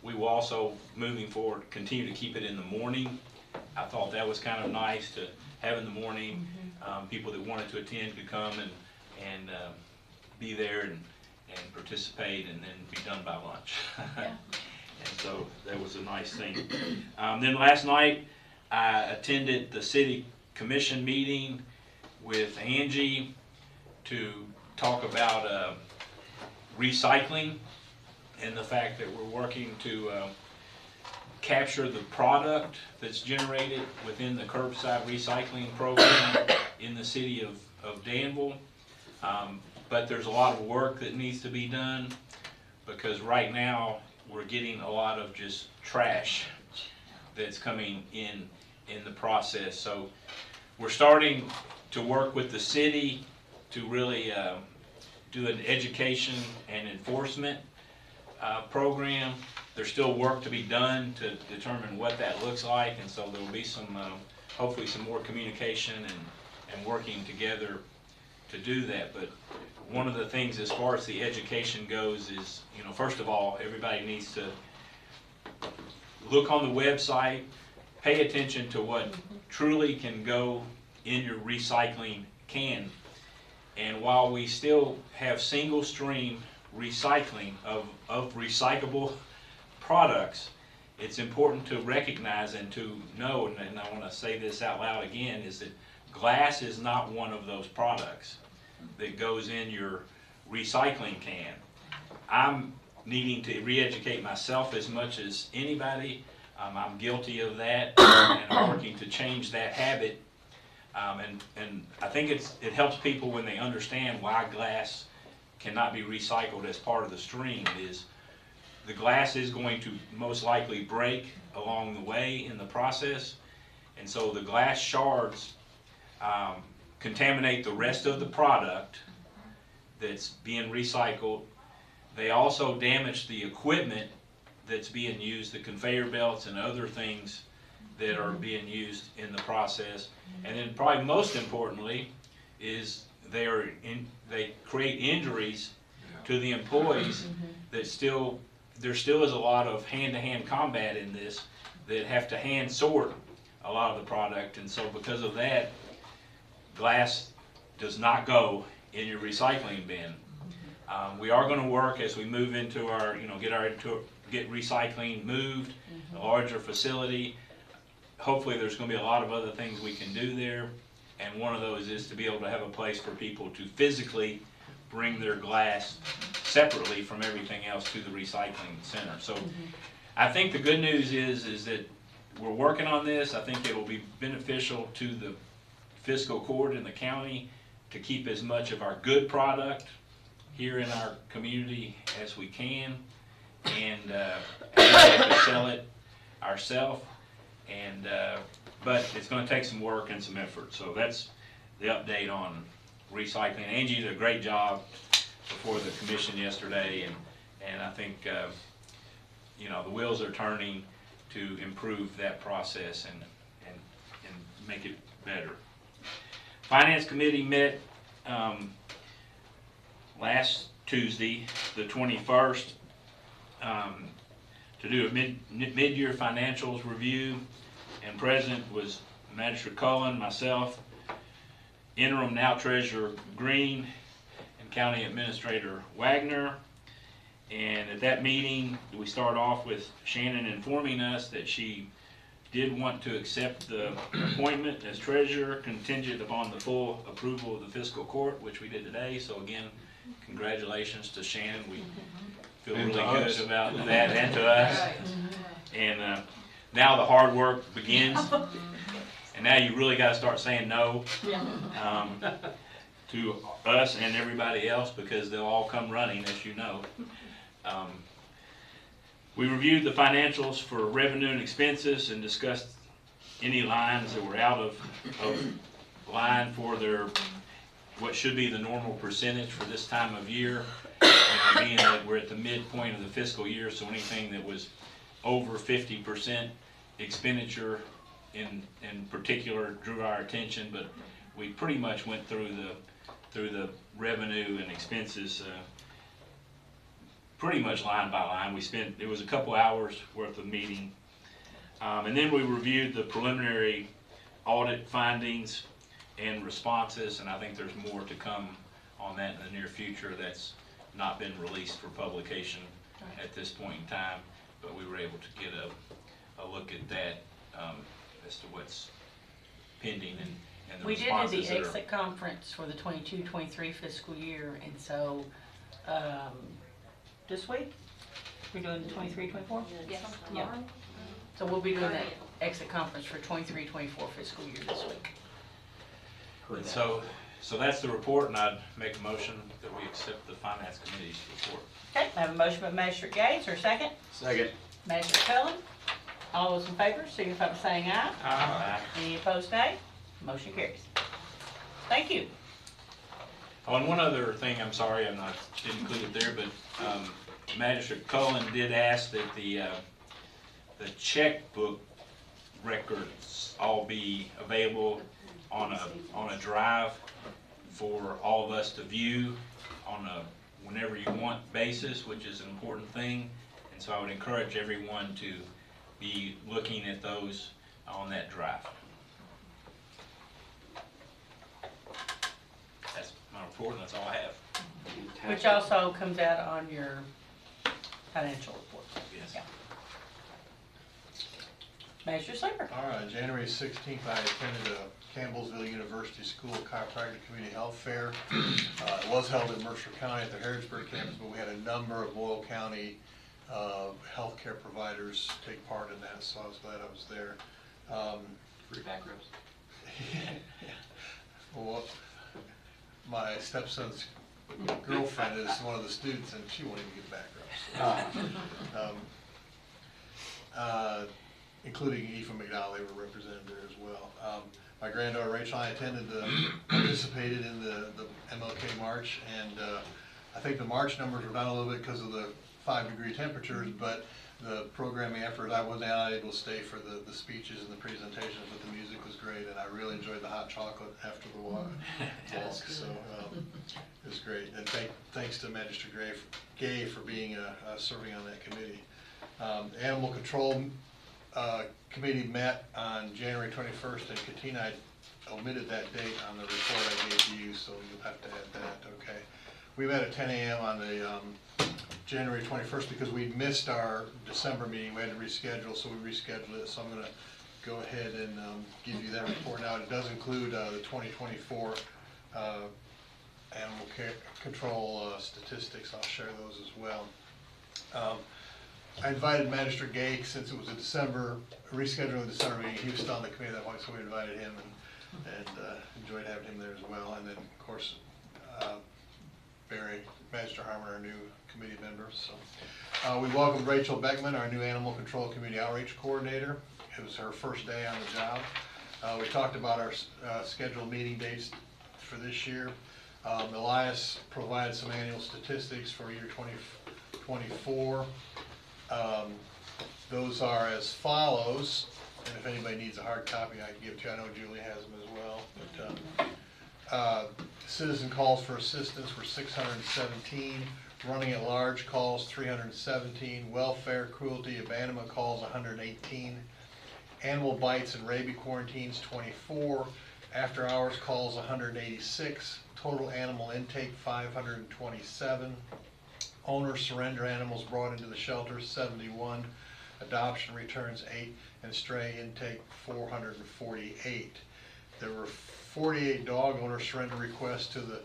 we will also, moving forward, continue to keep it in the morning. I thought that was kind of nice to have in the morning. People that wanted to attend could come and be there and participate, and then be done by lunch. Yeah. And so that was a nice thing. Then last night, I attended the city commission meeting with Angie to talk about recycling and the fact that we're working to capture the product that's generated within the curbside recycling program in the city of Danville. But there's a lot of work that needs to be done, because right now we're getting a lot of just trash that's coming in the process. So we're starting to work with the city to really do an education and enforcement program. There's still work to be done to determine what that looks like, and so there will be some, hopefully some more communication and working together to do that. But one of the things as far as the education goes is, you know, first of all, everybody needs to look on the website, pay attention to what truly can go in your recycling can. And while we still have single stream recycling of recyclable products, it's important to recognize and to know, and I want to say this out loud again, is that glass is not one of those products that goes in your recycling can. I'm needing to re-educate myself as much as anybody. I'm guilty of that, and I'm working to change that habit. And I think it helps people when they understand why glass cannot be recycled as part of the stream. Is the glass is going to most likely break along the way in the process, and so the glass shards contaminate the rest of the product that's being recycled. They also damage the equipment that's being used, the conveyor belts and other things that are being used in the process. And then probably most importantly is they create injuries to the employees that there still is a lot of hand-to-hand combat in this, that have to hand sort a lot of the product, and so because of that, glass does not go in your recycling bin. We are going to work as we move into our, get recycling moved, a larger facility. Hopefully there's going to be a lot of other things we can do there, and one of those is to be able to have a place for people to physically bring their glass separately from everything else to the recycling center. So I think the good news is that we're working on this. I think it will be beneficial to the fiscal court and the county to keep as much of our good product here in our community as we can, and to sell it ourselves. And but it's going to take some work and some effort. So that's the update on recycling. Angie did a great job before the commission yesterday, and I think the wheels are turning to improve that process and make it better. Finance committee met last Tuesday, the 21st, to do a mid-year financials review, and present was Magistrate Cullen, myself, interim now Treasurer Green, and County Administrator Wagner. And at that meeting, we start off with Shannon informing us that she did want to accept the appointment as treasurer contingent upon the full approval of the fiscal court, which we did today. So again, congratulations to Shannon. We feel really good about that, and to us. And now the hard work begins. And now you really got to start saying no to us and everybody else, because they'll all come running, as you know. We reviewed the financials for revenue and expenses and discussed any lines that were out of line for their, what should be the normal percentage for this time of year. And being that we're at the midpoint of the fiscal year, so anything that was over 50% expenditure in particular drew our attention, but we pretty much went through the revenue and expenses pretty much line by line. It was a couple hours worth of meeting. And then we reviewed the preliminary audit findings and responses, and I think there's more to come on that in the near future that's not been released for publication at this point in time, but we were able to get a look at that as to what's pending and the We did responses the that are. exit conference for the 22-23 fiscal year, and so this week, we're doing the 23-24? Yes, Yeah. tomorrow. So we'll be doing that exit conference for 23-24 fiscal year this week. And so that's the report, and I'd make a motion that we accept the Finance Committee's report. Okay, I have a motion by Magistrate Gates, or a second? Second. Magistrate Cullen. All those in favor, signify by saying aye. Aye. Any opposed, nay? Motion carries. Thank you. Oh, and one other thing, I'm sorry, didn't include it there, but Magistrate Cullen did ask that the checkbook records all be available on a drive for all of us to view on a whenever you want basis, which is an important thing. And so I would encourage everyone to be looking at those on that drive. That's my report, and that's all I have. Which also comes out on your financial report. Yes. Yeah. Magistrate Sleeper. All right, January 16th, I attended a Campbellsville University School of Chiropractic Community Health Fair. It was held in Mercer County at the Harrodsburg campus, but we had a number of Boyle County healthcare providers take part in that, so I was glad I was there. Free back rubs. Yeah. Well, my stepson's girlfriend is one of the students, and she won't even get back rubs. So. Including Aoife McDowell, they were represented there as well. My granddaughter Rachel and I participated in the MLK March, and I think the march numbers were down a little bit because of the 5-degree temperatures, but the programming effort, I was not able to stay for the speeches and the presentations, but the music was great, and I really enjoyed the hot chocolate after the walk. So it was great, and thanks to Magistrate Gay for being serving on that committee. Animal Control Committee met on January 21st, and Katina, I omitted that date on the report I gave to you, so you'll have to add that, okay? We met at 10 a.m. on the January 21st because we missed our December meeting. We had to reschedule, so we rescheduled it. So I'm going to go ahead and give you that report now. It does include the 2024 animal control statistics. I'll share those as well. I invited Magistrate Gay since it was a rescheduling the December meeting. He was still on the committee at that point, so we invited him and enjoyed having him there as well. And then, of course, Barry, Magistrate Harmon, our new committee member. So we welcomed Rachel Beckman, our new Animal Control Community Outreach Coordinator. It was her first day on the job. We talked about our scheduled meeting dates for this year. Elias provided some annual statistics for year 2024. Those are as follows, and if anybody needs a hard copy, I can give it to you. I know Julie has them as well. But citizen calls for assistance were 617, running at large calls 317, welfare, cruelty, abandonment calls 118, animal bites and rabies quarantines 24, after hours calls 186, total animal intake 527. Owner surrender animals brought into the shelter 71, adoption returns 8, and stray intake 448. There were 48 dog owner surrender requests to the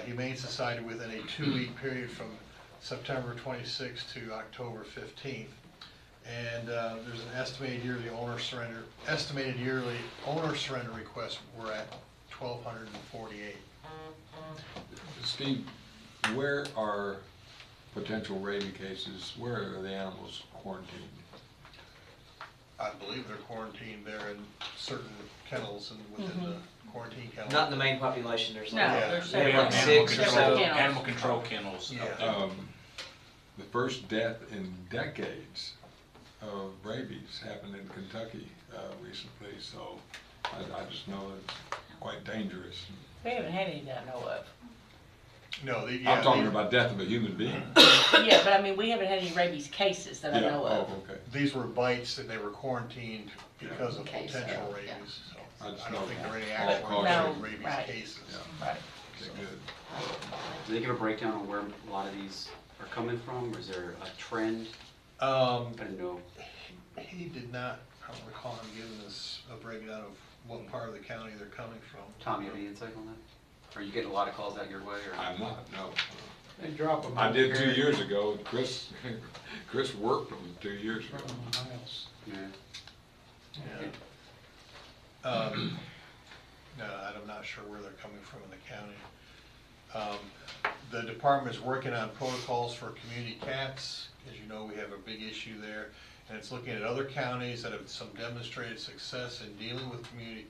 Humane Society within a 2-week period from September 26th to October 15th. And there's an estimated yearly owner surrender requests were at 1,248. Steve, where are potential rabies cases, where are the animals quarantined? I believe they're quarantined there in certain kennels and within the quarantine kennel. Not in the main population, there's No, like, there's We several. have Six or so. animal control kennels up there. The first death in decades of rabies happened in Kentucky recently, so I just know it's quite dangerous. We haven't had any that I know of. No, I'm talking about death of a human being. Yeah, but I mean, we haven't had any rabies cases that I Yeah, know of. oh, okay. These were bites and they were quarantined because of Case, potential yeah. rabies. So I just I don't know think that. there are any All actual caution. rabies right. cases. Yeah. Right. Okay, good. Do they give a breakdown on where a lot of these are coming from, or is there a trend? I don't know. He did not, I don't recall him giving us a breakdown of what part of the county they're coming from. Tom, you have any insight on that? Are you getting a lot of calls out your way, or? I'm not, no. They drop them. I did 2 years ago. Chris worked them 2 years ago. From the house. Yeah. No, I'm not sure where they're coming from in the county. The department is working on protocols for community cats. As you know, we have a big issue there. And it's looking at other counties that have some demonstrated success in dealing with community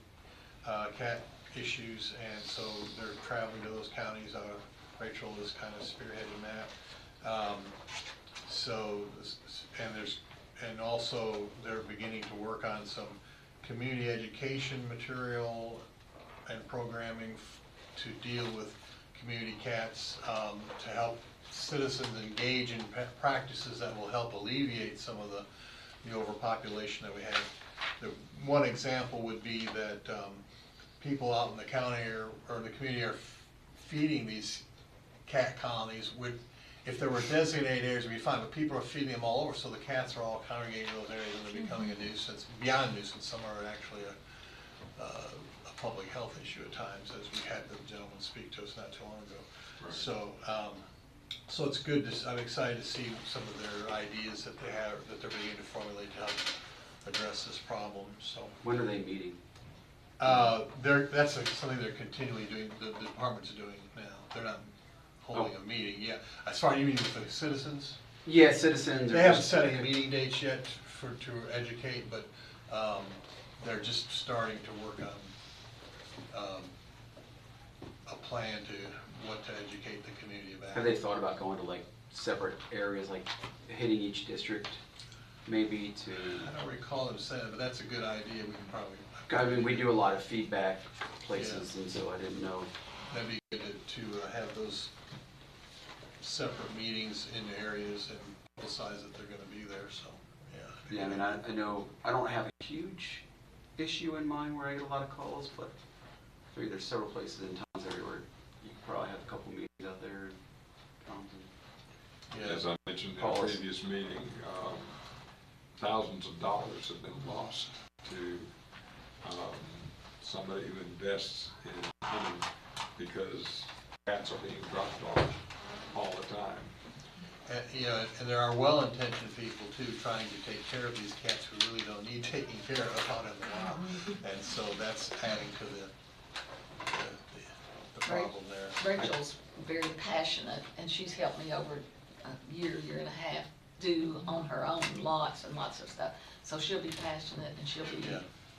cat issues. And so they're traveling to those counties. Rachel is kind of spearheading that. And also they're beginning to work on some community education material and programming to deal with community cats, to help citizens engage in practices that will help alleviate some of the overpopulation that we have. One example would be that people out in the county or the community are feeding these cat colonies. If there were designated areas, it'd be fine, but people are feeding them all over, so the cats are all congregating in those areas and they're becoming a nuisance. Beyond a nuisance, some are actually a public health issue at times, as we had the gentleman speak to us not too long ago. Right. So it's good I'm excited to see some of their ideas that they're beginning to formulate to help address this problem. So When are they meeting? that's something they're continually doing. The department's doing now. They're not holding a meeting yet. As far as you mean with the citizens? Yeah, citizens. They haven't set any meeting dates yet to educate, but they're just starting to work on a plan what to educate the community about. Have they thought about going to like separate areas, like hitting each district, maybe to? I don't recall them saying it, but that's a good idea. We can probably. I mean, we do a lot of feedback places, and so I didn't know. That'd be good to have those separate meetings in areas and publicize that they're gonna be there, so, yeah. Yeah, I mean, I know, I don't have a huge issue in mind where I get a lot of calls, but I figure there's several places in towns everywhere. You could probably have a couple meetings out there. As I mentioned in a previous meeting, thousands of dollars have been lost to somebody who invests in hunting because cats are being dropped off all the time. And there are well-intentioned people too trying to take care of these cats who really don't need taking care of out in the wild. And so that's adding to the problem there. Rachel's very passionate, and she's helped me over a year and a half do on her own lots and lots of stuff. So she'll be passionate and she'll be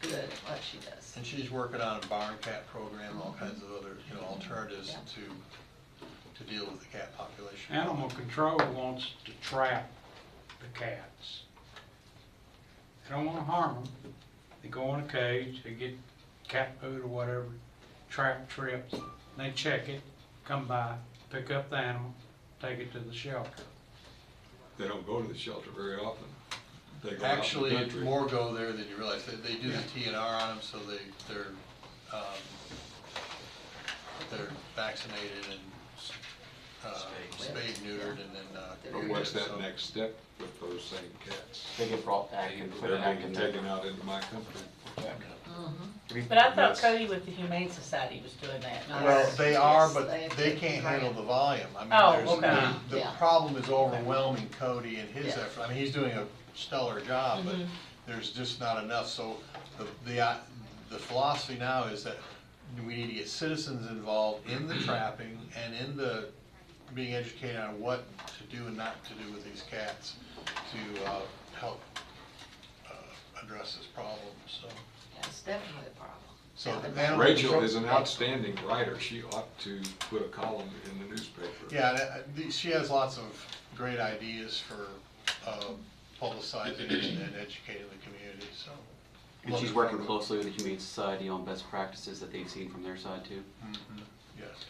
good at what she does. And she's working on a barn cat program, all kinds of other, alternatives to deal with the cat population. Animal control wants to trap the cats. They don't want to harm them. They go in a cage, they get cat food or whatever, trap trips, they check it, come by, pick up the animal, take it to the shelter. They don't go to the shelter very often. They go Actually, out in the country. more go there than you realize. They do the TNR on them, so they're vaccinated and spayed, neutered, and then. But what's that next step with those same cats? They get brought back and put They're back being in taken out into my country. But I thought Yes. Cody with the Humane Society was doing that. Well, they are, but they can't handle the volume. I mean, the problem is overwhelming Cody and his effort. I mean, he's doing a stellar job, but there's just not enough. So the philosophy now is that we need to get citizens involved in the trapping and in the being educated on what to do and not to do with these cats to help address this problem, so. That's definitely a problem. So Yeah, the animal Rachel control- is an outstanding writer. She ought to put a column in the newspaper. Yeah, she has lots of great ideas for publicizing and educating the community, so. And she's working closely with the Humane Society on best practices that they've seen from their side too. Yes.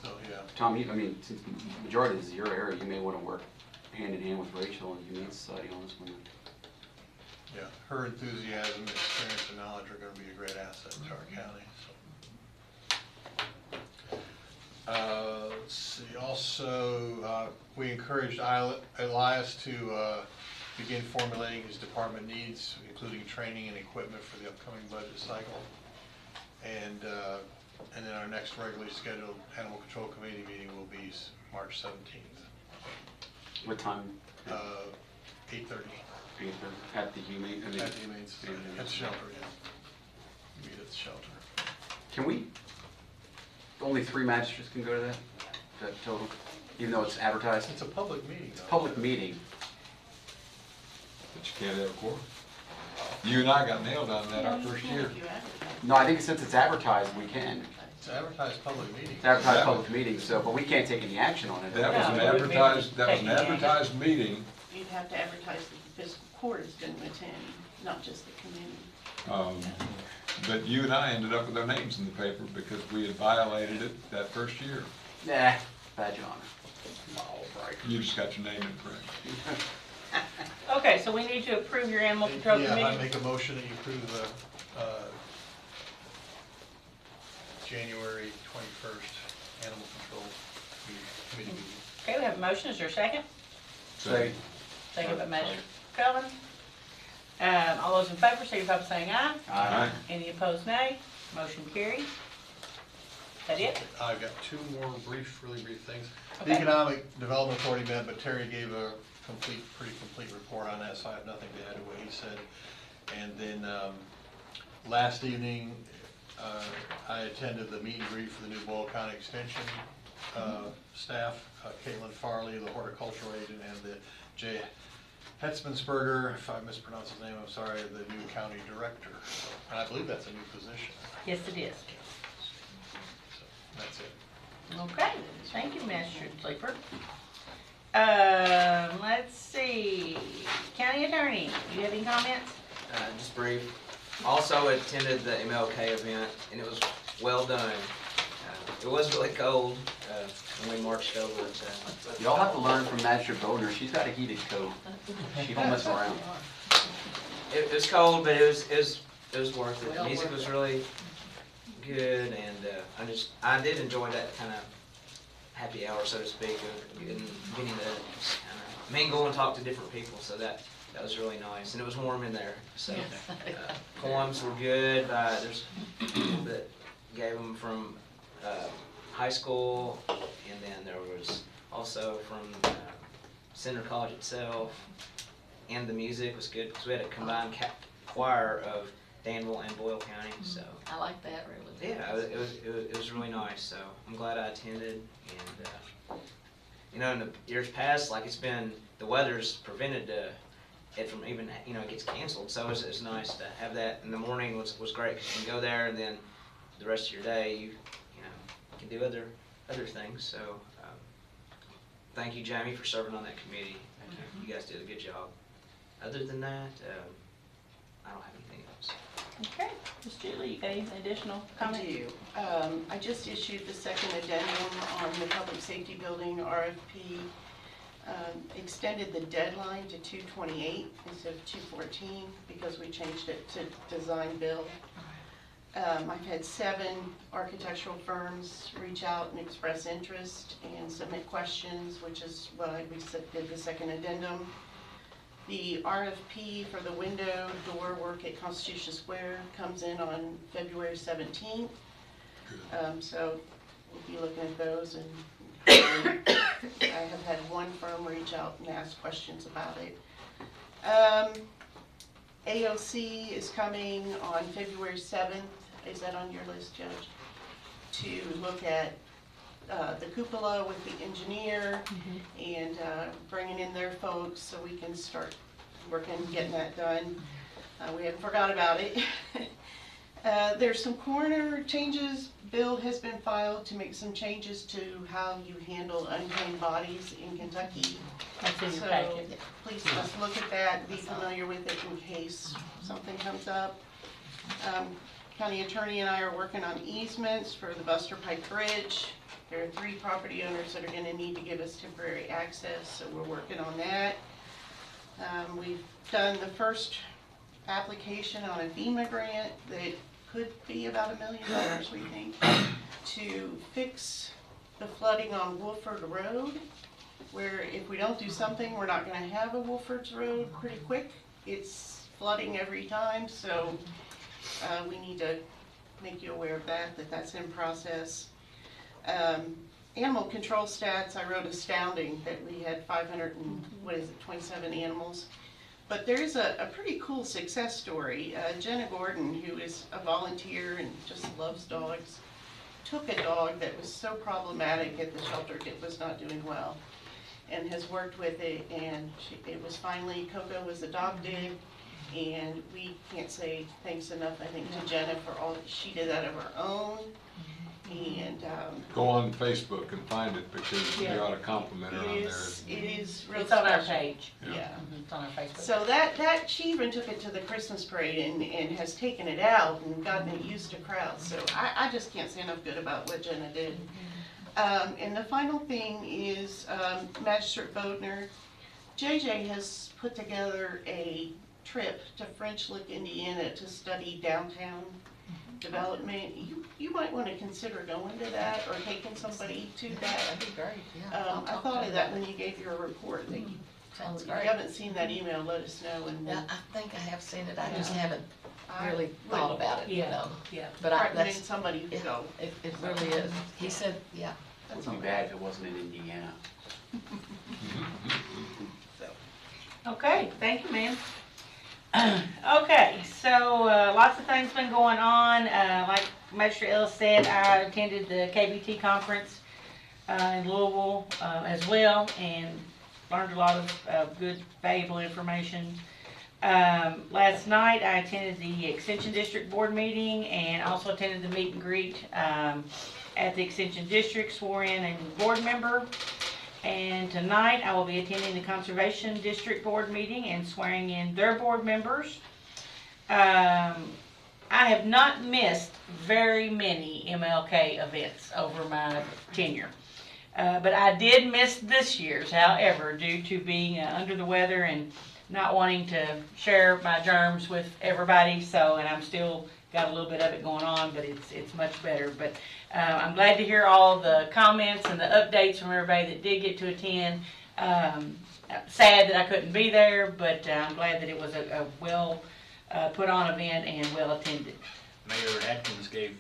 So, yeah. Tom, I mean, since the majority of this is your area, you may want to work hand in hand with Rachel and the Humane Society on this one. Yeah, her enthusiasm, experience, and knowledge are gonna be a great asset to our county, so. Let's see, also, we encouraged Elias to begin formulating his department needs, including training and equipment for the upcoming budget cycle. And then our next regularly scheduled Animal Control Committee meeting will be March 17th. What time? 8:30. At the Humane, At the Humane Society, at the shelter, yeah. Meet at the shelter. Can we, only 3 magistrates can go to that total, even though it's advertised? It's a public meeting, It's a though. public meeting. But you can't have a quorum. You and I got nailed on that our first year. No, I think since it's advertised, we can. It's an advertised public meeting. It's advertised public meeting, so, but we can't take any action on it. That was an advertised meeting. You'd have to advertise that the fiscal court is going to attend, not just the committee. But you and I ended up with our names in the paper because we had violated it that first year. Nah, badge of honor. All right. You just got your name in print. Okay, so we need to approve your animal control committee? Yeah, I make a motion that you approve the January 21st Animal Control Committee meeting. Okay, we have a motion, is there a second? Second. Second by Magistrate Cullen. All those in favor, signify by saying aye. Aye. Any opposed, nay. Motion carries. Is that it? I've got 2 more really brief things. Okay. The Economic Development Authority met, but Terry gave a pretty complete report on that, so I have nothing to add to what he said. And then last evening, I attended the meet and greet for the new Boyle County Extension staff, Caitlin Farley, the horticultural agent, and the Jay Hetzmansberger, if I mispronounce his name, I'm sorry, the new county director. And I believe that's a new position. Yes, it is. So that's it. Okay, thank you, Magistrate Sleeper. Let's see, County Attorney, do you have any comments? Just brief. Also attended the MLK event, and it was well done. It was really cold when we marched over it. Y'all have to learn from Magistrate Bodner. She's got a heated coat. She don't mess around. It was cold, but it was worth it. The music was really good, and I did enjoy that kind of happy hour, so to speak, of getting to kind of mingle and talk to different people. So that was really nice, and it was warm in there. So poems were good. There's people that gave them from high school, and then there was also from Center College itself, and the music was good because we had a combined choir of Danville and Boyle County. So I like that, really. yeah, it was really nice. So I'm glad I attended, and in the years past, like the weather's prevented it from even it gets canceled. So it's nice to have that in the morning. Was great because you can go there, and then the rest of your day you can do other things. So thank you, Jamie, for serving on that committee. You guys did a good job. Other than that, I don't have anything else. Okay, Ms. Julie, you got anything additional comment? I do. I just issued the second addendum on the public safety building RFP. Extended the deadline to 2/28 instead of 2/14 because we changed it to design build. I've had 7 architectural firms reach out and express interest and submit questions, which is why we did the second addendum. The RFP for the window door work at Constitution Square comes in on February 17th. So if you're looking at those, and I have had 1 firm reach out and ask questions about it. AOC is coming on February 7th. Is that on your list, Judge? To look at the cupola with the engineer and bringing in their folks so we can start working, getting that done. We haven't forgot about it. There's some coroner changes. Bill has been filed to make some changes to how you handle unclaimed bodies in Kentucky. That's in your So packet. please just look at that, be familiar with it in case something comes up. County attorney and I are working on easements for the Buster Pike Bridge. There are 3 property owners that are gonna need to give us temporary access, so we're working on that. We've done the first application on a FEMA grant that could be about $1 million, we think, to fix the flooding on Wolford Road, where if we don't do something, we're not gonna have a Wolford's Road pretty quick. It's flooding every time, so we need to make you aware of that, that's in process. Animal control stats, I wrote astounding that we had 527 animals. But there's a pretty cool success story. Jenna Gordon, who is a volunteer and just loves dogs, took a dog that was so problematic at the shelter, it was not doing well, and has worked with it, and it was finally, Coco was adopted, and we can't say thanks enough, I think, to Jenna for all that she did out of her own. And Go on Facebook and find it, because you ought to compliment her on there. it is real It's on our special. page. Yeah. It's on our Facebook. So that she even took it to the Christmas parade and has taken it out and gotten it used to crowds. So I just can't say enough good about what Jenna did. And the final thing is Magistrate Bodner. JJ has put together a trip to French Lick, Indiana to study downtown development. You might want to consider going to that or taking somebody to that. That'd be great, yeah. I thought of that when you gave your report. That Sounds if great. you haven't seen that email, let us know. And Yeah, I think I have seen it, I just Yeah. haven't I really would thought about it, you Yeah, know. yeah. But I, recommend that's, somebody to go. it really is. He said, yeah. It would be bad if it wasn't in Indiana. Okay, thank you, ma'am. Okay, so lots of things been going on. Like Magistrate Ellis said, I attended the KBT conference in Louisville as well, and learned a lot of good, valuable information. Last night, I attended the Extension District Board meeting and also attended the meet and greet at the Extension District, swore in a board member. And tonight, I will be attending the Conservation District Board meeting and swearing in their board members. I have not missed very many MLK events over my tenure. But I did miss this year's, however, due to being under the weather and not wanting to share my germs with everybody. So, and I'm still got a little bit of it going on, but it's much better. But I'm glad to hear all the comments and the updates from everybody that did get to attend. Sad that I couldn't be there, but I'm glad that it was a well put on event and well attended. Mayor Atkins gave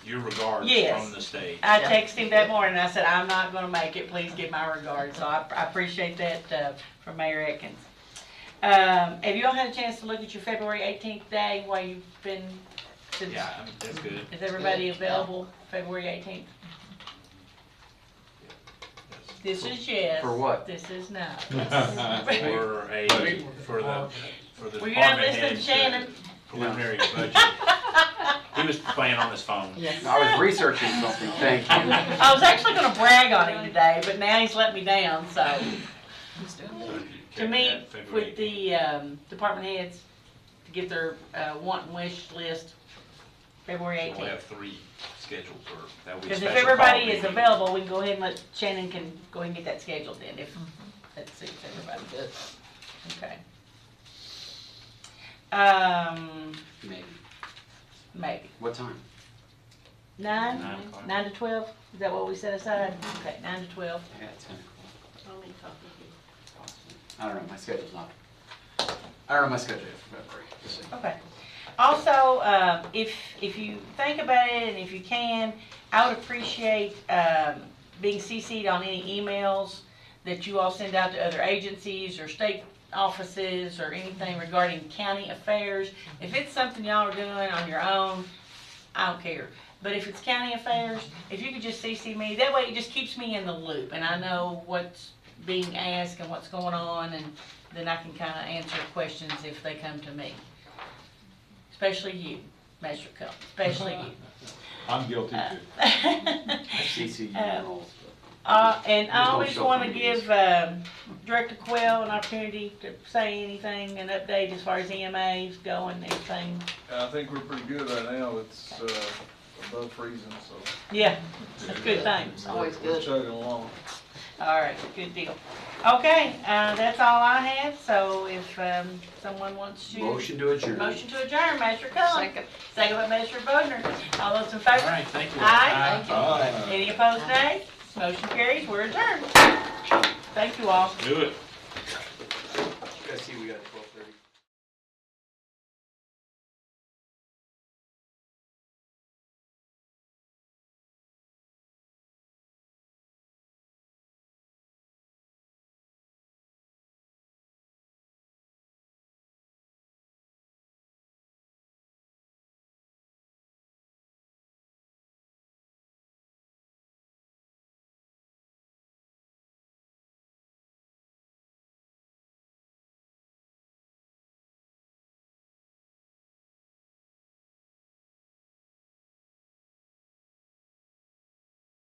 your regards Yes. from the stage. I texted him that morning and I said, I'm not going to make it. Please give my regards. So I appreciate that from Mayor Atkins. Have you all had a chance to look at your February 18th day while you've been? Since, Yeah, that's good. Is everybody available February 18th? This is yes. For what? This is no. For the Were you not department listening to head's Shannon? preliminary budget. He was playing on his phone. Yes. I was researching something, thank you. I was actually going to brag on him today, but now he's let me down. So He's doing good. to meet with the department heads to get their want and wish list February We'll 18th. have 3 scheduled for, that will be a Because if special everybody call is meeting. available, we can go ahead and let Shannon can go ahead and get that scheduled then if that suits everybody. Good. Okay. Maybe. Maybe. What time? 9? 9 o'clock. 9 to 12? Is that what we set aside? Okay, 9 to 12. Yeah, 10 o'clock. Only talk with you. Possibly. I don't know, my schedule's not. I don't know my schedule yet for February. We'll see. Okay. Also, if you think about it and if you can, I would appreciate being CC'd on any emails that you all send out to other agencies or state offices or anything regarding county affairs. If it's something y'all are doing on your own, I don't care. But if it's county affairs, if you could just CC me, that way it just keeps me in the loop and I know what's being asked and what's going on, and then I can kind of answer questions if they come to me. Especially you, Magistrate Cullen, especially you. I'm guilty too. CC you and all And I There's no always show want to for give Director Quell an opportunity to say anything, an update as far as EMA's going, anything. I think we're pretty good right now. It's above freezing, so. Yeah, that's a good thing. Always We're good. chugging along. All right, good deal. Okay, that's all I had, so if someone wants to. Motion to adjourn. Motion to adjourn, Magistrate Cullen. Second. Second by Magistrate Bodner. All those in favor? All right, thank you. Aye. Aye. Any opposed, nay? Motion carries, we're adjourned. Thank you all. Do it. You guys see we got 12.